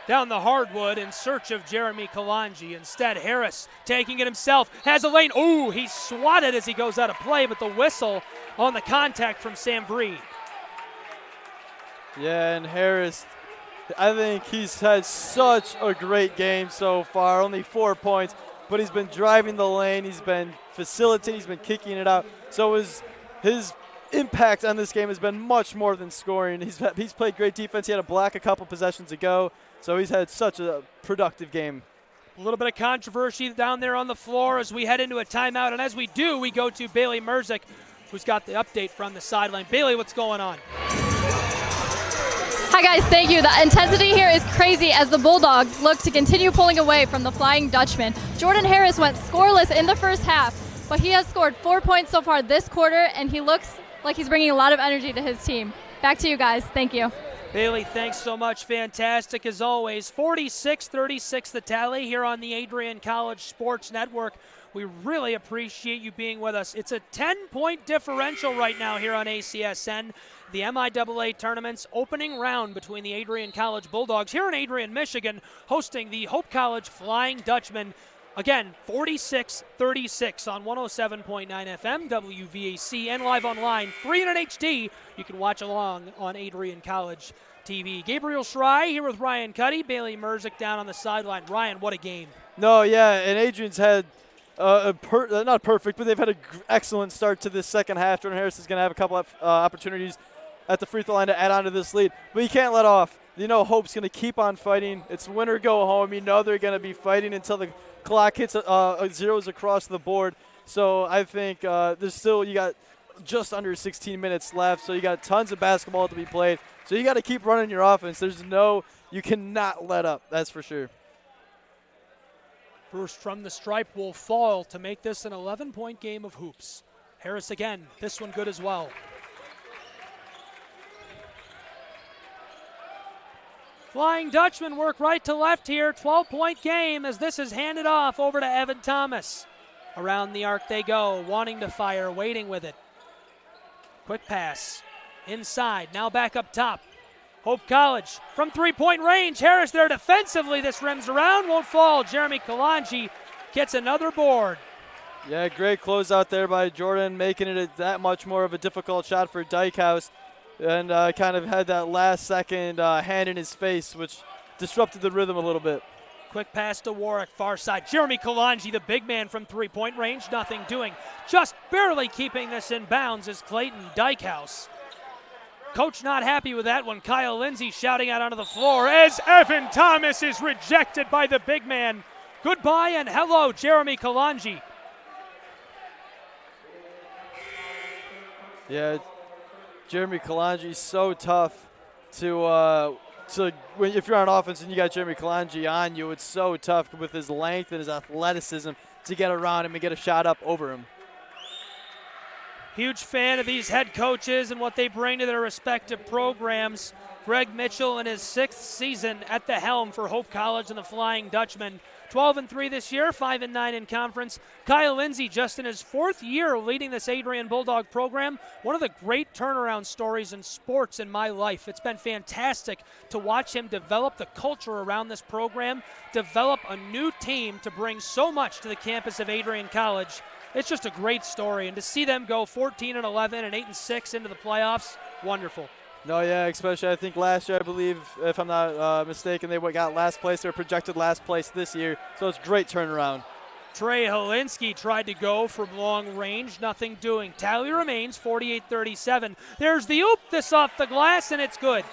down the hardwood in search of Jeremy Kalanji. Instead, Harris taking it himself, has a lane. Ooh, he's swatted as he goes out of play, but the whistle on the contact from Sam Bree. Yeah, and Harris, I think he's had such a great game so far. Only 4 points, but he's been driving the lane. He's been facilitating. He's been kicking it out. So his impact on this game has been much more than scoring. He's played great defense. He had a block a couple possessions ago. So he's had such a productive game. A little bit of controversy down there on the floor as we head into a timeout. And as we do, we go to Bailey Merzick, who's got the update from the sideline. Bailey, what's going on? Hi, guys. Thank you. The intensity here is crazy as the Bulldogs look to continue pulling away from the Flying Dutchman. Jordan Harris went scoreless in the first half, but he has scored 4 points so far this quarter, and he looks like he's bringing a lot of energy to his team. Back to you guys. Thank you. Bailey, thanks so much. Fantastic as always. 46-36 the tally here on the Adrian College Sports Network. We really appreciate you being with us. It's a 10-point differential right now here on ACSN. The MIAA tournament's opening round between the Adrian College Bulldogs here in Adrian, Michigan, hosting the Hope College Flying Dutchmen. Again, 46-36 on 107.9 FM, WVAC, and live online, free and in HD. You can watch along on Adrian College TV. Gabriel Schrei here with Ryan Cuddy, Bailey Merzick down on the sideline. Ryan, what a game. No, yeah, and Adrian's had not perfect, but they've had an excellent start to this second half. Jordan Harris is going to have a couple of opportunities at the free throw line to add on to this lead, but you can't let off. You know Hope's going to keep on fighting. It's win or go home. You know they're going to be fighting until the clock hits zeros across the board. So I think there's still, you got just under 16 minutes left, so you got tons of basketball to be played. So you got to keep running your offense. You cannot let up, that's for sure. First from the stripe will fall to make this an 11-point game of hoops. Harris again, this one good as well. Flying Dutchman work right to left here. 12-point game as this is handed off over to Evan Thomas. Around the arc they go, wanting to fire, waiting with it. Quick pass inside, now back up top. Hope College from three-point range. Harris there defensively. This rims around, won't fall. Jeremy Kalanji gets another board. Yeah, great closeout there by Jordan, making it that much more of a difficult shot for Dykehouse. And kind of had that last second hand in his face, which disrupted the rhythm a little bit. Quick pass to Warwick, far side. Jeremy Kalanji, the big man from three-point range, nothing doing. Just barely keeping this in bounds is Clayton Dykehouse. Coach not happy with that one. Kyle Lindsay shouting out onto the floor as Evan Thomas is rejected by the big man. Goodbye and hello, Jeremy Kalanji. Yeah, Jeremy Kalanji so tough to if you're on offense and you got Jeremy Kalanji on you, it's so tough with his length and his athleticism to get around him and get a shot up over him. Huge fan of these head coaches and what they bring to their respective programs. Greg Mitchell in his 6th season at the helm for Hope College and the Flying Dutchman. 12-3 this year, 5-9 in conference. Kyle Lindsay just in his 4th year leading this Adrian Bulldog program. One of the great turnaround stories in sports in my life. It's been fantastic to watch him develop the culture around this program, develop a new team to bring so much to the campus of Adrian College. It's just a great story, and to see them go 14-11 and 8-6 into the playoffs, wonderful. No, yeah, especially I think last year, I believe, if I'm not mistaken, they got last place. They were projected last place this year, so it's a great turnaround. Trey Helinski tried to go from long range, nothing doing. Tally remains 48-37. There's the oop, this off the glass, and it's good.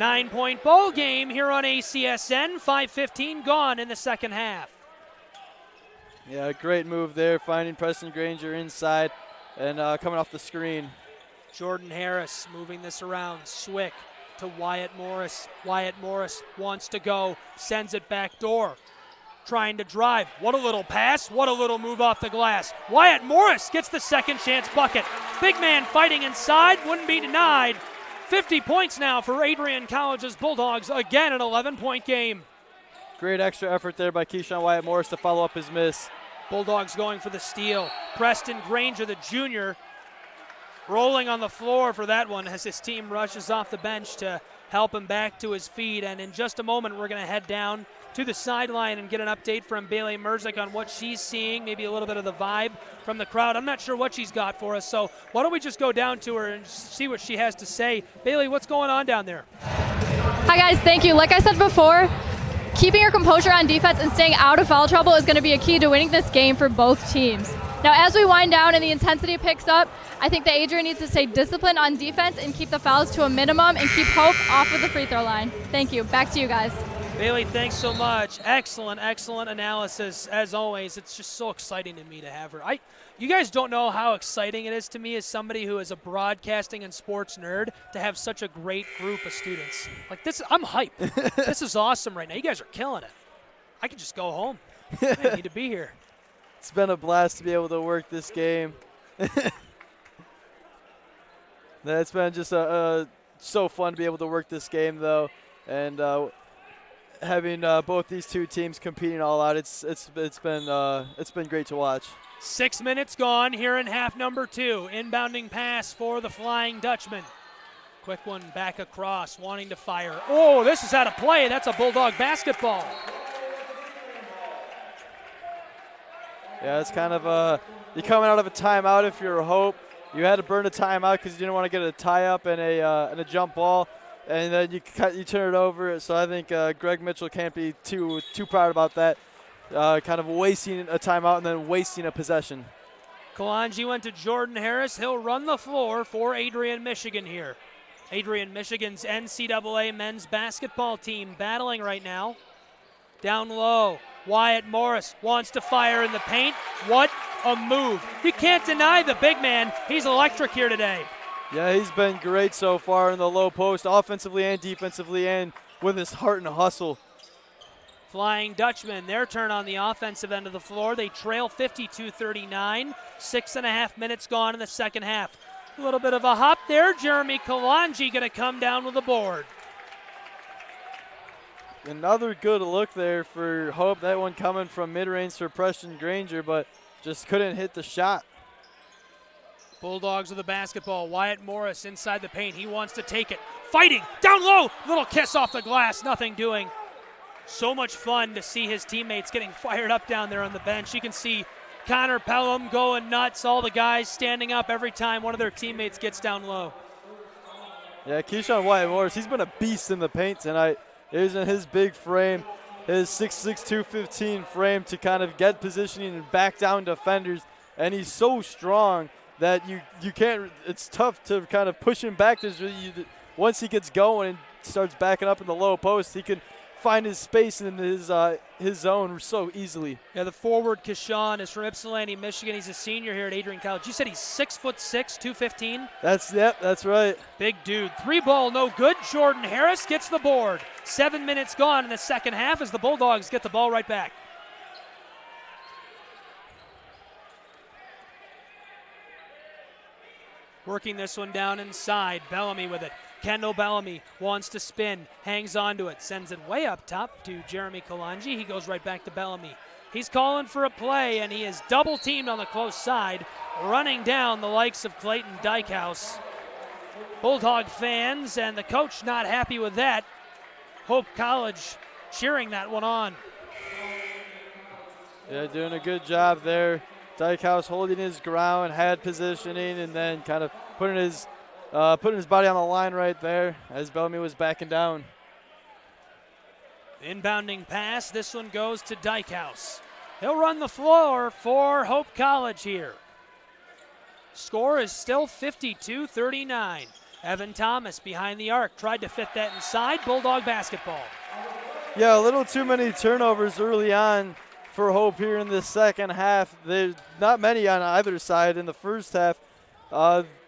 9-point ball game here on ACSN, 5:15 gone in the second half. Yeah, great move there, finding Preston Granger inside and coming off the screen. Jordan Harris moving this around. Swick to Wyatt Morris. Wyatt Morris wants to go, sends it back door. Trying to drive. What a little pass. What a little move off the glass. Wyatt Morris gets the second chance bucket. Big man fighting inside. Wouldn't be denied. 50 points now for Adrian College's Bulldogs. Again, an 11-point game. Great extra effort there by Keyshawn Wyatt Morris to follow up his miss. Bulldogs going for the steal. Preston Granger, the junior, rolling on the floor for that one as his team rushes off the bench to help him back to his feet. And in just a moment, we're going to head down to the sideline and get an update from Bailey Merzick on what she's seeing, maybe a little bit of the vibe from the crowd. I'm not sure what she's got for us, so why don't we just go down to her and see what she has to say. Bailey, what's going on down there? Hi, guys. Thank you. Like I said before, keeping your composure on defense and staying out of foul trouble is going to be a key to winning this game for both teams. Now, as we wind down and the intensity picks up, I think that Adrian needs to stay disciplined on defense and keep the fouls to a minimum and keep Hope off of the free throw line. Thank you. Back to you guys. Bailey, thanks so much. Excellent, excellent analysis as always. It's just so exciting to me to have her. You guys don't know how exciting it is to me as somebody who is a broadcasting and sports nerd to have such a great group of students. Like this, I'm hyped. This is awesome right now. You guys are killing it. I could just go home. I need to be here. It's been a blast to be able to work this game. It's been just so fun to be able to work this game, though, and having both these two teams competing all out. It's been great to watch. 6 minutes gone here in half number 2. Inbounding pass for the Flying Dutchman. Quick one back across, wanting to fire. Oh, this is out of play. That's a Bulldog basketball. Yeah, it's kind of you're coming out of a timeout if you're a Hope. You had to burn a timeout because you didn't want to get a tie-up and a jump ball, and then you turn it over. So I think Greg Mitchell can't be too proud about that, kind of wasting a timeout and then wasting a possession. Kalanji went to Jordan Harris. He'll run the floor for Adrian, Michigan here. Adrian, Michigan's NCAA men's basketball team battling right now. Down low, Wyatt Morris wants to fire in the paint. What a move. You can't deny the big man. He's electric here today. Yeah, he's been great so far in the low post, offensively and defensively, and with his heart and hustle. Flying Dutchman, their turn on the offensive end of the floor. They trail 52-39. 6.5 minutes gone in the second half. A little bit of a hop there. Jeremy Kalanji going to come down with the board. Another good look there for Hope. That one coming from mid-range for Preston Granger, but just couldn't hit the shot. Bulldogs with the basketball. Wyatt Morris inside the paint. He wants to take it. Fighting. Down low. Little kiss off the glass. Nothing doing. So much fun to see his teammates getting fired up down there on the bench. You can see Connor Pelham going nuts. All the guys standing up every time one of their teammates gets down low. Yeah, Keyshawn Wyatt Morris, he's been a beast in the paint tonight. Using his big frame, his 6'6", 215 frame to kind of get positioning and back down defenders. And he's so strong that you can't, it's tough to kind of push him back. Once he gets going and starts backing up in the low post, he can find his space in his zone so easily. Yeah, the forward, Keyshawn, is from Ypsilanti, Michigan. He's a senior here at Adrian College. You said he's 6'6", 215? That's right. Big dude. 3-ball, no good. Jordan Harris gets the board. 7 minutes gone in the second half as the Bulldogs get the ball right back. Working this one down inside. Bellamy with it. Kendall Bellamy wants to spin, hangs onto it, sends it way up top to Jeremy Kalanji. He goes right back to Bellamy. He's calling for a play, and he is double-teamed on the close side, running down the likes of Clayton Dykehouse. Bulldog fans and the coach not happy with that. Hope College cheering that one on. Yeah, doing a good job there. Dykehouse holding his ground, had positioning, and then kind of putting his body on the line right there as Bellamy was backing down. Inbounding pass. This one goes to Dykehouse. He'll run the floor for Hope College here. Score is still 52-39. Evan Thomas behind the arc. Tried to fit that inside. Bulldog basketball. Yeah, a little too many turnovers early on for Hope here in the second half. There's not many on either side in the first half.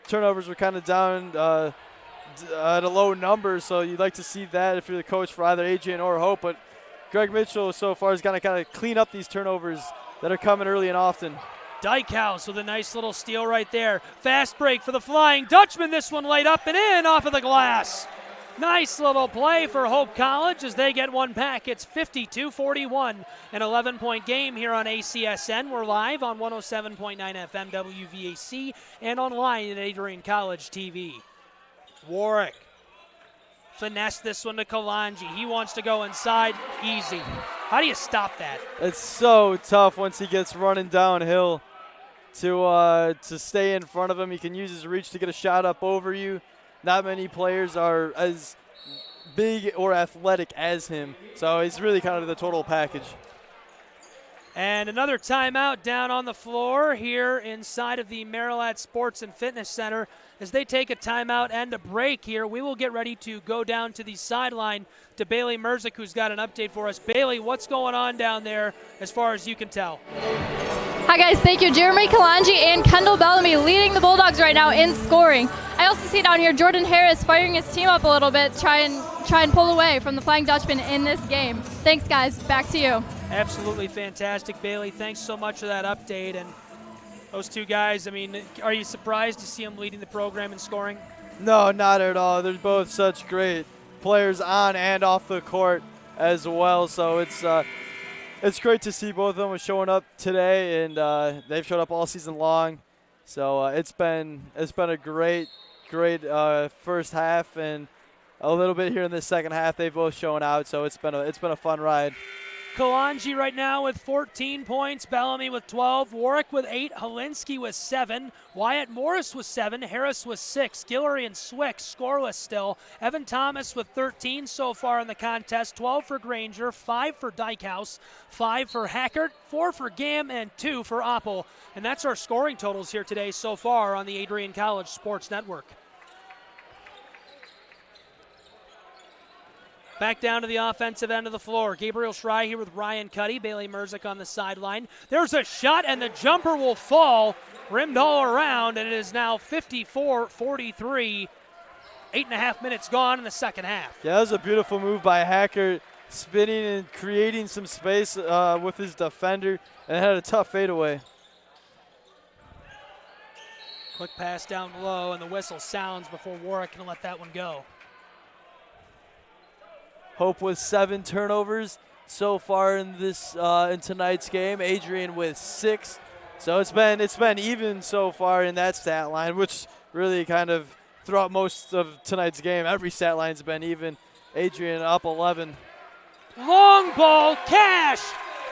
Turnovers were kind of down at a low number, so you'd like to see that if you're the coach for either Adrian or Hope. But Greg Mitchell so far is going to kind of clean up these turnovers that are coming early and often. Dykehouse with a nice little steal right there. Fast break for the Flying Dutchman. This one laid up and in off of the glass. Nice little play for Hope College as they get one back. It's 52-41, an 11-point game here on ACSN. We're live on 107.9 FM WVAC and online at Adrian College TV. Warwick finesse this one to Kalanji. He wants to go inside. Easy. How do you stop that? It's so tough once he gets running downhill to stay in front of him. He can use his reach to get a shot up over you. Not many players are as big or athletic as him, so he's really kind of the total package. And another timeout down on the floor here inside of the MIAA Sports and Fitness Center. As they take a timeout and a break here, we will get ready to go down to the sideline to Bailey Merzick, who's got an update for us. Bailey, what's going on down there as far as you can tell? Hi guys, thank you. Jeremy Kalanji and Kendall Bellamy leading the Bulldogs right now in scoring. I also see down here Jordan Harris firing his team up a little bit, try and pull away from the Flying Dutchman in this game. Thanks guys, back to you. Absolutely fantastic, Bailey. Thanks so much for that update. And those two guys, I mean, are you surprised to see them leading the program in scoring? No, not at all. They're both such great players on and off the court as well. So it's great to see both of them showing up today, and they've showed up all season long. So it's been a great first half, and a little bit here in the second half. They've both shown out, so it's been a fun ride. Kalanji right now with 14 points, Bellamy with 12, Warwick with 8, Holinsky with 7, Wyatt Morris with 7, Harris with 6, Guillory and Swick scoreless still, Evan Thomas with 13 so far in the contest, 12 for Granger, 5 for Dykehouse, 5 for Hackert, 4 for Gam, and 2 for Oppel. And that's our scoring totals here today so far on the Adrian College Sports Network. Back down to the offensive end of the floor. Gabriel Schrei here with Ryan Cuddy. Bailey Merzick on the sideline. There's a shot, and the jumper will fall. Rimmed all around, and it is now 54-43. 8.5 minutes gone in the second half. Yeah, that was a beautiful move by Hackert. spinning and creating some space with his defender, and had a tough fadeaway. Quick pass down low, and the whistle sounds before Warwick can let that one go. Hope with 7 turnovers so far in this in tonight's game. Adrian with 6. So it's been even so far in that stat line, which really kind of throughout most of tonight's game, every stat line's been even. Adrian up 11. Long ball, Cash.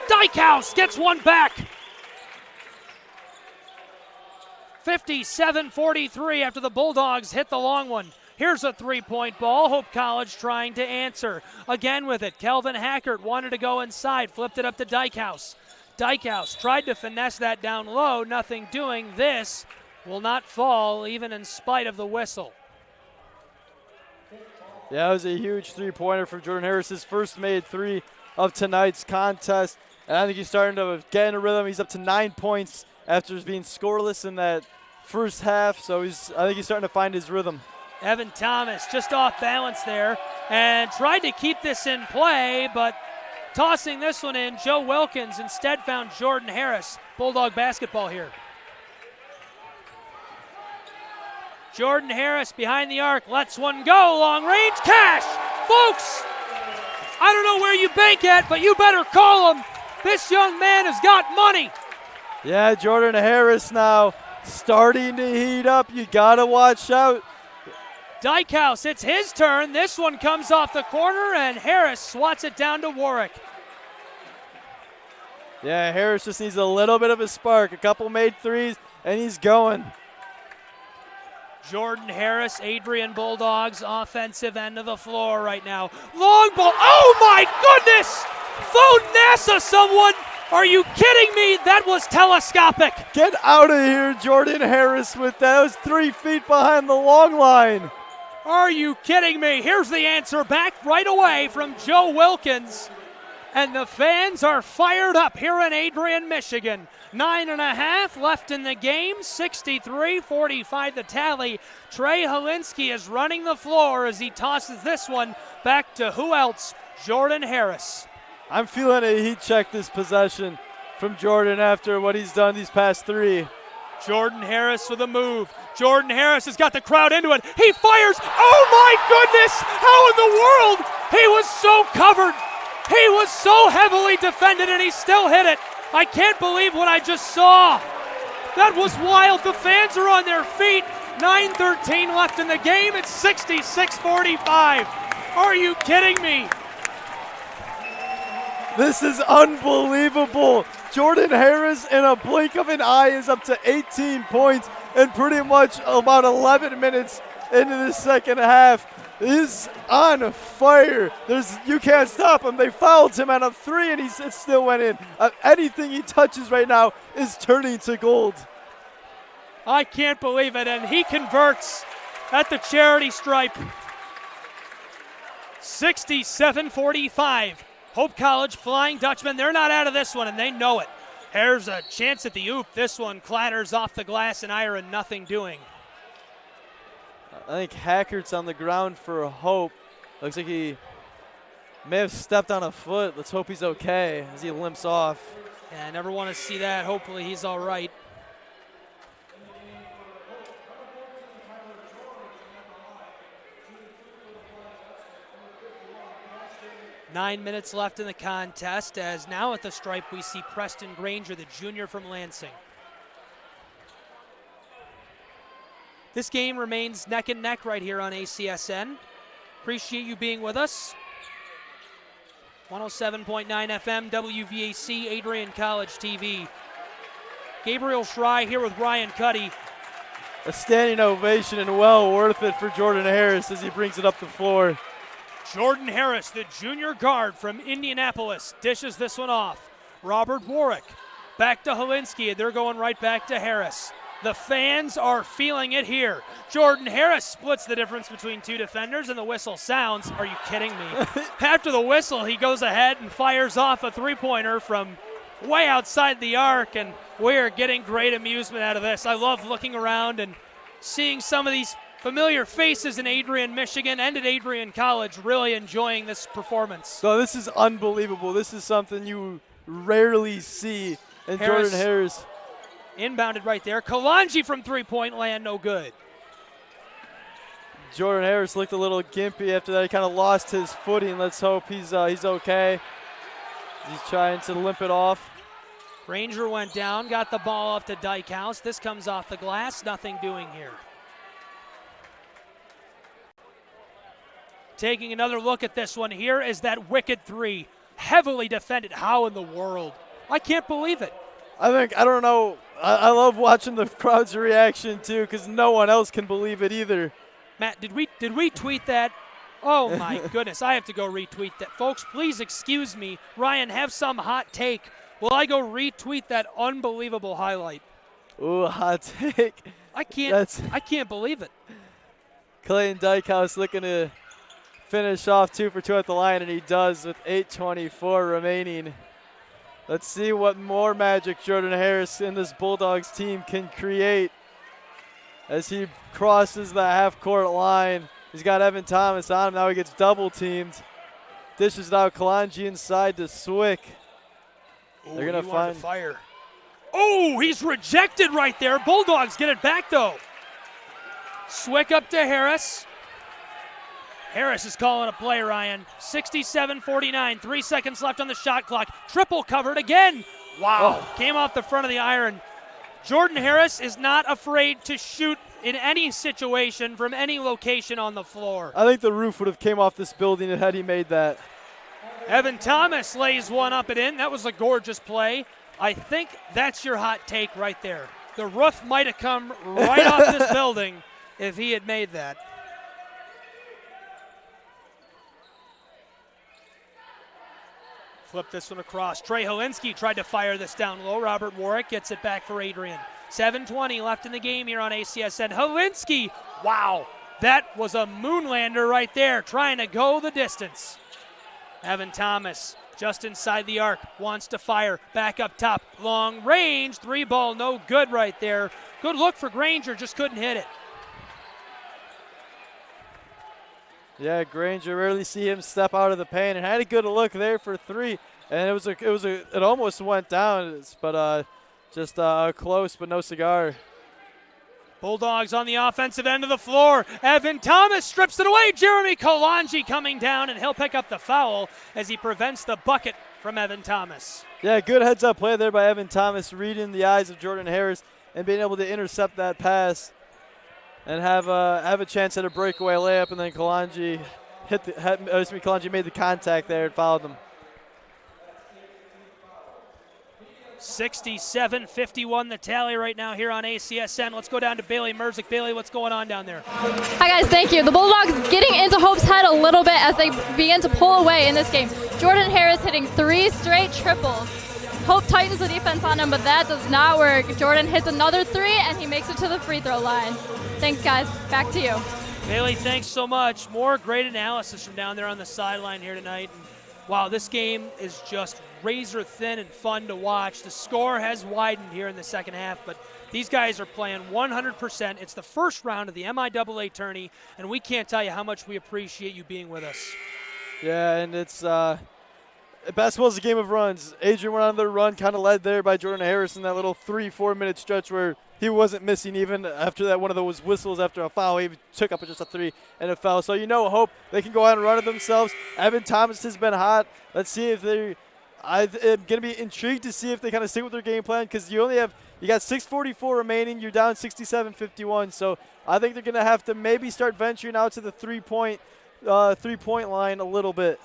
Dykhouse gets one back. 57-43 after the Bulldogs hit the long one. Here's a three-point ball. Hope College trying to answer. Again with it. Kelvin Hackert wanted to go inside. Flipped it up to Dykhouse. Dykhouse tried to finesse that down low. Nothing doing. This will not fall even in spite of the whistle. Yeah, it was a huge three-pointer from Jordan Harris. His first made 3 of tonight's contest. And I think he's starting to get in a rhythm. He's up to 9 points after being scoreless in that first half. So I think he's starting to find his rhythm. Evan Thomas just off balance there and tried to keep this in play, but tossing this one in, Joe Wilkins instead found Jordan Harris. Bulldog basketball here. Jordan Harris behind the arc, lets one go, long range, Cash! Folks, I don't know where you bank at, but you better call him. This young man has got money. Yeah, Jordan Harris now starting to heat up. You gotta watch out. Dykhouse, it's his turn. This one comes off the corner, and Harris swats it down to Warwick. Yeah, Harris just needs a little bit of a spark. A couple made threes, and he's going. Jordan Harris, Adrian Bulldogs, offensive end of the floor right now. Long ball. Oh, my goodness! Phone NASA, someone! Are you kidding me? That was telescopic. Get out of here, Jordan Harris, with that. That was 3 feet behind the long line. Are you kidding me? Here's the answer back right away from Joe Wilkins. And the fans are fired up here in Adrian, Michigan. 9.5 left in the game, 63-45 the tally. Trey Helinski is running the floor as he tosses this one back to who else? Jordan Harris. I'm feeling a heat check this possession from Jordan after what he's done these past 3. Jordan Harris with a move. Jordan Harris has got the crowd into it. He fires. Oh my goodness! How in the world? He was so covered. He was so heavily defended and he still hit it. I can't believe what I just saw. That was wild. The fans are on their feet. 9:13 left in the game. It's 66-45. Are you kidding me? This is unbelievable. Jordan Harris, in a blink of an eye, is up to 18 points and pretty much about 11 minutes into the second half. Is on fire. You can't stop him. They fouled him at a 3 and it still went in. Anything he touches right now is turning to gold. I can't believe it, and he converts at the charity stripe. 67-45. Hope College, Flying Dutchman, they're not out of this one, and they know it. Here's a chance at the oop. This one clatters off the glass and iron, nothing doing. I think Hackert's on the ground for Hope. Looks like he may have stepped on a foot. Let's hope he's okay as he limps off. Yeah, I never want to see that. Hopefully he's all right. Nine minutes left in the contest, as now at the stripe we see Preston Granger, the junior from Lansing. This game remains neck and neck right here on ACSN. Appreciate you being with us. 107.9 FM, WVAC, Adrian College TV. Gabriel Schrei here with Ryan Cuddy. A standing ovation and well worth it for Jordan Harris as he brings it up the floor. Jordan Harris, the junior guard from Indianapolis, dishes this one off. Robert Warwick back to Helinski, and they're going right back to Harris. The fans are feeling it here. Jordan Harris splits the difference between two defenders, and the whistle sounds. Are you kidding me? After the whistle, he goes ahead and fires off a three-pointer from way outside the arc, and we're getting great amusement out of this. I love looking around and seeing some of these familiar faces in Adrian, Michigan, and at Adrian College really enjoying this performance. So this is unbelievable. This is something you rarely see. And Jordan Harris. Inbounded right there. Kalanji from three-point land, no good. Jordan Harris looked a little gimpy after that. He kind of lost his footing. Let's hope he's okay. He's trying to limp it off. Granger went down, got the ball off to Dykehouse. This comes off the glass, nothing doing here. Taking another look at this one here is that wicked three. Heavily defended. How in the world? I can't believe it. I don't know. I love watching the crowd's reaction too, because no one else can believe it either. Matt, did we tweet that? Oh my goodness, I have to go retweet that. Folks, please excuse me. Ryan, have some hot take. Will I go retweet that unbelievable highlight? Ooh, hot take. I can't believe it. Clayton Dykehouse looking to finish off 2 for 2 at the line, and he does with 8:24 remaining. Let's see what more magic Jordan Harris and this Bulldogs team can create as he crosses the half-court line. He's got Evan Thomas on him. Now he gets double-teamed. Dishes it out. Kalanji inside to Swick. They're going to find fire. Oh, he's rejected right there. Bulldogs get it back, though. Swick up to Harris. Harris is calling a play, Ryan. 67-49, 3 seconds left on the shot clock. Triple covered again. Wow, came off the front of the iron. Jordan Harris is not afraid to shoot in any situation from any location on the floor. I think the roof would have came off this building had he made that. Evan Thomas lays one up and in. That was a gorgeous play. I think that's your hot take right there. The roof might have come right off this building if he had made that. Flip this one across. Trey Helinski tried to fire this down low. Robert Warwick gets it back for Adrian. 7:20 left in the game here on ACSN. Helinski, wow, that was a moonlander right there, trying to go the distance. Evan Thomas just inside the arc, wants to fire, back up top, long range, three ball, no good right there. Good look for Granger, just couldn't hit it. Yeah, Granger, rarely see him step out of the paint, and had a good look there for three, and it almost went down, but just close, but no cigar. Bulldogs on the offensive end of the floor. Evan Thomas strips it away. Jeremy Kalanji coming down, and he'll pick up the foul as he prevents the bucket from Evan Thomas. Yeah, good heads-up play there by Evan Thomas, reading the eyes of Jordan Harris and being able to intercept that pass and have a chance at a breakaway layup, and then Kalanji Kalanji made the contact there and fouled him. 67-51 the tally right now here on ACSN. Let's go down to Bailey Merzick. Bailey, what's going on down there? Hi guys, thank you. The Bulldogs getting into Hope's head a little bit as they begin to pull away in this game. Jordan Harris hitting 3 straight triples. Hope tightens the defense on him, but that does not work. Jordan hits another 3, and he makes it to the free throw line. Thanks, guys. Back to you. Bailey, thanks so much. More great analysis from down there on the sideline here tonight. And wow, this game is just razor thin and fun to watch. The score has widened here in the second half, but these guys are playing 100%. It's the first round of the MIAA tourney, and we can't tell you how much we appreciate you being with us. Yeah, and it's basketball's a game of runs. Adrian went on their run, kind of led there by Jordan Harris in that little 3-4 minute stretch where he wasn't missing even after that one of those whistles after a foul. He took up just a 3 and a foul. So Hope they can go out and run it themselves. Evan Thomas has been hot. Let's see if they're I'm going to be intrigued to see if they kind of stick with their game plan, because you got 6:44 remaining. You're down 67-51. So I think they're going to have to maybe start venturing out to the three-point line a little bit.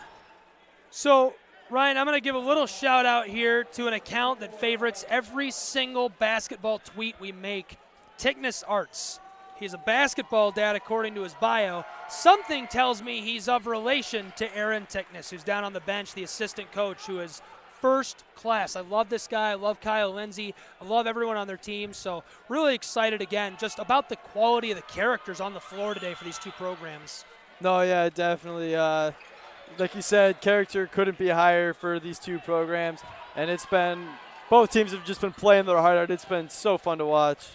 So, Ryan, I'm going to give a little shout out here to an account that favorites every single basketball tweet we make, Tickness Arts. He's a basketball dad according to his bio. Something tells me he's of relation to Aaron Tickness, who's down on the bench, the assistant coach, who is first class. I love this guy. I love Kyle Lindsay. I love everyone on their team. So really excited again just about the quality of the characters on the floor today for these two programs. No, yeah, definitely. Like you said, character couldn't be higher for these two programs. And it's been, both teams have just been playing their heart out. It's been so fun to watch.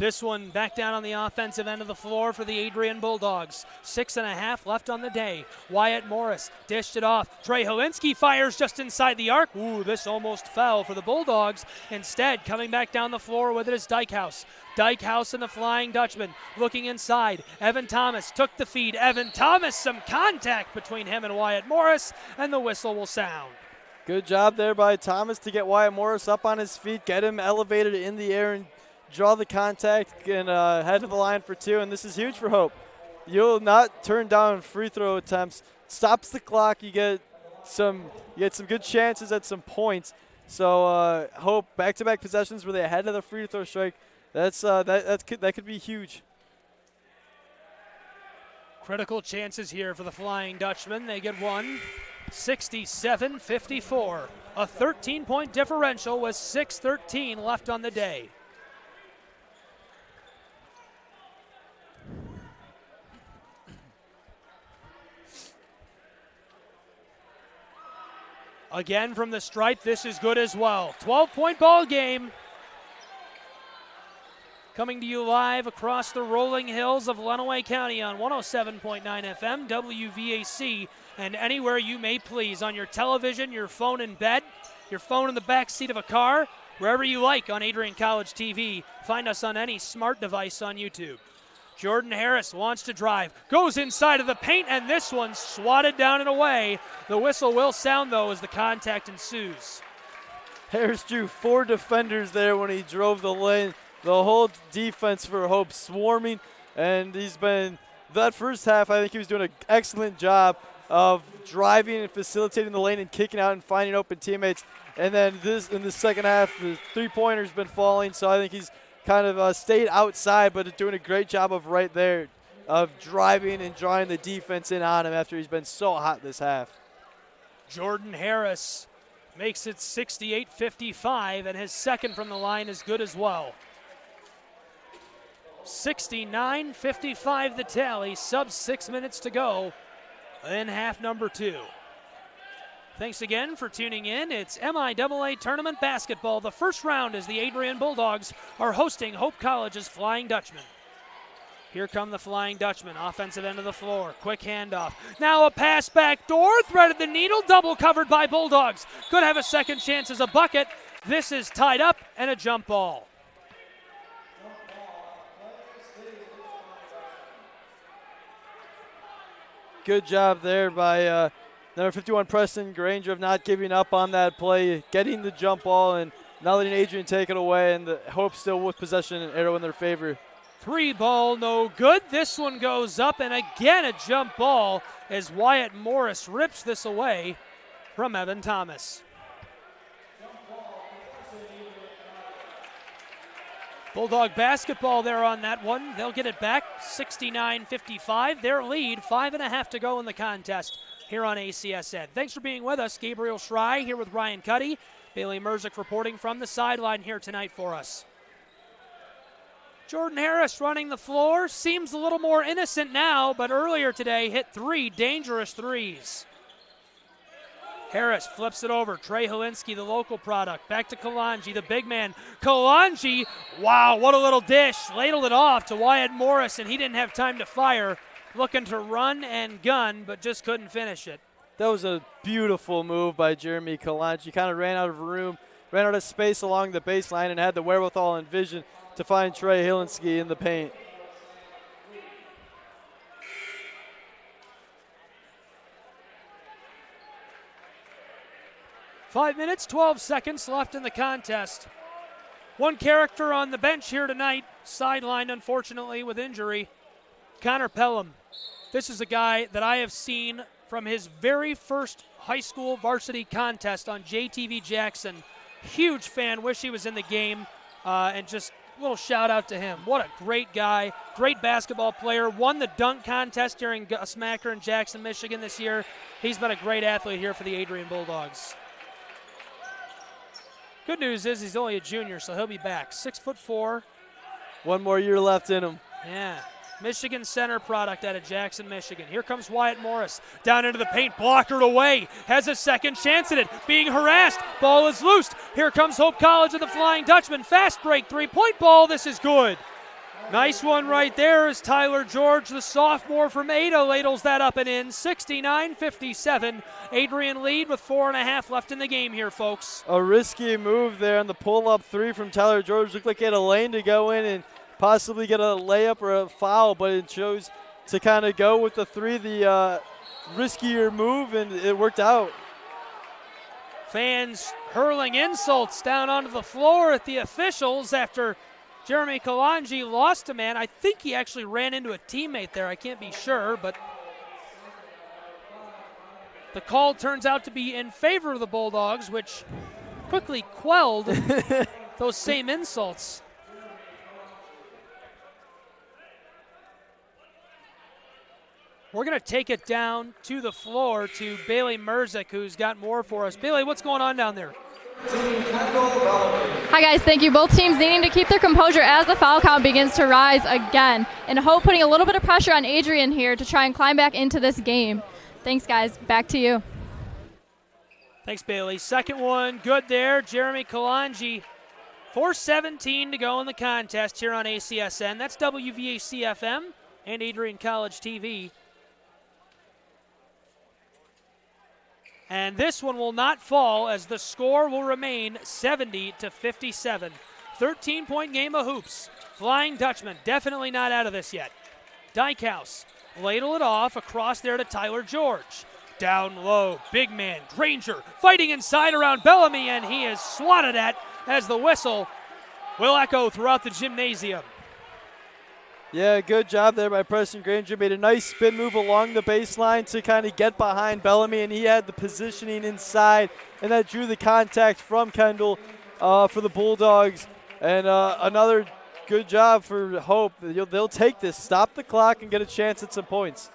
This one back down on the offensive end of the floor for the Adrian Bulldogs. 6.5 left on the day. Wyatt Morris dished it off. Trey Helinski fires just inside the arc. Ooh, this almost fell for the Bulldogs. Instead, coming back down the floor with it is Dykehouse. Dykehouse and the Flying Dutchman looking inside. Evan Thomas took the feed. Evan Thomas, some contact between him and Wyatt Morris, and the whistle will sound. Good job there by Thomas to get Wyatt Morris up on his feet, get him elevated in the air, and draw the contact and head to the line for 2. And this is huge for Hope. You'll not turn down free throw attempts. Stops the clock. You get some good chances at some points. So Hope back-to-back possessions where they head to the free throw strike. That could be huge. Critical chances here for the Flying Dutchman. They get one. 67-54. A 13-point differential with 6:13 left on the day. Again from the stripe, this is good as well. 12-point ball game. Coming to you live across the rolling hills of Lenawee County on 107.9 FM, WVAC, and anywhere you may please on your television, your phone in bed, your phone in the back seat of a car, wherever you like on Adrian College TV. Find us on any smart device on YouTube. Jordan Harris wants to drive, goes inside of the paint, and this one swatted down and away. The whistle will sound, though, as the contact ensues. Harris drew 4 defenders there when he drove the lane. The whole defense for Hope swarming, and he's been, that first half, I think he was doing an excellent job of driving and facilitating the lane and kicking out and finding open teammates. And then in the second half, the three-pointer's been falling, so I think he's kind of stayed outside, but doing a great job of right there, of driving and drawing the defense in on him after he's been so hot this half. Jordan Harris makes it 68-55, and his second from the line is good as well. 69-55 the tally, sub 6 minutes to go in half number 2. Thanks again for tuning in. It's MIAA Tournament Basketball. The first round as the Adrian Bulldogs are hosting Hope College's Flying Dutchman. Here come the Flying Dutchman, offensive end of the floor. Quick handoff. Now a pass back door, threaded the needle, double covered by Bulldogs. Could have a second chance as a bucket. This is tied up and a jump ball. Good job there by number 51, Preston Granger, of not giving up on that play, getting the jump ball, and not letting Adrian take it away, and the Hope still with possession and arrow in their favor. 3 ball, no good. This one goes up, and again a jump ball as Wyatt Morris rips this away from Evan Thomas. Bulldog basketball there on that one. They'll get it back, 69-55. Their lead, 5.5 to go in the contest here on ACSN. Thanks for being with us. Gabriel Schrei here with Ryan Cuddy. Bailey Merzick reporting from the sideline here tonight for us. Jordan Harris running the floor. Seems a little more innocent now, but earlier today hit 3 dangerous threes. Harris flips it over. Trey Helinski, the local product. Back to Kalanji, the big man. Kalanji, wow, what a little dish. Ladled it off to Wyatt Morris, and he didn't have time to fire. Looking to run and gun, but just couldn't finish it. That was a beautiful move by Jeremy Kalanji. Kind of ran out of room, ran out of space along the baseline, and had the wherewithal and vision to find Trey Helinski in the paint. Five minutes, 12 seconds left in the contest. One character on the bench here tonight, sidelined unfortunately with injury, Connor Pelham. This is a guy that I have seen from his very first high school varsity contest on JTV Jackson. Huge fan, wish he was in the game, and just a little shout out to him. What a great guy, great basketball player. Won the dunk contest during Gus Macker in Jackson, Michigan this year. He's been a great athlete here for the Adrian Bulldogs. Good news is he's only a junior, so he'll be back. 6'4". 1 more year left in him. Yeah. Michigan Center product out of Jackson, Michigan. Here comes Wyatt Morris. Down into the paint, blockered away. Has a second chance at it. Being harassed. Ball is loose. Here comes Hope College of the Flying Dutchman. Fast break, 3-point ball. This is good. Nice one right there as Tyler George, the sophomore from Ada, ladles that up and in. 69-57. Adrian lead with 4.5 left in the game here, folks. A risky move there on the pull-up three from Tyler George. Looked like he had a lane to go in and possibly get a layup or a foul, but it chose to kind of go with the three, the riskier move, and it worked out. Fans hurling insults down onto the floor at the officials after Jeremy Kalanji lost a man. I think he actually ran into a teammate there. I can't be sure, but the call turns out to be in favor of the Bulldogs, which quickly quelled those same insults. We're going to take it down to the floor to Bailey Merzick, who's got more for us. Bailey, what's going on down there? Hi guys, thank you. Both teams needing to keep their composure as the foul count begins to rise again. And Hope putting a little bit of pressure on Adrian here to try and climb back into this game. Thanks guys, back to you. Thanks Bailey. Second one, good there. Jeremy Kalanji, 4:17 to go in the contest here on ACSN. That's WVAC-FM and Adrian College TV. And this one will not fall as the score will remain 70-57. 13-point game of hoops. Flying Dutchman definitely not out of this yet. Dykehouse ladle it off across there to Tyler George. Down low, big man, Granger fighting inside around Bellamy, and he is swatted at as the whistle will echo throughout the gymnasium. Yeah, good job there by Preston Granger. Made a nice spin move along the baseline to kind of get behind Bellamy, and he had the positioning inside, and that drew the contact from Kendall for the Bulldogs. And another good job for Hope. They'll take this, stop the clock, and get a chance at some points.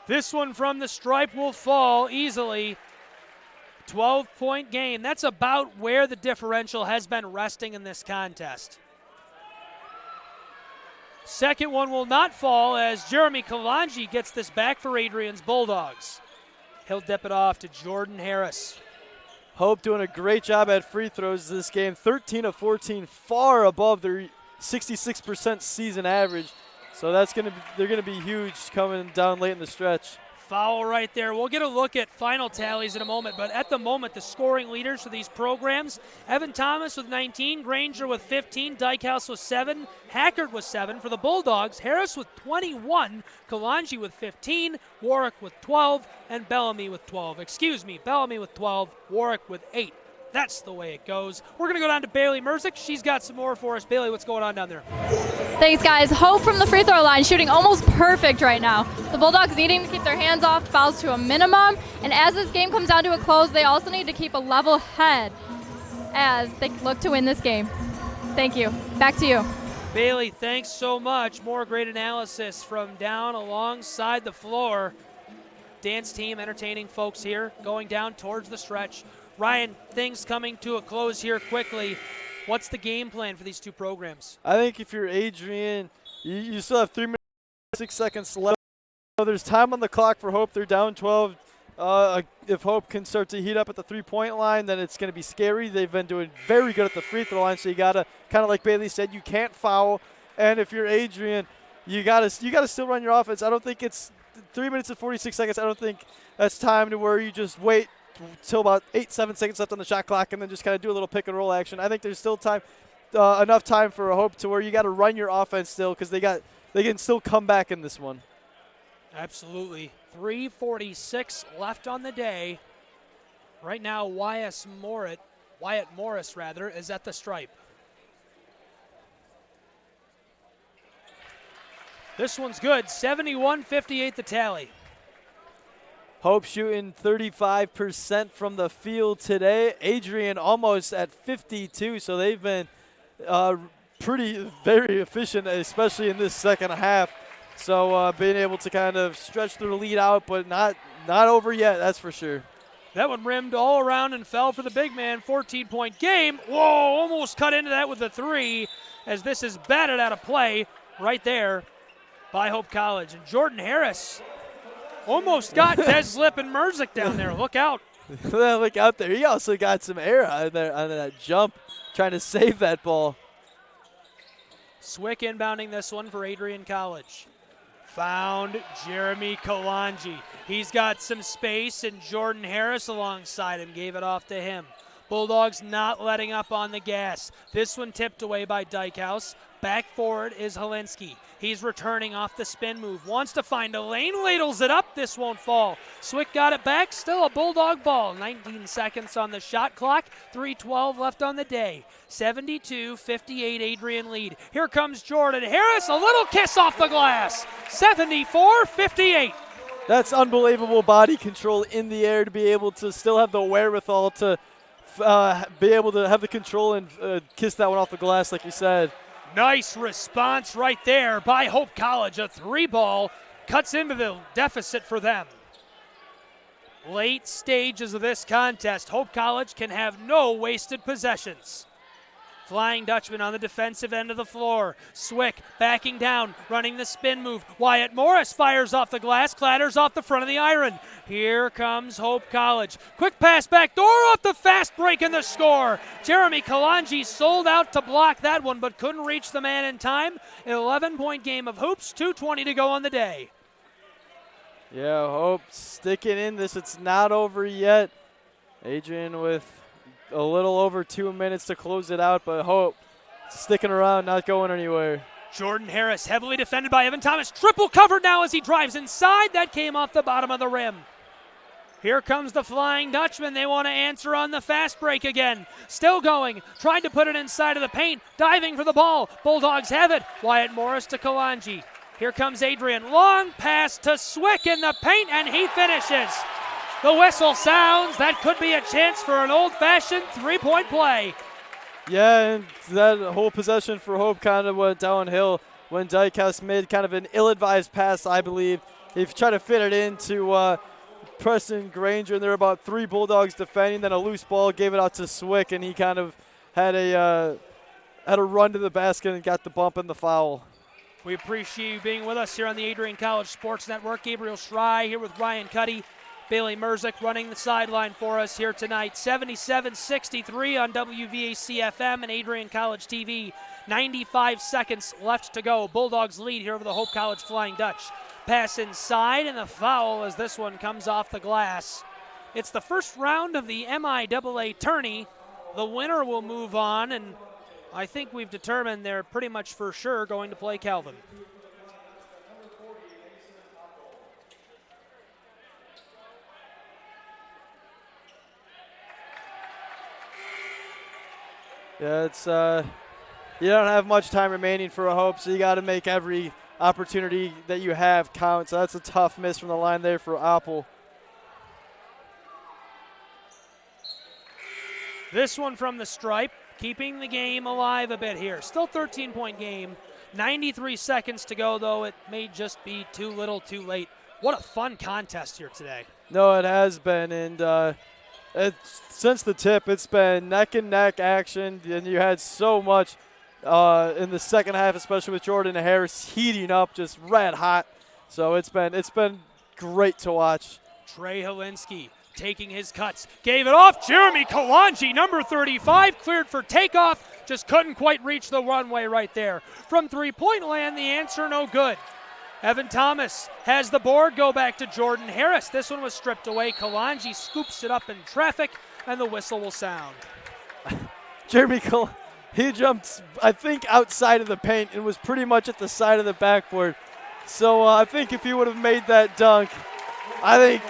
This one from the stripe will fall easily. 12-point game. That's about where the differential has been resting in this contest. Second one will not fall as Jeremy Kalanji gets this back for Adrian's Bulldogs. He'll dip it off to Jordan Harris. Hope doing a great job at free throws this game. 13 of 14, far above their 66% season average. So they're gonna be huge coming down late in the stretch. Foul right there. We'll get a look at final tallies in a moment, but at the moment, the scoring leaders for these programs, Evan Thomas with 19, Granger with 15, Dykehouse with 7, Hackard with 7. For the Bulldogs, Harris with 21, Kalanji with 15, Warwick with 12, and Bellamy with 12. Bellamy with 12, Warwick with 8. That's the way it goes. We're going to go down to Bailey Merzick. She's got some more for us. Bailey, what's going on down there? Thanks, guys. Hope from the free throw line, shooting almost perfect right now. The Bulldogs needing to keep their hands off fouls to a minimum. And as this game comes down to a close, they also need to keep a level head as they look to win this game. Thank you. Back to you. Bailey, thanks so much. More great analysis from down alongside the floor. Dance team entertaining folks here, going down towards the stretch. Ryan, things coming to a close here quickly. What's the game plan for these two programs? I think if you're Adrian, you still have 3 minutes, 6 seconds left. So there's time on the clock for Hope. They're down 12. If Hope can start to heat up at the three-point line, then it's going to be scary. They've been doing very good at the free throw line, so you got to, kind of like Bailey said, you can't foul. And if you're Adrian, you got to still run your offense. I don't think it's 3 minutes and 46 seconds. I don't think that's time to where you just wait till about 7 seconds left on the shot clock and then just kind of do a little pick and roll action. I think there's still time, enough time for a Hope to where you got to run your offense still because they can still come back in this one. Absolutely. 3:46 left on the day. Right now, Wyatt Morris is at the stripe. This one's good. 71-58 the tally. Hope shooting 35% from the field today. Adrian almost at 52, so they've been very efficient, especially in this second half. So being able to kind of stretch their lead out, but not over yet, that's for sure. That one rimmed all around and fell for the big man. 14-point game. Whoa, almost cut into that with the three as this is batted out of play right there by Hope College. And Jordan Harris almost got Deslip and Merzick down there. Look out. Look out there. He also got some air on that jump, trying to save that ball. Swick inbounding this one for Adrian College. Found Jeremy Kalanji. He's got some space, and Jordan Harris alongside him gave it off to him. Bulldogs not letting up on the gas. This one tipped away by Dykehouse. Back forward is Helinski. He's returning off the spin move. Wants to find a lane, ladles it up. This won't fall. Swick got it back. Still a Bulldog ball. 19 seconds on the shot clock. 3:12 left on the day. 72-58 Adrian lead. Here comes Jordan Harris. A little kiss off the glass. 74-58. That's unbelievable body control in the air to be able to still have the wherewithal to be able to have the control and kiss that one off the glass, like you said. Nice response right there by Hope College. A 3-ball cuts into the deficit for them. Late stages of this contest, Hope College can have no wasted possessions. Flying Dutchman on the defensive end of the floor. Swick backing down, running the spin move. Wyatt Morris fires off the glass, clatters off the front of the iron. Here comes Hope College. Quick pass back door off the fast break and the score. Jeremy Kalanji sold out to block that one, but couldn't reach the man in time. 11-point game of hoops, 2:20 to go on the day. Yeah, Hope sticking in this. It's not over yet. Adrian with a little over 2 minutes to close it out, but Hope sticking around, not going anywhere. Jordan Harris heavily defended by Evan Thomas. Triple covered now as he drives inside. That came off the bottom of the rim. Here comes the Flying Dutchman. They want to answer on the fast break again. Still going. Tried to put it inside of the paint. Diving for the ball. Bulldogs have it. Wyatt Morris to Kalanji. Here comes Adrian. Long pass to Swick in the paint, and he finishes. The whistle sounds. That could be a chance for an old-fashioned three-point play. Yeah, and that whole possession for Hope kind of went downhill when Dykehouse made kind of an ill-advised pass, I believe. He tried to fit it into Preston Granger, and there were about 3 Bulldogs defending. Then a loose ball, gave it out to Swick, and he kind of had a run to the basket and got the bump and the foul. We appreciate you being with us here on the Adrian College Sports Network. Gabriel Schrei here with Ryan Cuddy. Bailey Merzick running the sideline for us here tonight. 77-63 on WVAC-FM and Adrian College TV. 95 seconds left to go. Bulldogs lead here over the Hope College Flying Dutch. Pass inside, and the foul as this one comes off the glass. It's the first round of the MIAA tourney. The winner will move on, and I think we've determined they're pretty much for sure going to play Calvin. Yeah, it's you don't have much time remaining for a Hope, so you got to make every opportunity that you have count. So that's a tough miss from the line there for Apple. This one from the stripe, keeping the game alive a bit here. Still 13-point game. 93 seconds to go, though. It may just be too little too late. What a fun contest here today. No, it has been, and since the tip, it's been neck-and-neck action, and you had so much in the second half, especially with Jordan Harris heating up, just red hot. So it's been great to watch. Trey Helinski taking his cuts, gave it off. Jeremy Kalanji, number 35, cleared for takeoff, just couldn't quite reach the runway right there. From three-point land, the answer no good. Evan Thomas has the board, go back to Jordan Harris. This one was stripped away. Kalanji scoops it up in traffic, and the whistle will sound. Jeremy Kalanji, he jumped, I think, outside of the paint and was pretty much at the side of the backboard. So I think if he would have made that dunk, I think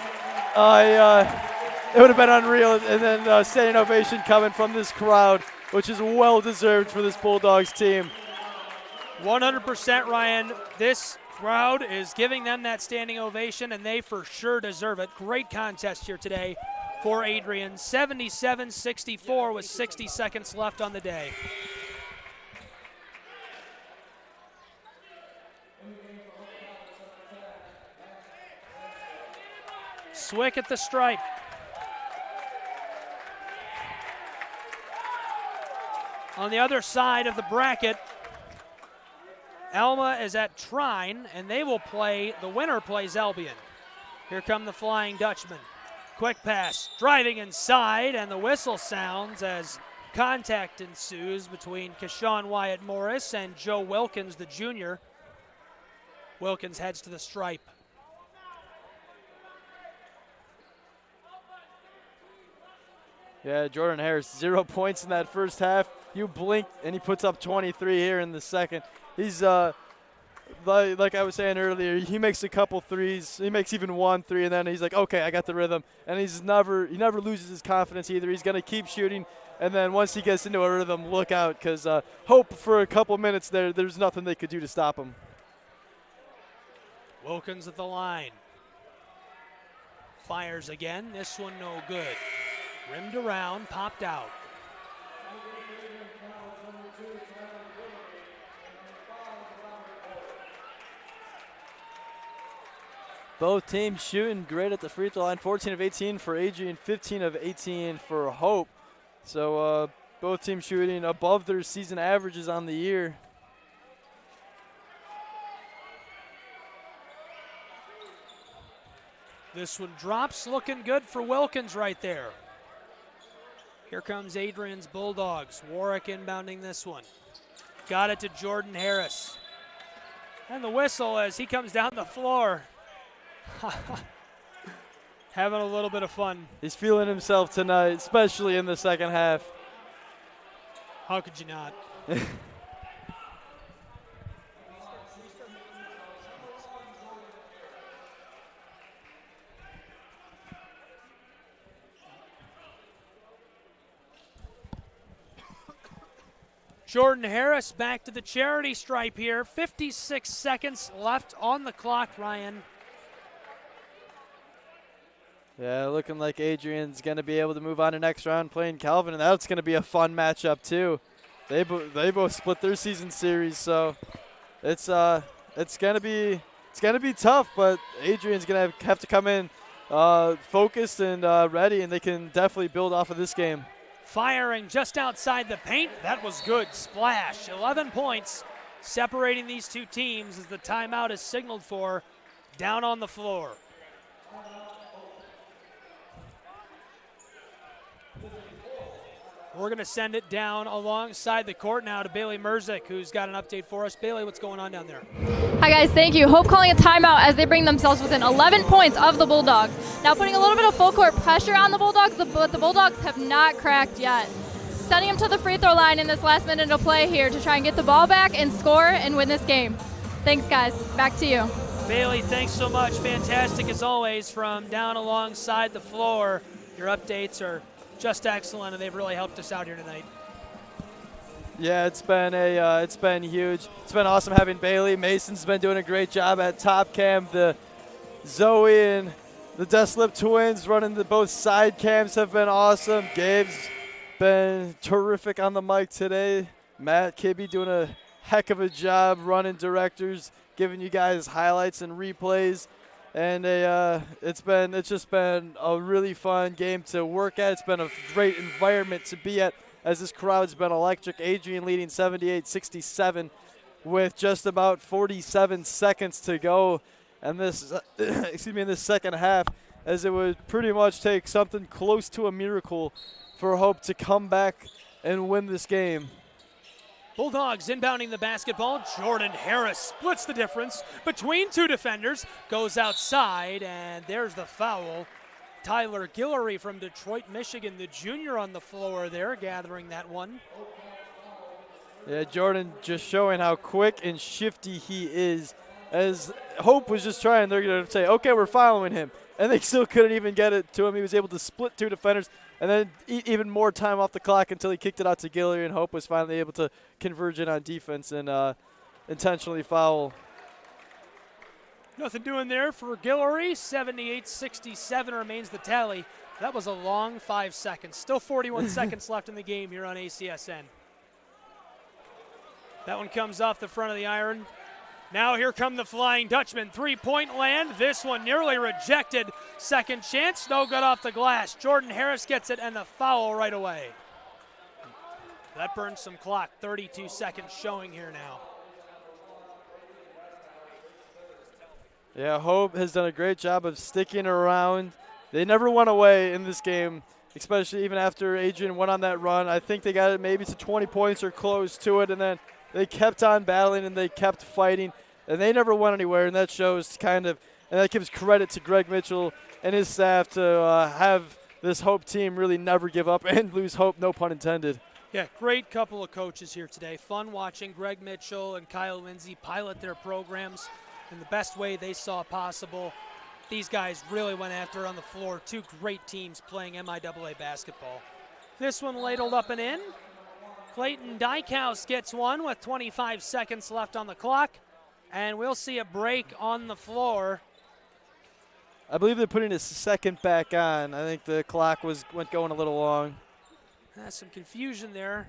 it would have been unreal. And then standing ovation coming from this crowd, which is well-deserved for this Bulldogs team. 100%, Ryan. This crowd is giving them that standing ovation, and they for sure deserve it. Great contest here today for Adrian. 77-64 with 60 seconds left on the day. Swick at the stripe. On the other side of the bracket, Alma is at Trine, and they will play, the winner plays Albion. Here come the Flying Dutchman. Quick pass, driving inside, and the whistle sounds as Contact ensues between Keshawn Wyatt Morris and Joe Wilkins, the junior. Wilkins heads to the stripe. Yeah, Jordan Harris, 0 points in that first half. You blink, and he puts up 23 here in the second. He's, like I was saying earlier, he makes a couple threes. He makes even 1 3, and then he's like, okay, I got the rhythm. And he never loses his confidence either. He's going to keep shooting, and then once he gets into a rhythm, look out, because Hope for a couple minutes there's nothing they could do to stop him. Wilkins at the line. Fires again. This one no good. Rimmed around, popped out. Both teams shooting great at the free throw line. 14 of 18 for Adrian, 15 of 18 for Hope. So both teams shooting above their season averages on the year. This one drops, looking good for Wilkins right there. Here comes Adrian's Bulldogs. Warwick inbounding this one. Got it to Jordan Harris. And the whistle as he comes down the floor. Having a little bit of fun. He's feeling himself tonight, especially in the second half. How could you not? Jordan Harris back to the charity stripe here. 56 seconds left on the clock, Ryan. Yeah, looking like Adrian's going to be able to move on to next round playing Calvin, and that's going to be a fun matchup too. They both split their season series, so it's going to be tough, but Adrian's going to have to come in focused and ready, and they can definitely build off of this game. Firing just outside the paint. That was good. Splash. 11 points separating these two teams as the timeout is signaled for down on the floor. We're going to send it down alongside the court now to Bailey Merzick, who's got an update for us. Bailey, what's going on down there? Hi, guys. Thank you. Hope calling a timeout as they bring themselves within 11 points of the Bulldogs. Now putting a little bit of full court pressure on the Bulldogs, but the Bulldogs have not cracked yet. Sending them to the free throw line in this last minute of play here to try and get the ball back and score and win this game. Thanks, guys. Back to you. Bailey, thanks so much. Fantastic as always from down alongside the floor. Your updates are just excellent, and they've really helped us out here tonight. Yeah, it's been huge. It's been awesome having Bailey. Mason's been doing a great job at Top Cam. The Zoe and the Deslip twins running both side cams have been awesome. Gabe's been terrific on the mic today. Matt Kibbe doing a heck of a job running directors, giving you guys highlights and replays. And it's just been a really fun game to work at. It's been a great environment to be at, as this crowd's been electric. Adrian leading 78-67 with just about 47 seconds to go, and this in this second half, as it would pretty much take something close to a miracle for Hope to come back and win this game. Bulldogs inbounding the basketball. Jordan Harris splits the difference between two defenders, goes outside, and there's the foul. Tyler Guillory from Detroit, Michigan, the junior on the floor there, gathering that one. Yeah, Jordan just showing how quick and shifty he is. As Hope was just trying, they're going to say, okay, we're following him. And they still couldn't even get it to him. He was able to split two defenders and then eat even more time off the clock until he kicked it out to Guillory, and Hope was finally able to converge in on defense and intentionally foul. Nothing doing there for Guillory. 78-67 remains the tally. That was a long 5 seconds. Still 41 seconds left in the game here on ACSN. That one comes off the front of the iron. Now here come the Flying Dutchman. Three-point land. This one nearly rejected. Second chance, no good off the glass. Jordan Harris gets it and the foul right away. That burns some clock. 32 seconds showing here now. Yeah, Hope has done a great job of sticking around. They never went away in this game. especially even after Adrian went on that run. I think they got it maybe to 20 points or close to it, and then they kept on battling and they kept fighting, and they never went anywhere, and that shows and that gives credit to Greg Mitchell and his staff to have this Hope team really never give up and lose hope, no pun intended. Yeah, great couple of coaches here today. Fun watching Greg Mitchell and Kyle Lindsay pilot their programs in the best way they saw possible. These guys really went after it on the floor. Two great teams playing MIAA basketball. This one ladled up and in. Clayton Dykehouse gets one with 25 seconds left on the clock, and we'll see a break on the floor. I believe they're putting his second back on. I think the clock went going a little long. Some confusion there.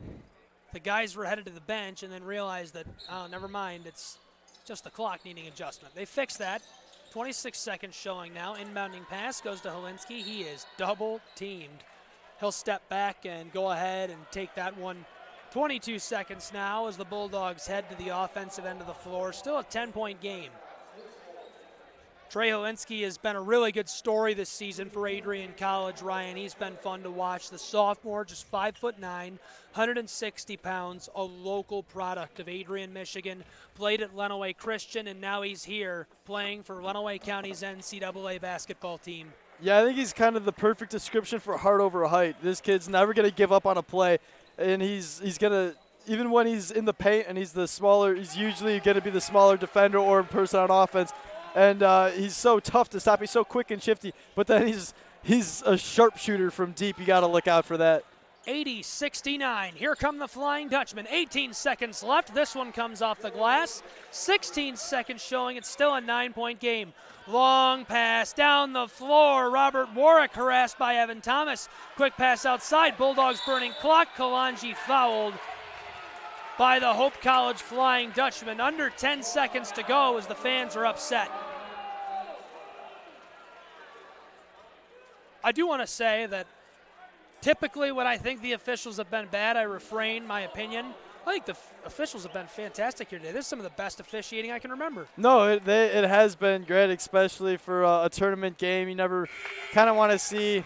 The guys were headed to the bench and then realized that, oh, never mind, it's just the clock needing adjustment. They fixed that. 26 seconds showing now. Inbounding pass goes to Helinski. He is double teamed. He'll step back and go ahead and take that one. 22 seconds now as the Bulldogs head to the offensive end of the floor. Still a 10-point game. Trey Helinski has been a really good story this season for Adrian College, Ryan. He's been fun to watch. The sophomore, just 5'9", 160 pounds, a local product of Adrian, Michigan. Played at Lenawee Christian, and now he's here playing for Lenawee County's NCAA basketball team. Yeah, I think he's kind of the perfect description for heart over height. This kid's never going to give up on a play, and he's going to, even when he's in the paint and he's usually going to be the smaller defender or person on offense. And he's so tough to stop. He's so quick and shifty. But then he's a sharpshooter from deep. You got to look out for that. 80-69. Here come the Flying Dutchman. 18 seconds left. This one comes off the glass. 16 seconds showing it's still a 9-point game. Long pass down the floor. Robert Warwick harassed by Evan Thomas. Quick pass outside. Bulldogs burning clock. Kalanji fouled by the Hope College Flying Dutchman. Under 10 seconds to go as the fans are upset. I do want to say that typically when I think the officials have been bad, I refrain my opinion. I think the officials have been fantastic here today. This is some of the best officiating I can remember. No, it has been great, especially for a tournament game. You never kind of want to see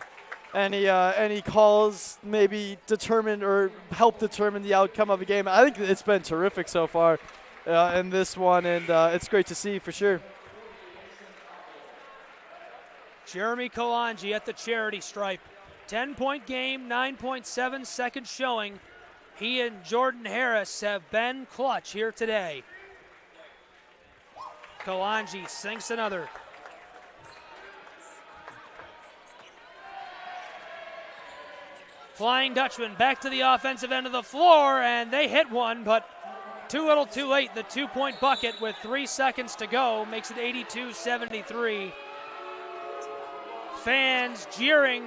any calls maybe determine or help determine the outcome of a game. I think it's been terrific so far in this one, and it's great to see for sure. Jeremy Kalanji at the charity stripe. 10-point game, 9.7 seconds showing. He and Jordan Harris have been clutch here today. Kalanji sinks another. Flying Dutchman back to the offensive end of the floor, and they hit one, but too little too late. The 2-point bucket with 3 seconds to go makes it 82-73. Fans jeering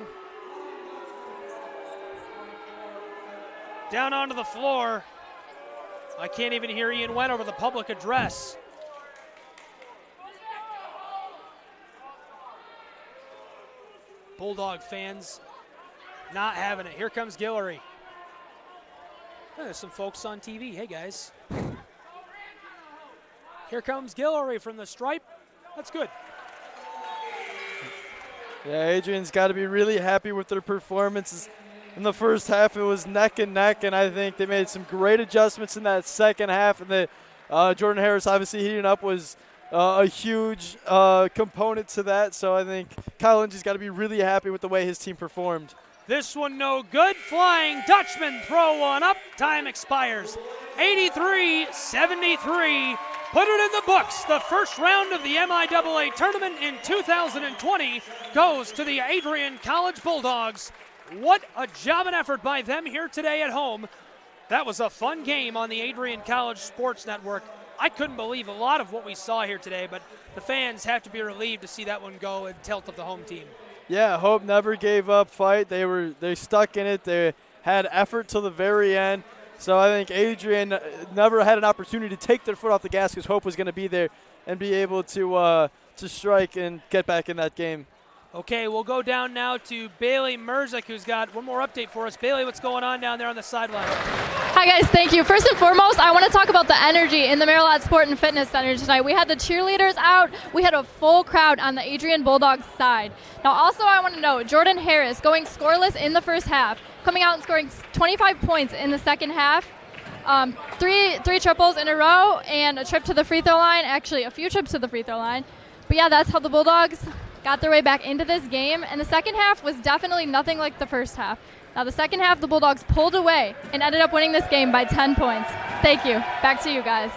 down onto the floor. I can't even hear Ian Wendt over the public address. Bulldog fans not having it. Here comes Guillory. Oh, there's some folks on TV. Hey, guys. Here comes Guillory from the stripe. That's good. Yeah, Adrian's got to be really happy with their performances. In the first half, it was neck and neck, and I think they made some great adjustments in that second half. And Jordan Harris obviously heating up was a huge component to that. So I think Kyle Lindsay's got to be really happy with the way his team performed. This one no good. Flying Dutchman throw one up. Time expires. 83-73. Put it in the books. The first round of the MIAA tournament in 2020 goes to the Adrian College Bulldogs. What a job and effort by them here today at home. That was a fun game on the Adrian College Sports Network. I couldn't believe a lot of what we saw here today, but the fans have to be relieved to see that one go and tilt of the home team. Yeah, Hope never gave up fight. They stuck in it. They had effort till the very end. So I think Adrian never had an opportunity to take their foot off the gas because Hope was going to be there and be able to strike and get back in that game. Okay, we'll go down now to Bailey Merzick, who's got one more update for us. Bailey, what's going on down there on the sideline? Hi guys, thank you. First and foremost, I want to talk about the energy in the MIAA Sport and Fitness Center tonight. We had the cheerleaders out. We had a full crowd on the Adrian Bulldogs side. Now also I want to note, Jordan Harris going scoreless in the first half, coming out and scoring 25 points in the second half. Three triples in a row and a trip to the free throw line, actually a few trips to the free throw line. But yeah, that's how the Bulldogs got their way back into this game, and the second half was definitely nothing like the first half. Now the second half, the Bulldogs pulled away and ended up winning this game by 10 points. Thank you. Back to you guys.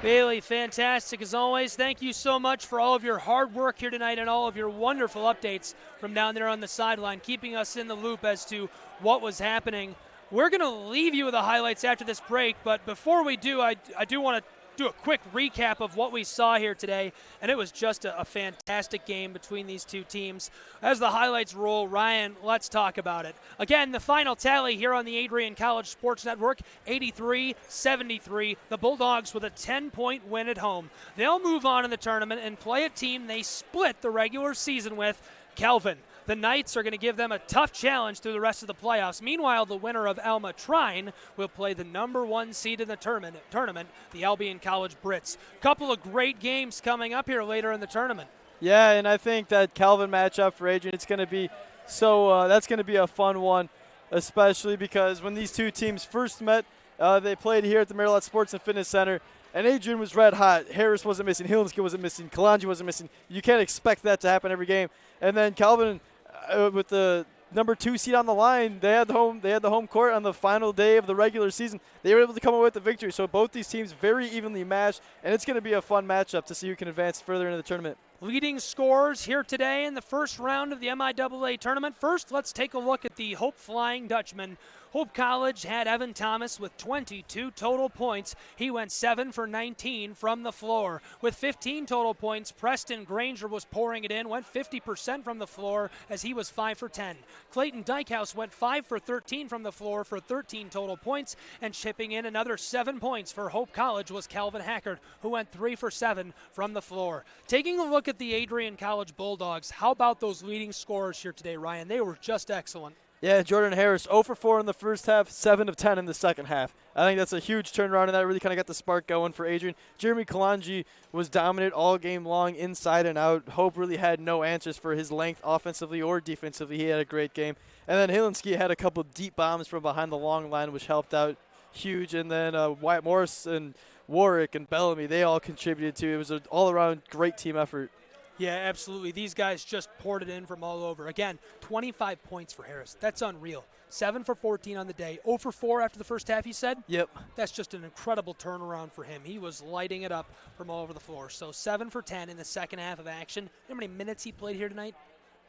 Bailey, fantastic as always. Thank you so much for all of your hard work here tonight and all of your wonderful updates from down there on the sideline, keeping us in the loop as to what was happening. We're going to leave you with the highlights after this break, but before we do, I do want to do a quick recap of what we saw here today, and it was just a fantastic game between these two teams. As the highlights roll, Ryan, let's talk about it. Again, the final tally here on the Adrian College Sports Network, 83-73. The Bulldogs with a 10-point win at home. They'll move on in the tournament and play a team they split the regular season with, Calvin. The Knights are going to give them a tough challenge through the rest of the playoffs. Meanwhile, the winner of Alma Trine will play the #1 seed in the tournament, the Albion College Brits. Couple of great games coming up here later in the tournament. Yeah, and I think that Calvin matchup for Adrian, it's going to be that's going to be a fun one, especially because when these two teams first met, they played here at the MIAA Sports and Fitness Center, and Adrian was red hot. Harris wasn't missing. Hillenski wasn't missing. Kalanji wasn't missing. You can't expect that to happen every game. And then Calvin, with the #2 seed on the line, they had the home court on the final day of the regular season. They were able to come away with the victory. So both these teams very evenly matched, and it's going to be a fun matchup to see who can advance further into the tournament. Leading scorers here today in the first round of the MIAA tournament. First, let's take a look at the Hope Flying Dutchman. Hope College had Evan Thomas with 22 total points. He went 7 for 19 from the floor. With 15 total points, Preston Granger was pouring it in, went 50% from the floor as he was 5 for 10. Clayton Dykehouse went 5 for 13 from the floor for 13 total points, and chipping in another 7 points for Hope College was Calvin Hackard, who went 3 for 7 from the floor. Taking a look at the Adrian College Bulldogs, how about those leading scorers here today, Ryan? They were just excellent. Yeah, Jordan Harris, 0 for 4 in the first half, 7 of 10 in the second half. I think that's a huge turnaround, and that really kind of got the spark going for Adrian. Jeremy Kalanji was dominant all game long, inside and out. Hope really had no answers for his length offensively or defensively. He had a great game. And then Hillenski had a couple deep bombs from behind the long line, which helped out huge. And then Wyatt Morris and Warwick and Bellamy, they all contributed to it. It was an all-around great team effort. Yeah, absolutely. These guys just poured it in from all over. Again, 25 points for Harris. That's unreal. 7 for 14 on the day. 0 for 4 after the first half, you said? Yep. That's just an incredible turnaround for him. He was lighting it up from all over the floor. So 7 for 10 in the second half of action. You know how many minutes he played here tonight?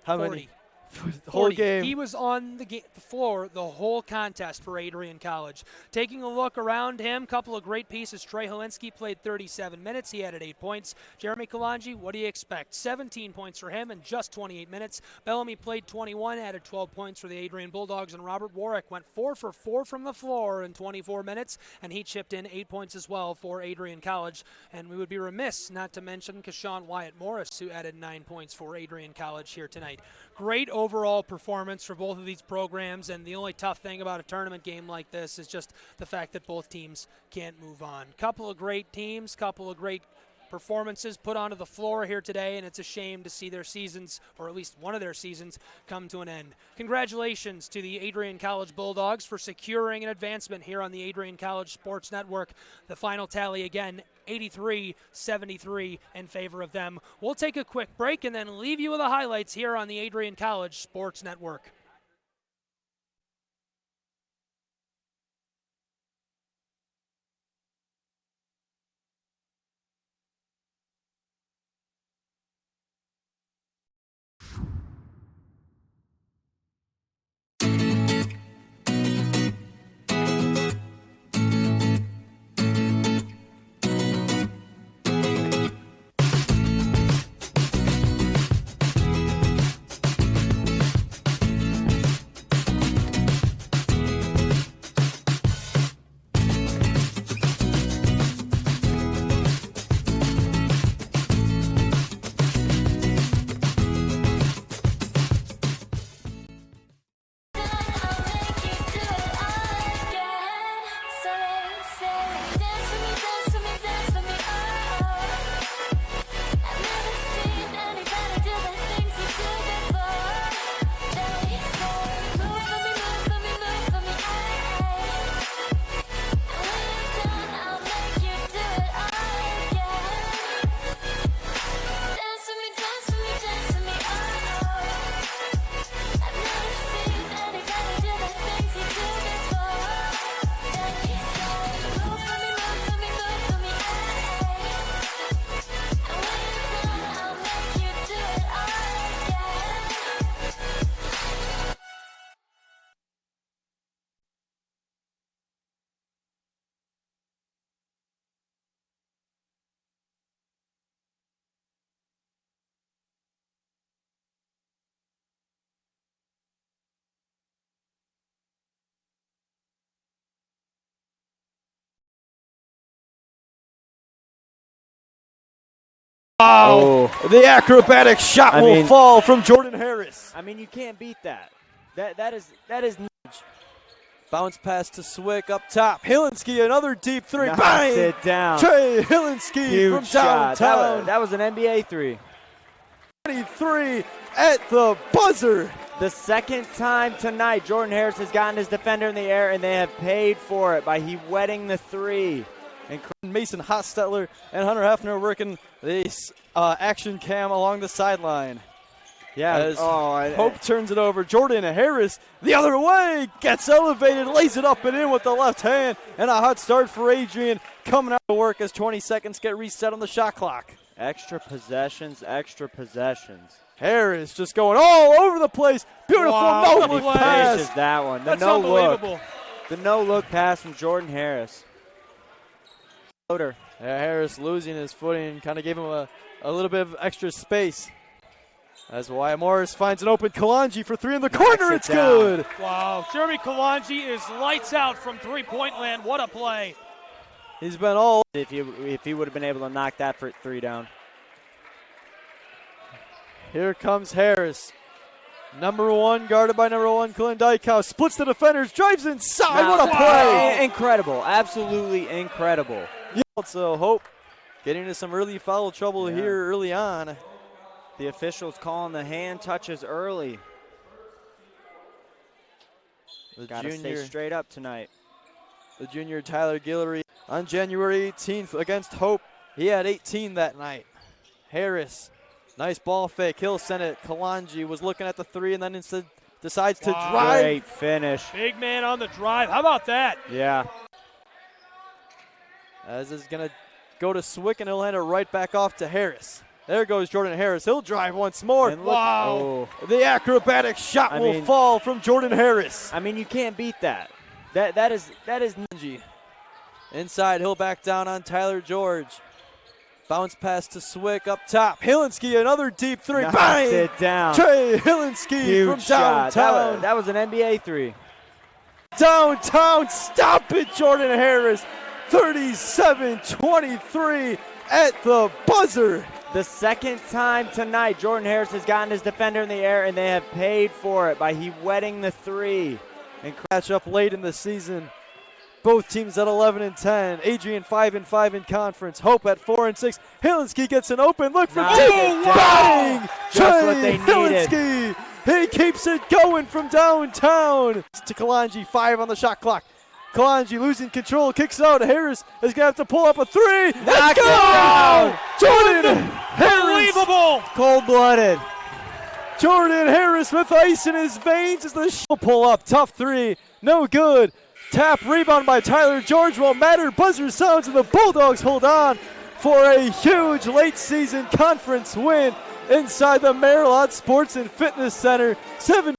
How 40. many? The whole game. He was on the floor the whole contest for Adrian College. Taking a look around him, couple of great pieces. Trey Helinski played 37 minutes. He added 8 points. Jeremy Kalanji, what do you expect? 17 points for him in just 28 minutes. Bellamy played 21, added 12 points for the Adrian Bulldogs. And Robert Warwick went 4 for 4 from the floor in 24 minutes, and he chipped in 8 points as well for Adrian College. And we would be remiss not to mention Kashawn Wyatt Morris, who added 9 points for Adrian College here tonight. Great overall performance for both of these programs, and the only tough thing about a tournament game like this is just the fact that both teams can't move on. Couple of great teams, couple of great performances put onto the floor here today, and it's a shame to see their seasons, or at least one of their seasons, come to an end. Congratulations to the Adrian College Bulldogs for securing an advancement here on the Adrian College Sports Network. The final tally again, 83-73 in favor of them. We'll take a quick break and then leave you with the highlights here on the Adrian College Sports Network. Wow. Oh. The acrobatic shot will fall from Jordan Harris. I mean, you can't beat that. That is nudge. Bounce pass to Swick up top. Hilinski, another deep three. Knocks Bang! it down. Trey Hilinski Huge from downtown. Shot. That was an NBA three. 23 at the buzzer. The second time tonight, Jordan Harris has gotten his defender in the air, and they have paid for it by he wetting the three. And Mason Hostetler and Hunter Hefner working this action cam along the sideline. Yeah. As Hope turns it over. Jordan Harris the other way, gets elevated, lays it up and in with the left hand, and a hot start for Adrian coming out to work as 20 seconds get reset on the shot clock. Extra possessions, extra possessions. Harris just going all over the place. Beautiful no-look pass. Finishes that one. That's unbelievable. The no-look pass from Jordan Harris. Yeah, Harris losing his footing, kind of gave him a little bit of extra space. As Wyatt Morris finds an open Kalanji for three in the corner. It's good. Wow. Jeremy Kalanji is lights out from three-point land. What a play. He's been all. If he would have been able to knock that for three down. Here comes Harris. Number one, guarded by number one, Clint Dykehouse. Splits the defenders, drives inside. What a play. Incredible. Absolutely incredible. So Hope getting into some early foul trouble here early on. The officials calling the hand touches early. Got to stay straight up tonight. The junior Tyler Guillory on January 18th against Hope. He had 18 that night. Harris, nice ball fake. He'll send it. Kalanji was looking at the three and then instead decides to drive. Great finish. Big man on the drive. How about that? Yeah. As is going to go to Swick and he'll hand it right back off to Harris. There goes Jordan Harris. He'll drive once more. Wow. The acrobatic shot will fall from Jordan Harris. I mean, you can't beat that. That is inside. He'll back down on Tyler George. Bounce pass to Swick up top. Hilinski, another deep three. Knocks Bang! it down. Trey Hilinski from downtown. That was an NBA three. Downtown. Stop it, Jordan Harris. 37-23 at the buzzer. The second time tonight, Jordan Harris has gotten his defender in the air, and they have paid for it by he wetting the three. And catch up late in the season. Both teams at 11-10. Adrian 5-5 in conference. Hope at 4-6. Hilinski gets an open look for two. Bang! Just what they needed. Hilinski. He keeps it going from downtown. To Kalanji, 5 on the shot clock. Kalanji losing control, kicks it out. Harris is going to have to pull up a three. Knock it down! Jordan Harris. Unbelievable. Cold-blooded. Jordan Harris with ice in his veins as the pull up. Tough three. No good. Tap rebound by Tyler George will matter. Buzzer sounds and the Bulldogs hold on for a huge late season conference win inside the MIAA Sports and Fitness Center. 7.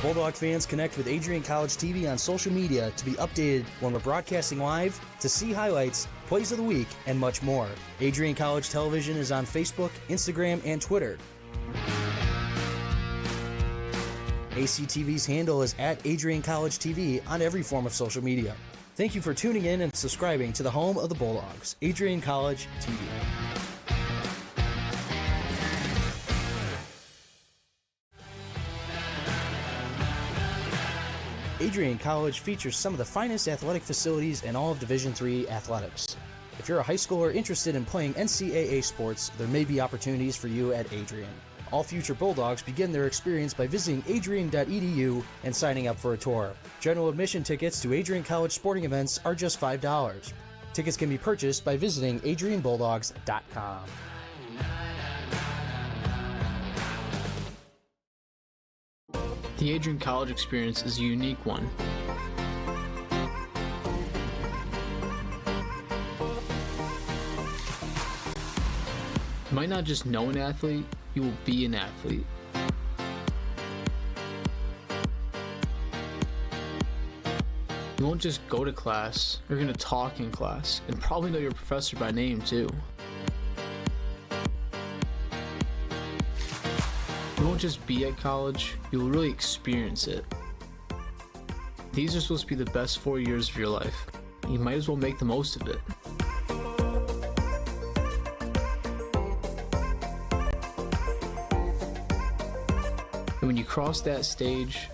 Bulldog fans, connect with Adrian College TV on social media to be updated when we're broadcasting live, to see highlights, plays of the week, and much more. Adrian College Television is on Facebook, Instagram, and Twitter. ACTV's handle is at Adrian College TV on every form of social media. Thank you for tuning in and subscribing to the home of the Bulldogs, Adrian College TV. Adrian College features some of the finest athletic facilities in all of Division III athletics. If you're a high schooler interested in playing NCAA sports, there may be opportunities for you at Adrian. All future Bulldogs begin their experience by visiting adrian.edu and signing up for a tour. General admission tickets to Adrian College sporting events are just $5. Tickets can be purchased by visiting adrianbulldogs.com. The Adrian College experience is a unique one. You might not just know an athlete, you will be an athlete. You won't just go to class, you're going to talk in class, and probably know your professor by name too. You won't just be at college, you will really experience it. These are supposed to be the best 4 years of your life. You might as well make the most of it. And when you cross that stage,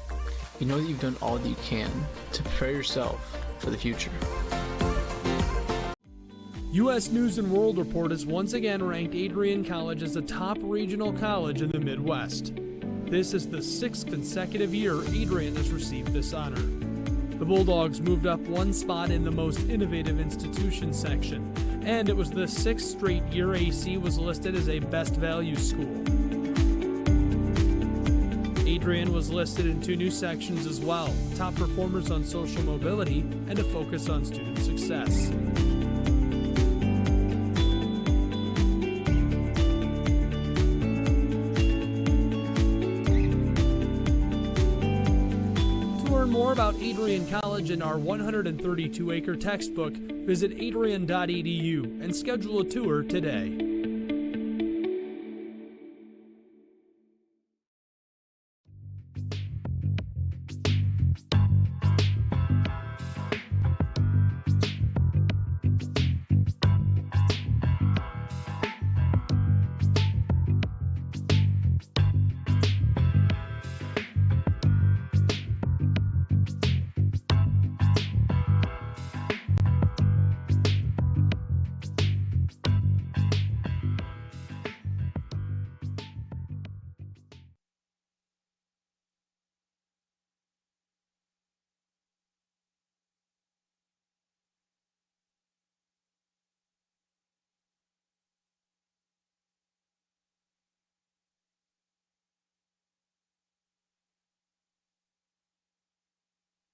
you know that you've done all that you can to prepare yourself for the future. U.S. News and World Report has once again ranked Adrian College as a top regional college in the Midwest. This is the 6th consecutive year Adrian has received this honor. The Bulldogs moved up one spot in the most innovative institution section, and it was the 6th straight year AC was listed as a best value school. Adrian was listed in 2 new sections as well, top performers on social mobility and a focus on student success. To learn more about Adrian College and our 132-acre textbook, visit adrian.edu and schedule a tour today.